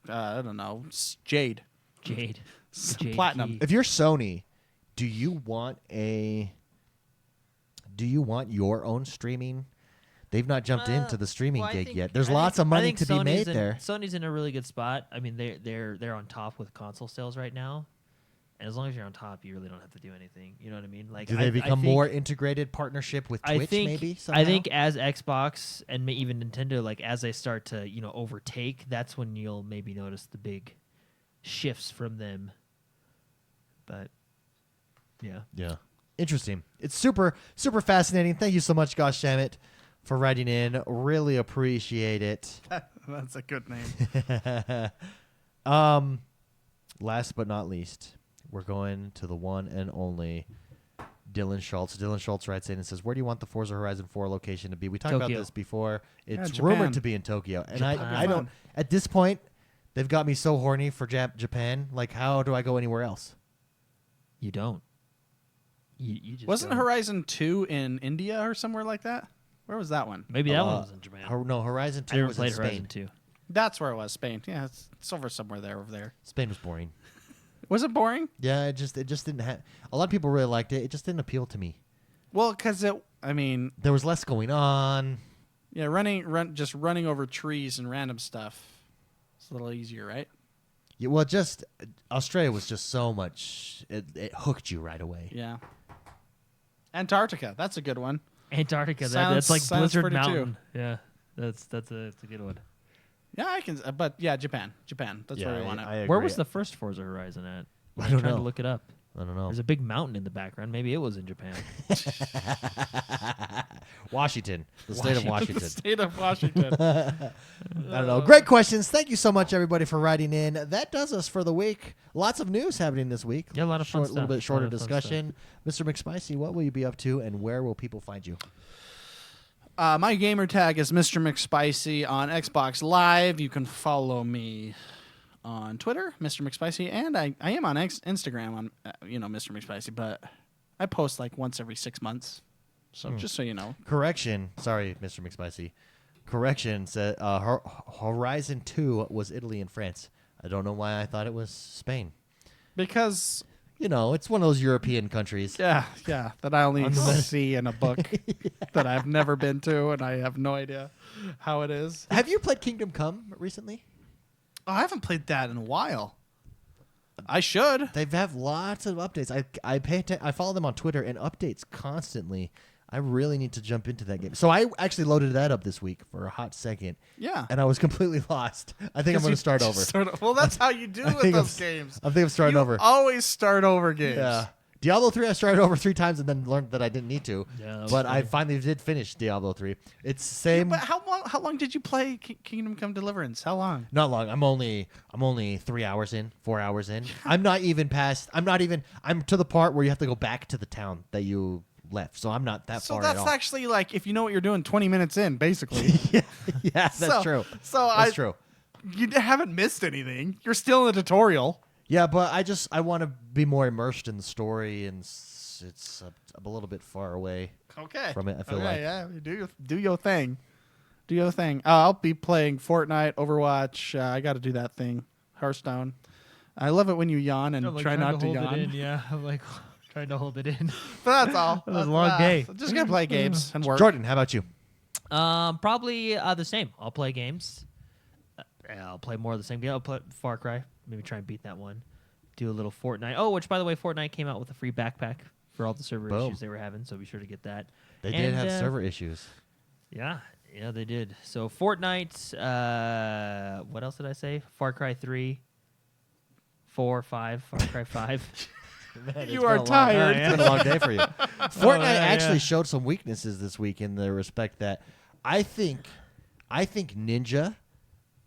S3: I don't know, Jade.
S2: Jade. Jade
S3: Platinum.
S2: key.
S1: If you're Sony, do you want your own streaming? They've not jumped into the streaming
S2: Well, I
S1: gig
S2: think-
S1: yet. There's
S2: I
S1: lots
S2: think-
S1: of
S2: I
S1: money
S2: think
S1: to be
S2: Sony's
S1: made
S2: in,
S1: there.
S2: Sony's in a really good spot. I mean, they're on top with console sales right now, and as long as you're on top, you really don't have to do anything. You know what I mean? Like,
S1: Do they
S2: I
S1: become
S2: think-
S1: more integrated partnership with Twitch?
S2: I think,
S1: maybe.
S2: I
S1: Somehow?
S2: think as Xbox and even Nintendo, like as they start to overtake, that's when you'll maybe notice the big shifts from them. But yeah.
S1: Yeah. Interesting. It's super, super fascinating. Thank you so much, Gosh Shamit, for writing in. Really appreciate it.
S3: That's a good name.
S1: Last but not least, we're going to the one and only Dylan Schultz. Dylan Schultz writes in and says, "Where do you want the Forza Horizon 4 location to be?" We talked about
S2: Tokyo.
S1: this before. It's
S3: Japan.
S1: rumored to be in Tokyo, and
S2: Japan.
S1: I don't. At this point, they've got me so horny for Japan. Like, how do I go anywhere else?
S2: You don't. You just
S3: Wasn't
S2: don't.
S3: Horizon 2 in India or somewhere like that? Where was that one?
S2: Maybe that one was in Japan.
S1: No, Horizon
S2: I
S1: 2
S2: never
S1: was in
S2: played
S1: Spain.
S2: Horizon 2.
S3: That's where it was. Spain. Yeah, it's over somewhere there. Over there.
S1: Spain was boring.
S3: Was it boring?
S1: Yeah, it just didn't have. A lot of people really liked it. It just didn't appeal to me.
S3: Well, because I mean,
S1: There was less going on.
S3: yeah, just running over trees and random stuff. It's a little easier, right?
S1: Yeah, well, just Australia was just so much. It hooked you right away.
S3: Yeah. Antarctica. That's a good one.
S2: Antarctica.
S3: Sounds-
S2: That's like
S3: sounds
S2: Blizzard
S3: pretty too.
S2: Mountain. Yeah, that's a good one.
S3: Yeah, I can. But yeah, Japan. That's where we want it.
S1: I
S2: Where
S1: agree.
S2: was the first Forza Horizon at?
S1: I
S2: I'm
S1: don't
S2: trying
S1: know.
S2: to look it up.
S1: I don't know.
S2: There's a big mountain in the background. Maybe it was in Japan.
S1: Washington, the state of Washington.
S3: The state of Washington.
S1: I don't know. Great questions. Thank you so much, everybody, for writing in. That does us for the week. Lots of news happening this week.
S2: Yeah, a lot of fun
S1: A little
S2: stuff.
S1: bit shorter
S2: A lot of fun
S1: discussion. Mr. McSpicy, what will you be up to, and where will people find you?
S3: My gamer tag is Mr. McSpicy on Xbox Live. You can follow me on Twitter, Mr. McSpicy, and I am on Instagram on Mr. McSpicy, but I post like once every 6 months. So just so you know.
S1: Correction. Sorry, Mr. McSpicy. Correction. Said Horizon 2 was Italy and France. I don't know why I thought it was Spain.
S3: Because
S1: it's one of those European countries.
S3: yeah, that I only see in a book that I've never been to, and I have no idea how it is.
S1: Have you played Kingdom Come recently?
S3: Oh, I haven't played that in a while. I should.
S1: They have lots of updates. I follow them on Twitter and updates constantly. I really need to jump into that game. So I actually loaded that up this week for a hot second.
S3: Yeah.
S1: And I was completely lost. I think I'm going to start over.
S3: Well, that's how you do with those games.
S1: I think I'm starting over.
S3: Always start over games.
S1: Yeah. Diablo 3, I started over 3 times and then learned that I didn't need to.
S2: Yeah,
S1: but I finally did finish Diablo 3. It's same.
S3: But how long did you play Kingdom Come Deliverance? How long?
S1: Not long. I'm only 3 hours in, 4 hours in. I'm to the part where you have to go back to the town that you left. So I'm not that far at all.
S3: So that's actually like, if you know what you're doing, 20 minutes in, basically.
S1: yeah, that's true.
S3: So
S1: that's true.
S3: You haven't missed anything. You're still in the tutorial.
S1: Yeah, but I want to be more immersed in the story, and it's a little bit far away from it, I feel like.
S3: Yeah, do your thing. Do your thing. I'll be playing Fortnite, Overwatch. I got to do that thing. Hearthstone. I love it when you yawn and try not to yawn.
S2: It in. Yeah, I'm like trying to hold it in.
S3: But that's all.
S2: It was a long day.
S3: Just going to play games and work.
S1: Jordan, how about you?
S2: Probably the same. I'll play games. I'll play more of the same game. I'll play Far Cry. Maybe try and beat that one. Do a little Fortnite. Oh, which, by the way, Fortnite came out with a free backpack for all the server issues they were having, so be sure to get that.
S1: They did have server issues.
S2: Yeah, they did. So Fortnite, what else did I say? Far Cry 3, 4, 5, Far Cry 5.
S1: Man,
S3: you are tired.
S1: It's been a long day for you. Fortnite actually showed some weaknesses this week in the respect that I think Ninja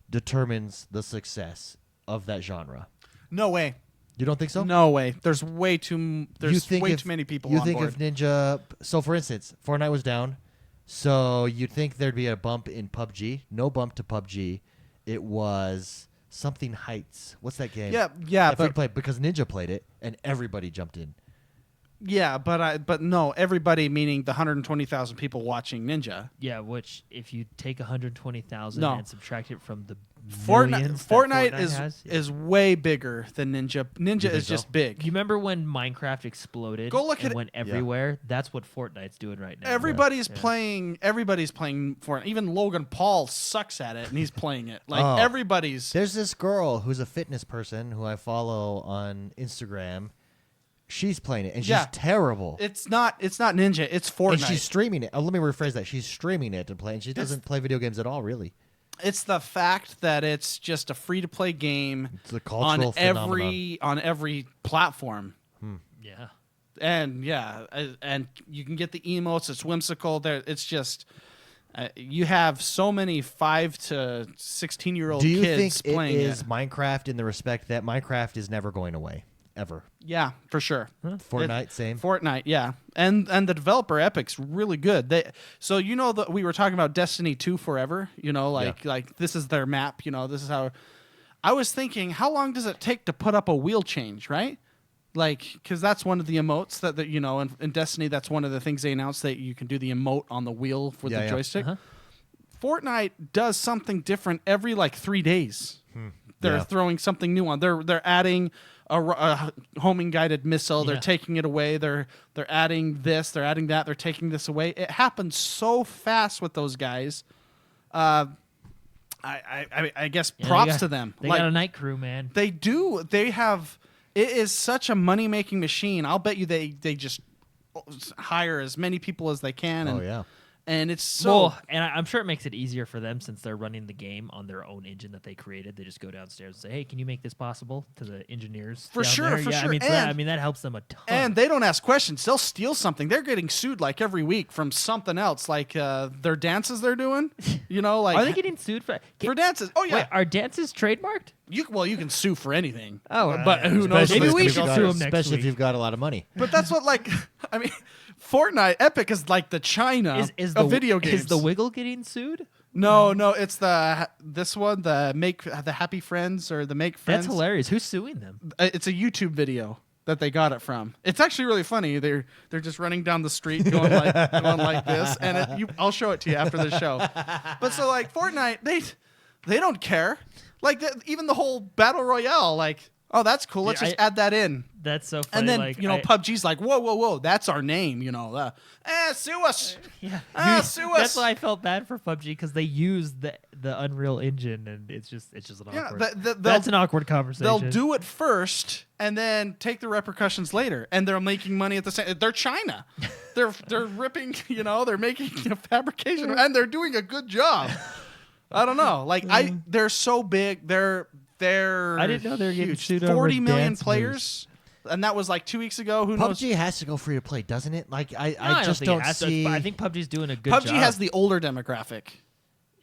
S1: determines the success of that genre.
S3: No way.
S1: You don't think so?
S3: No way. There's way too many people
S1: you
S3: on
S1: think
S3: board.
S1: if Ninja... So, for instance, Fortnite was down, so you'd think there'd be a bump in PUBG. No bump to PUBG. It was something Heights. What's that game?
S3: Yeah.
S1: But played because Ninja played it, and everybody jumped in.
S3: Yeah, but no, everybody meaning the 120,000 people watching Ninja.
S2: Yeah, which if you take 120,000
S3: No.
S2: and subtract it from the
S3: Fortnite
S2: has,
S3: is way bigger than Ninja. Ninja is just big.
S2: You remember when Minecraft exploded?
S3: Go look
S2: and
S3: at
S2: went everywhere. That's what Fortnite's doing right now.
S3: Everybody's playing Fortnite. Even Logan Paul sucks at it, and he's playing it. Like everybody's.
S1: There's this girl who's a fitness person who I follow on Instagram. She's playing it, and she's terrible.
S3: It's not Ninja. It's Fortnite.
S1: And she's streaming it. Let me rephrase that. She's streaming it to play, and she doesn't play video games at all, really.
S3: It's the fact that it's just a free-to-play game
S1: It's a cultural phenomenon.
S3: on every platform.
S2: Yeah.
S3: And and you can get the emotes. It's whimsical. It's just you have so many 5 to 16-year-old kids
S1: playing it. Do you think it is
S3: it.
S1: Minecraft in the respect that Minecraft is never going away, ever?
S3: Yeah, for sure.
S1: Fortnite, same.
S3: Fortnite, yeah, and the developer Epic's really good. So that we were talking about Destiny 2 forever. Like this is their map. This is how. I was thinking, how long does it take to put up a wheel change, right? Like, because that's one of the emotes that in Destiny, that's one of the things they announced, that you can do the emote on the wheel with the joystick. Fortnite does something different every 3 days. They're throwing something new on. They're adding a homing guided missile. They're taking it away. They're adding this. They're adding that. They're taking this away. It happens so fast with those guys. I guess props to them.
S2: They got a night crew, man.
S3: They do. They have. It is such a money making machine. I'll bet you they just hire as many people as they can. And, And it's so
S2: and I'm sure it makes it easier for them since they're running the game on their own engine that they created. They just go downstairs and say, "Hey, can you make this possible?" to the engineers.
S3: For
S2: down
S3: sure,
S2: there.
S3: for
S2: yeah,
S3: sure.
S2: I mean, that helps them a ton.
S3: And they don't ask questions. They'll steal something. They're getting sued like every week from something else, like their dances they're doing. You know, like
S2: are they getting sued for
S3: dances? Oh yeah.
S2: Wait, are dances trademarked?
S3: You can sue for anything.
S2: Oh,
S3: but who knows?
S2: Maybe we
S1: Especially
S2: should
S1: if
S2: sue
S1: you've
S2: them
S1: got-
S2: next
S1: Especially if
S2: week.
S1: you've got a lot of money.
S3: But that's what I mean, Fortnite Epic is like the China of video games.
S2: Is the Wiggle getting sued?
S3: No, it's this one, the Happy Friends or the Make Friends.
S2: That's hilarious. Who's suing them?
S3: It's a YouTube video that they got it from. It's actually really funny. They're just running down the street going like this, and I'll show it to you after the show. But so like Fortnite, they don't care. Like even the whole battle royale, like, oh, that's cool. Let's just add that in.
S2: That's so funny.
S3: And then
S2: like,
S3: PUBG's like, whoa, that's our name. Sue us.
S2: Yeah,
S3: Sue us.
S2: That's why I felt bad for PUBG because they used the Unreal Engine, and it's just an awkward. That's an awkward conversation.
S3: They'll do it first and then take the repercussions later, and they're making money at the same. They're China. They're ripping. They're making a fabrication, and they're doing a good job. I don't know. Like they're so big. They're
S2: I didn't know they were getting
S3: huge.
S2: sued over
S3: 40 million
S2: dance
S3: players, and that was like 2 weeks ago. Who knows?
S1: PUBG has to go free to play, doesn't it? Like
S2: No,
S1: I just
S2: think it
S1: don't
S2: has to,
S1: see.
S2: but I think PUBG's doing a good job.
S3: PUBG has the older demographic.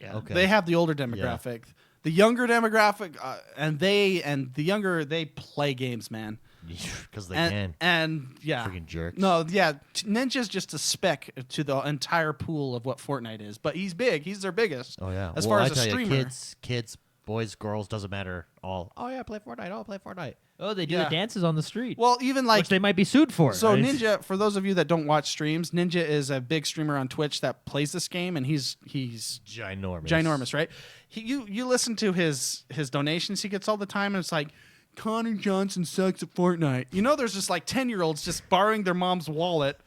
S2: Yeah.
S1: Okay.
S3: They have the older demographic. The younger demographic, and the younger they play games, man.
S1: Because they can.
S3: And yeah,
S1: Freaking jerks.
S3: No, yeah, Ninja's just a speck to the entire pool of what Fortnite is, but he's big. He's their biggest.
S1: Oh yeah.
S3: As
S1: well,
S3: far
S1: I
S3: as a
S1: tell
S3: streamer,
S1: you, kids, boys, girls, doesn't matter. All. Oh yeah, play Fortnite. Oh, play Fortnite.
S2: Oh, they do
S3: Yeah.
S2: the dances on the street.
S3: well, even like
S2: which they might be sued for.
S3: so
S2: right?
S3: Ninja. For those of you that don't watch streams, Ninja is a big streamer on Twitch that plays this game, and he's
S1: Ginormous.
S3: right? You listen to his donations he gets all the time, and it's like, Connor Johnson sucks at Fortnite. There's just like 10-year-olds just borrowing their mom's wallet.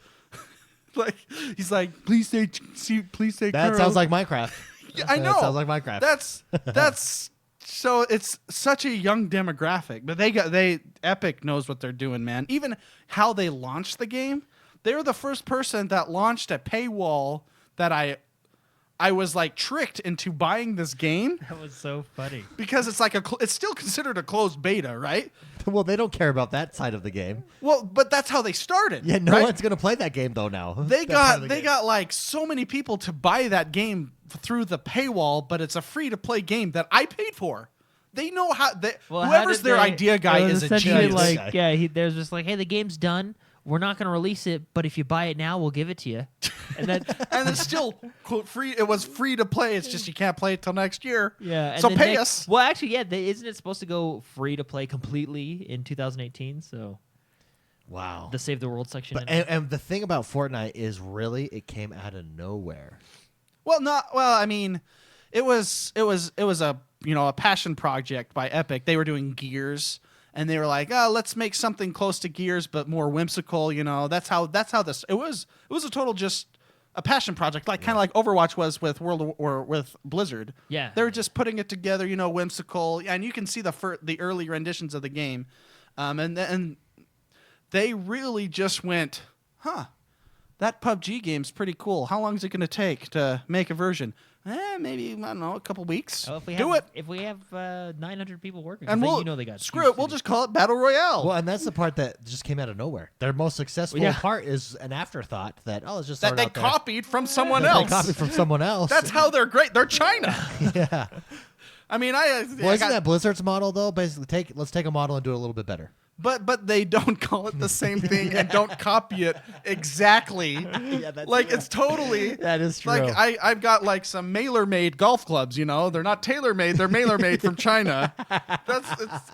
S3: Like he's like, please say
S1: That
S3: Carl.
S1: sounds like Minecraft.
S3: Yeah, I know.
S1: That sounds like Minecraft.
S3: That's so it's such a young demographic, but Epic knows what they're doing, man. Even how they launched the game, they were the first person that launched a paywall that I was like tricked into buying this game
S2: That was so funny.
S3: because it's like it's still considered a closed beta, right?
S1: Well, they don't care about that side of the game.
S3: Well, but that's how they started.
S1: Yeah, no
S3: right?
S1: one's gonna play that game though now.
S3: They
S1: That part of the
S3: got
S1: game.
S3: like so many people to buy that game through the paywall, but it's a free to play game that I paid for. They know how.
S2: Well, how
S3: whoever's
S2: did
S3: their
S2: they-
S3: idea guy
S2: it was
S3: is a
S2: essentially
S3: genius.
S2: like, yeah, there's just like, hey, the game's done. We're not going to release it, but if you buy it now, we'll give it to you. And that,
S3: And it's still quote free. It was free to play. It's just you can't play it till next year.
S2: yeah. And
S3: So
S2: then
S3: pay us.
S2: Well, actually, yeah. Isn't it supposed to go free to play completely in 2018? So
S1: Wow.
S2: the Save the World section.
S1: But, and the thing about Fortnite is really it came out of nowhere.
S3: Well, I mean, it was a passion project by Epic. They were doing Gears, and they were like, oh, let's make something close to Gears but more whimsical. That's how this. It was a total just a passion project, like kind of like Overwatch was with with Blizzard.
S2: Yeah.
S3: They were just putting it together, whimsical, and you can see the early renditions of the game, and they really just went, that PUBG game's pretty cool. How long is it going to take to make a version? Maybe, I don't know, a couple weeks.
S2: Oh, if we
S3: Do
S2: have,
S3: it.
S2: If we have 900 people working,
S3: And
S2: they got
S3: screw it. We'll just call it Battle Royale.
S1: Well, and that's the part that just came out of nowhere. Their most successful
S2: Yeah.
S1: part is an afterthought that it's just
S3: that
S1: throw it
S3: they
S1: out there.
S3: copied from someone
S1: That
S3: else.
S1: They copied from someone else.
S3: That's how they're great. They're China.
S1: yeah.
S3: I mean,
S1: Well, isn't that Blizzard's model though? Basically, let's take a model and do it a little bit better.
S3: But they don't call it the same thing and don't copy it exactly.
S1: Yeah, that's
S3: like
S1: true.
S3: it's totally
S1: That is true.
S3: Like I've got like some mailer-made golf clubs. They're not tailor-made. They're mailer-made from China.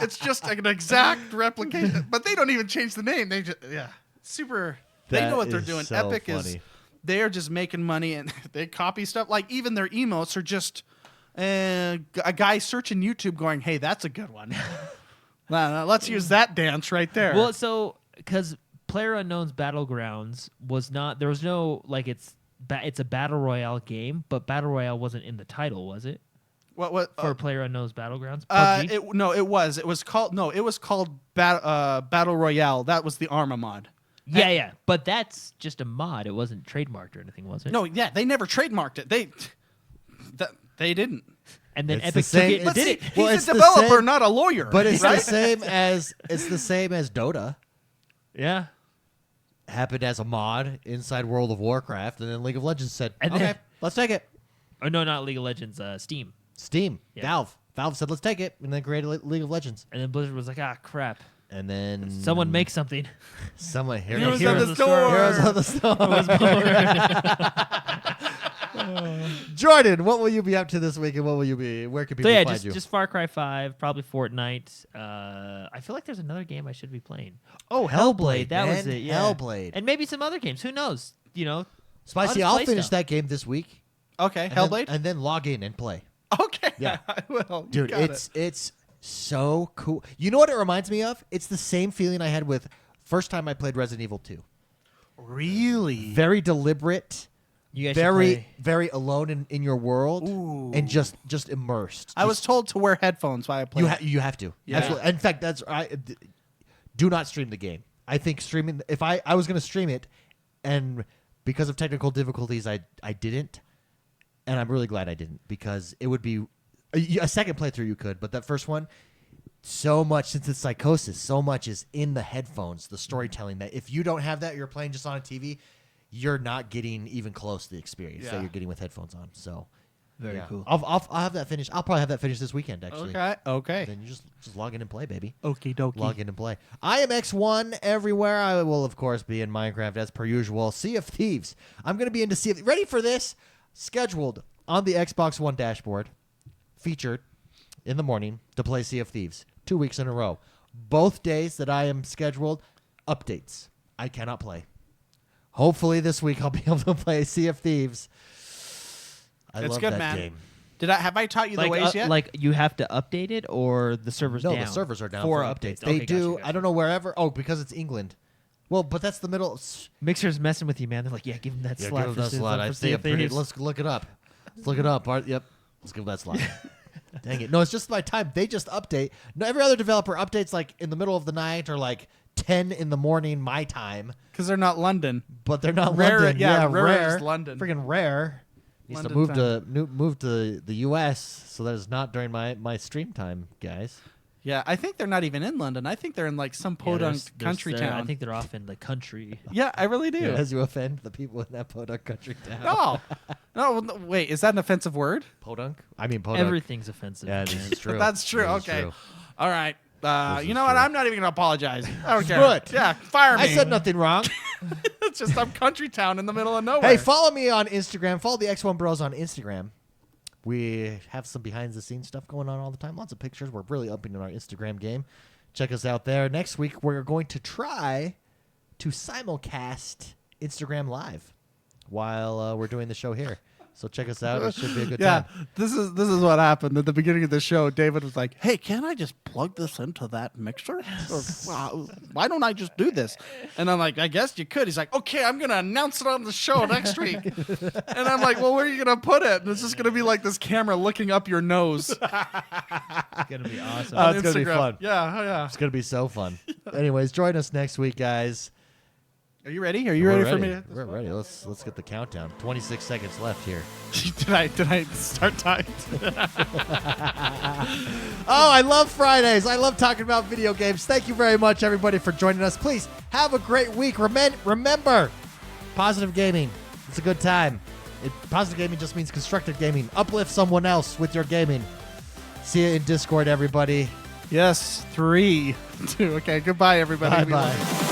S3: It's just an exact replication. But they don't even change the name. They just super. They
S1: That
S3: know what they're
S1: is
S3: doing.
S1: so
S3: Epic is.
S1: funny.
S3: They're just making money and they copy stuff. Like even their emotes are just a guy searching YouTube going, "Hey, that's a good one." Let's use that dance right there.
S2: Well, so because PlayerUnknown's Battlegrounds there was no like it's a battle royale game, but battle royale wasn't in the title, was it?
S3: what
S2: For PlayerUnknown's Battlegrounds, PUBG?
S3: it was called Battle Royale. That was the Arma mod.
S2: Yeah. But that's just a mod. It wasn't trademarked or anything, was it?
S3: No, yeah, they never trademarked it. They didn't.
S2: And then
S1: It's
S2: Epic
S1: the same-
S2: took it and
S1: it's-
S2: did it.
S3: He's
S1: Well,
S3: a
S1: it's the
S3: developer,
S1: same-
S3: not a lawyer.
S1: But it's
S3: right?
S1: the same as Dota.
S2: Yeah.
S1: Happened as a mod inside World of Warcraft, and then League of Legends said,
S2: And
S1: "Okay,
S2: then-
S1: let's take it."
S2: Oh no, not League of Legends. Steam.
S1: Steam,
S2: Yeah.
S1: Valve said, "Let's take it," and then created League of Legends.
S2: And then Blizzard was like, ah, crap.
S1: And then
S2: Someone make something.
S1: someone
S3: Heroes
S2: Heroes
S3: of
S2: of
S3: the
S2: the Storm.
S3: Storm.
S1: Heroes of the Storm. Jordan, what will you be up to this week, and what will you be? Where can
S2: So
S1: people
S2: yeah,
S1: find you?
S2: just Far Cry 5, probably Fortnite. I feel like there's another game I should be playing. Oh,
S1: Hellblade,
S2: That was
S1: man.
S2: it. Yeah.
S1: Hellblade.
S2: And maybe some other games. Who knows?
S1: Spicy,
S2: I'll
S1: I'll
S2: just play
S1: finish
S2: stuff.
S1: that game this week.
S3: Okay,
S1: and
S3: Hellblade.
S1: and then log in and play.
S3: Okay,
S1: Yeah.
S3: I will.
S1: Dude,
S3: You got
S1: it's so cool. You know what it reminds me of? It's the same feeling I had with first time I played Resident Evil 2.
S3: really
S1: Very deliberate,
S2: You guys should
S1: very
S2: play.
S1: very alone in your world,
S3: Ooh.
S1: and just immersed.
S3: I was told to wear headphones while I played.
S1: you have to.
S3: Yeah.
S1: Absolutely. In fact, do not stream the game. I think streaming. If I was going to stream it, and because of technical difficulties, I didn't, and I'm really glad I didn't, because it would be a second playthrough you could, but that first one, so much, since it's Psychosis, so much is in the headphones, the storytelling, that if you don't have that, you're playing just on a TV, you're not getting even close to the experience that
S3: Yeah.
S1: you're getting with headphones on. So
S2: Very
S1: yeah.
S2: cool.
S1: I'll have that finished. I'll probably have that finished this weekend, actually.
S3: Okay.
S1: Then you just log in and play, baby.
S3: Okie dokie.
S1: Log in and play. I am X1 everywhere. I will, of course, be in Minecraft as per usual. Sea of Thieves. I'm going to be into Sea of Thieves. Ready for this? Scheduled on the Xbox One dashboard. Featured in the morning to play Sea of Thieves. 2 weeks in a row. Both days that I am scheduled, updates. I cannot play. Hopefully this week I'll be able to play Sea of Thieves. I
S3: It's
S1: love
S3: good,
S1: that
S3: man.
S1: game.
S3: Have I taught you the ways yet?
S2: Like you have to update it, or the servers
S1: No,
S2: down?
S1: the servers are down
S2: for
S1: for updates.
S2: Okay,
S1: They do.
S2: gotcha.
S1: I don't know wherever. Oh, because it's England. Well, but that's the middle.
S2: Mixer's messing with you, man. They're like, yeah, give him that
S1: Yeah,
S2: slot.
S1: give
S2: for
S1: him that
S2: Sea-
S1: slot.
S2: for
S1: I
S2: Sea
S1: see
S2: of
S1: it pretty.
S2: Thieves.
S1: Let's look it up. Let's look it up. Yep. Let's give him that slot. Dang it. No, it's just my time. They just update. No, every other developer updates like in the middle of the night or like 10 in the morning my time,
S3: Because they're not London.
S1: but they're not
S3: Rare-
S1: London.
S3: yeah,
S1: rare.
S3: Rare is London.
S1: Freaking rare. Needs to
S3: London
S1: move to the US, so that is not during my stream time, guys.
S3: Yeah, I think they're not even in London. I think they're in like some
S2: Yeah,
S3: podunk
S2: there's-
S3: country town.
S2: I think they're off in the country.
S3: Yeah, I really do.
S1: As you offend the people in that podunk country town.
S3: No, wait, is that an offensive word?
S1: Podunk? I mean podunk.
S2: Everything's offensive.
S1: Yeah,
S2: man.
S1: it's true.
S3: That's true.
S1: That is
S3: Okay.
S1: true.
S3: All right.
S1: This
S3: You
S1: is
S3: know what?
S1: true.
S3: I'm not even going to apologize. I don't care.
S1: Good.
S3: Yeah, fire me.
S1: I said nothing wrong.
S3: It's just some country town in the middle of nowhere.
S1: Hey, follow me on Instagram. Follow the X1 Bros on Instagram. We have some behind the scenes stuff going on all the time. Lots of pictures. We're really upping in our Instagram game. Check us out there. Next week, we're going to try to simulcast Instagram Live while we're doing the show here. So check us out. It should be a good
S3: yeah,
S1: time.
S3: this is what happened at the beginning of the show. David was like, "Hey, can I just plug this into that mixer? Or, why don't I just do this?" And I'm like, "I guess you could." He's like, "Okay, I'm gonna announce it on the show next week." And I'm like, "Well, where are you gonna put it?" And it's just gonna be like this camera looking up your nose.
S2: It's gonna be awesome.
S1: Oh,
S3: on
S1: it's gonna be
S3: Instagram.
S1: fun.
S3: Yeah.
S1: It's going to be so fun. Anyways, join us next week, guys.
S3: Are you ready? Are you ready for me?
S1: We're ready. Let's get the countdown. 26 seconds left here.
S3: Did I start time?
S1: Oh, I love Fridays. I love talking about video games. Thank you very much, everybody, for joining us. Please have a great week. Remember, positive gaming. It's a good time. Positive gaming just means constructive gaming. Uplift someone else with your gaming. See you in Discord, everybody.
S3: Yes, 3, 2. Okay, goodbye, everybody.
S1: Bye-bye.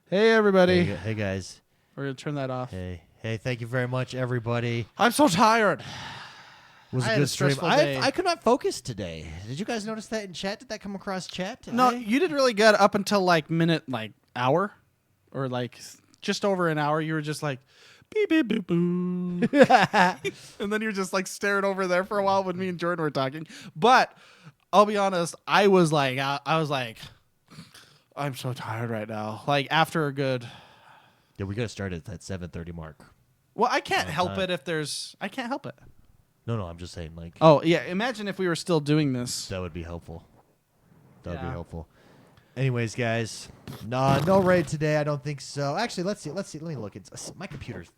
S3: Hey, everybody.
S1: Hey, guys.
S3: We're going to turn that off.
S1: Hey, thank you very much, everybody.
S3: I'm so tired.
S1: It was
S3: I
S1: a
S3: had
S1: good
S3: a
S1: stream.
S3: stressful day.
S1: I could not focus today. Did you guys notice that in chat? Did that come across chat?
S3: No, you did really good up until hour or just over an hour. You were just like, beep, beep, boop, boo. And then you were just staring over there for a while when me and Jordan were talking. But I'll be honest, I was like, I'm so tired right now. After a good.
S1: Yeah, we got to start at that 7:30 mark.
S3: Well, I can't help it if there's. I can't help it.
S1: No, I'm just saying,
S3: Oh, yeah. Imagine if we were still doing this.
S1: that would be helpful. That would be helpful. Anyways, guys, no raid today. I don't think so. Actually, let's see. Let me look. It's my computer's.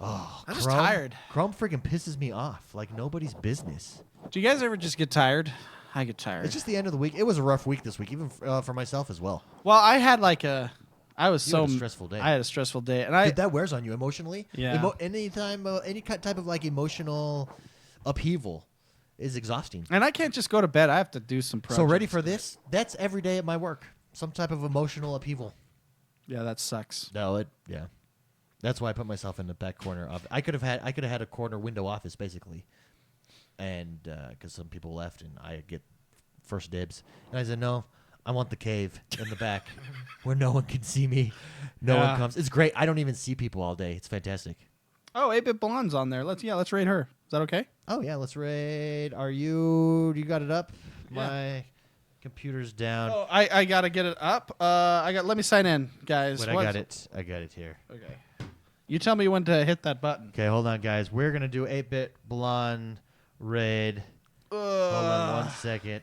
S1: Oh,
S3: I'm just tired.
S1: Chrome freaking pisses me off like nobody's business.
S3: Do you guys ever just get tired? I get tired.
S1: It's just the end of the week. It was a rough week this week, even for myself as well.
S3: Well, I had I was
S1: You
S3: so
S1: had a stressful day.
S3: I had a stressful day, and
S1: Dude, that wears on you emotionally.
S3: Yeah.
S1: Any type of emotional upheaval is exhausting.
S3: and I can't just go to bed. I have to do some projects.
S1: So ready for this? That's every day at my work. Some type of emotional upheaval.
S3: Yeah, that sucks.
S1: Yeah. That's why I put myself in the back corner of. I could have had a corner window office basically, and because some people left and I get first dibs, and I said no. I want the cave in the back where no one can see me. No one comes. It's great. I don't even see people all day. It's fantastic.
S3: Oh, 8-Bit Blonde's on there. Let's rate her. Is that okay?
S1: Oh yeah, let's raid. You got it up?
S3: Yeah.
S1: My computer's down.
S3: Oh, I gotta get it up. Let me sign in, guys.
S1: Wait, I got it here.
S3: Okay. You tell me when to hit that button.
S1: Okay, hold on, guys. We're gonna do 8-Bit Blonde raid. Hold on 1 second.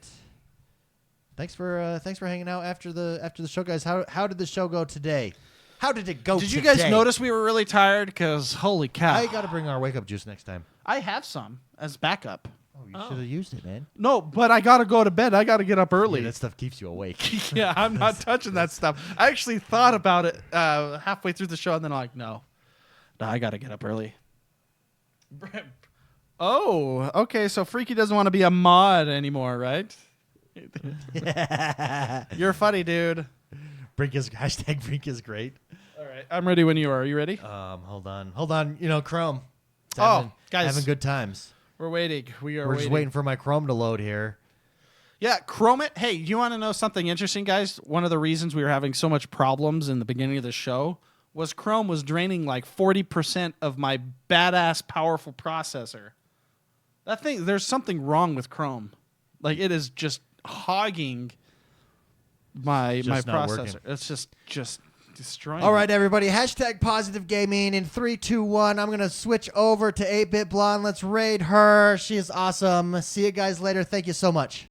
S1: Thanks for hanging out after the show, guys. How did the show go today? How did it go?
S3: Did you guys notice we were really tired? Because holy cow!
S1: I got to bring our wake up juice next time.
S3: I have some as backup.
S1: Oh, you should have used it, man.
S3: No, but I gotta go to bed. I gotta get up early.
S1: Yeah, that stuff keeps you awake.
S3: Yeah, I'm not touching that stuff. I actually thought about it halfway through the show, and then I'm like, no, I gotta get up early. Oh, okay. So Freaky doesn't want to be a mod anymore, right? You're funny, dude.
S1: Brink is great.
S3: All right, I'm ready when you are. Are you ready?
S1: Hold on. Chrome. It's
S3: Guys,
S1: having good times.
S3: we're waiting.
S1: We're just waiting for my Chrome to load here.
S3: Yeah, Chrome it. Hey, you want to know something interesting, guys? One of the reasons we were having so much problems in the beginning of the show was Chrome was draining 40% of my badass powerful processor. That thing, there's something wrong with Chrome. It is just hogging my processor.
S1: Working.
S3: It's just destroying.
S1: All right, everybody. #positive gaming in 3, 2, 1. I'm gonna switch over to 8-Bit Blonde. Let's raid her. She is awesome. See you guys later. Thank you so much.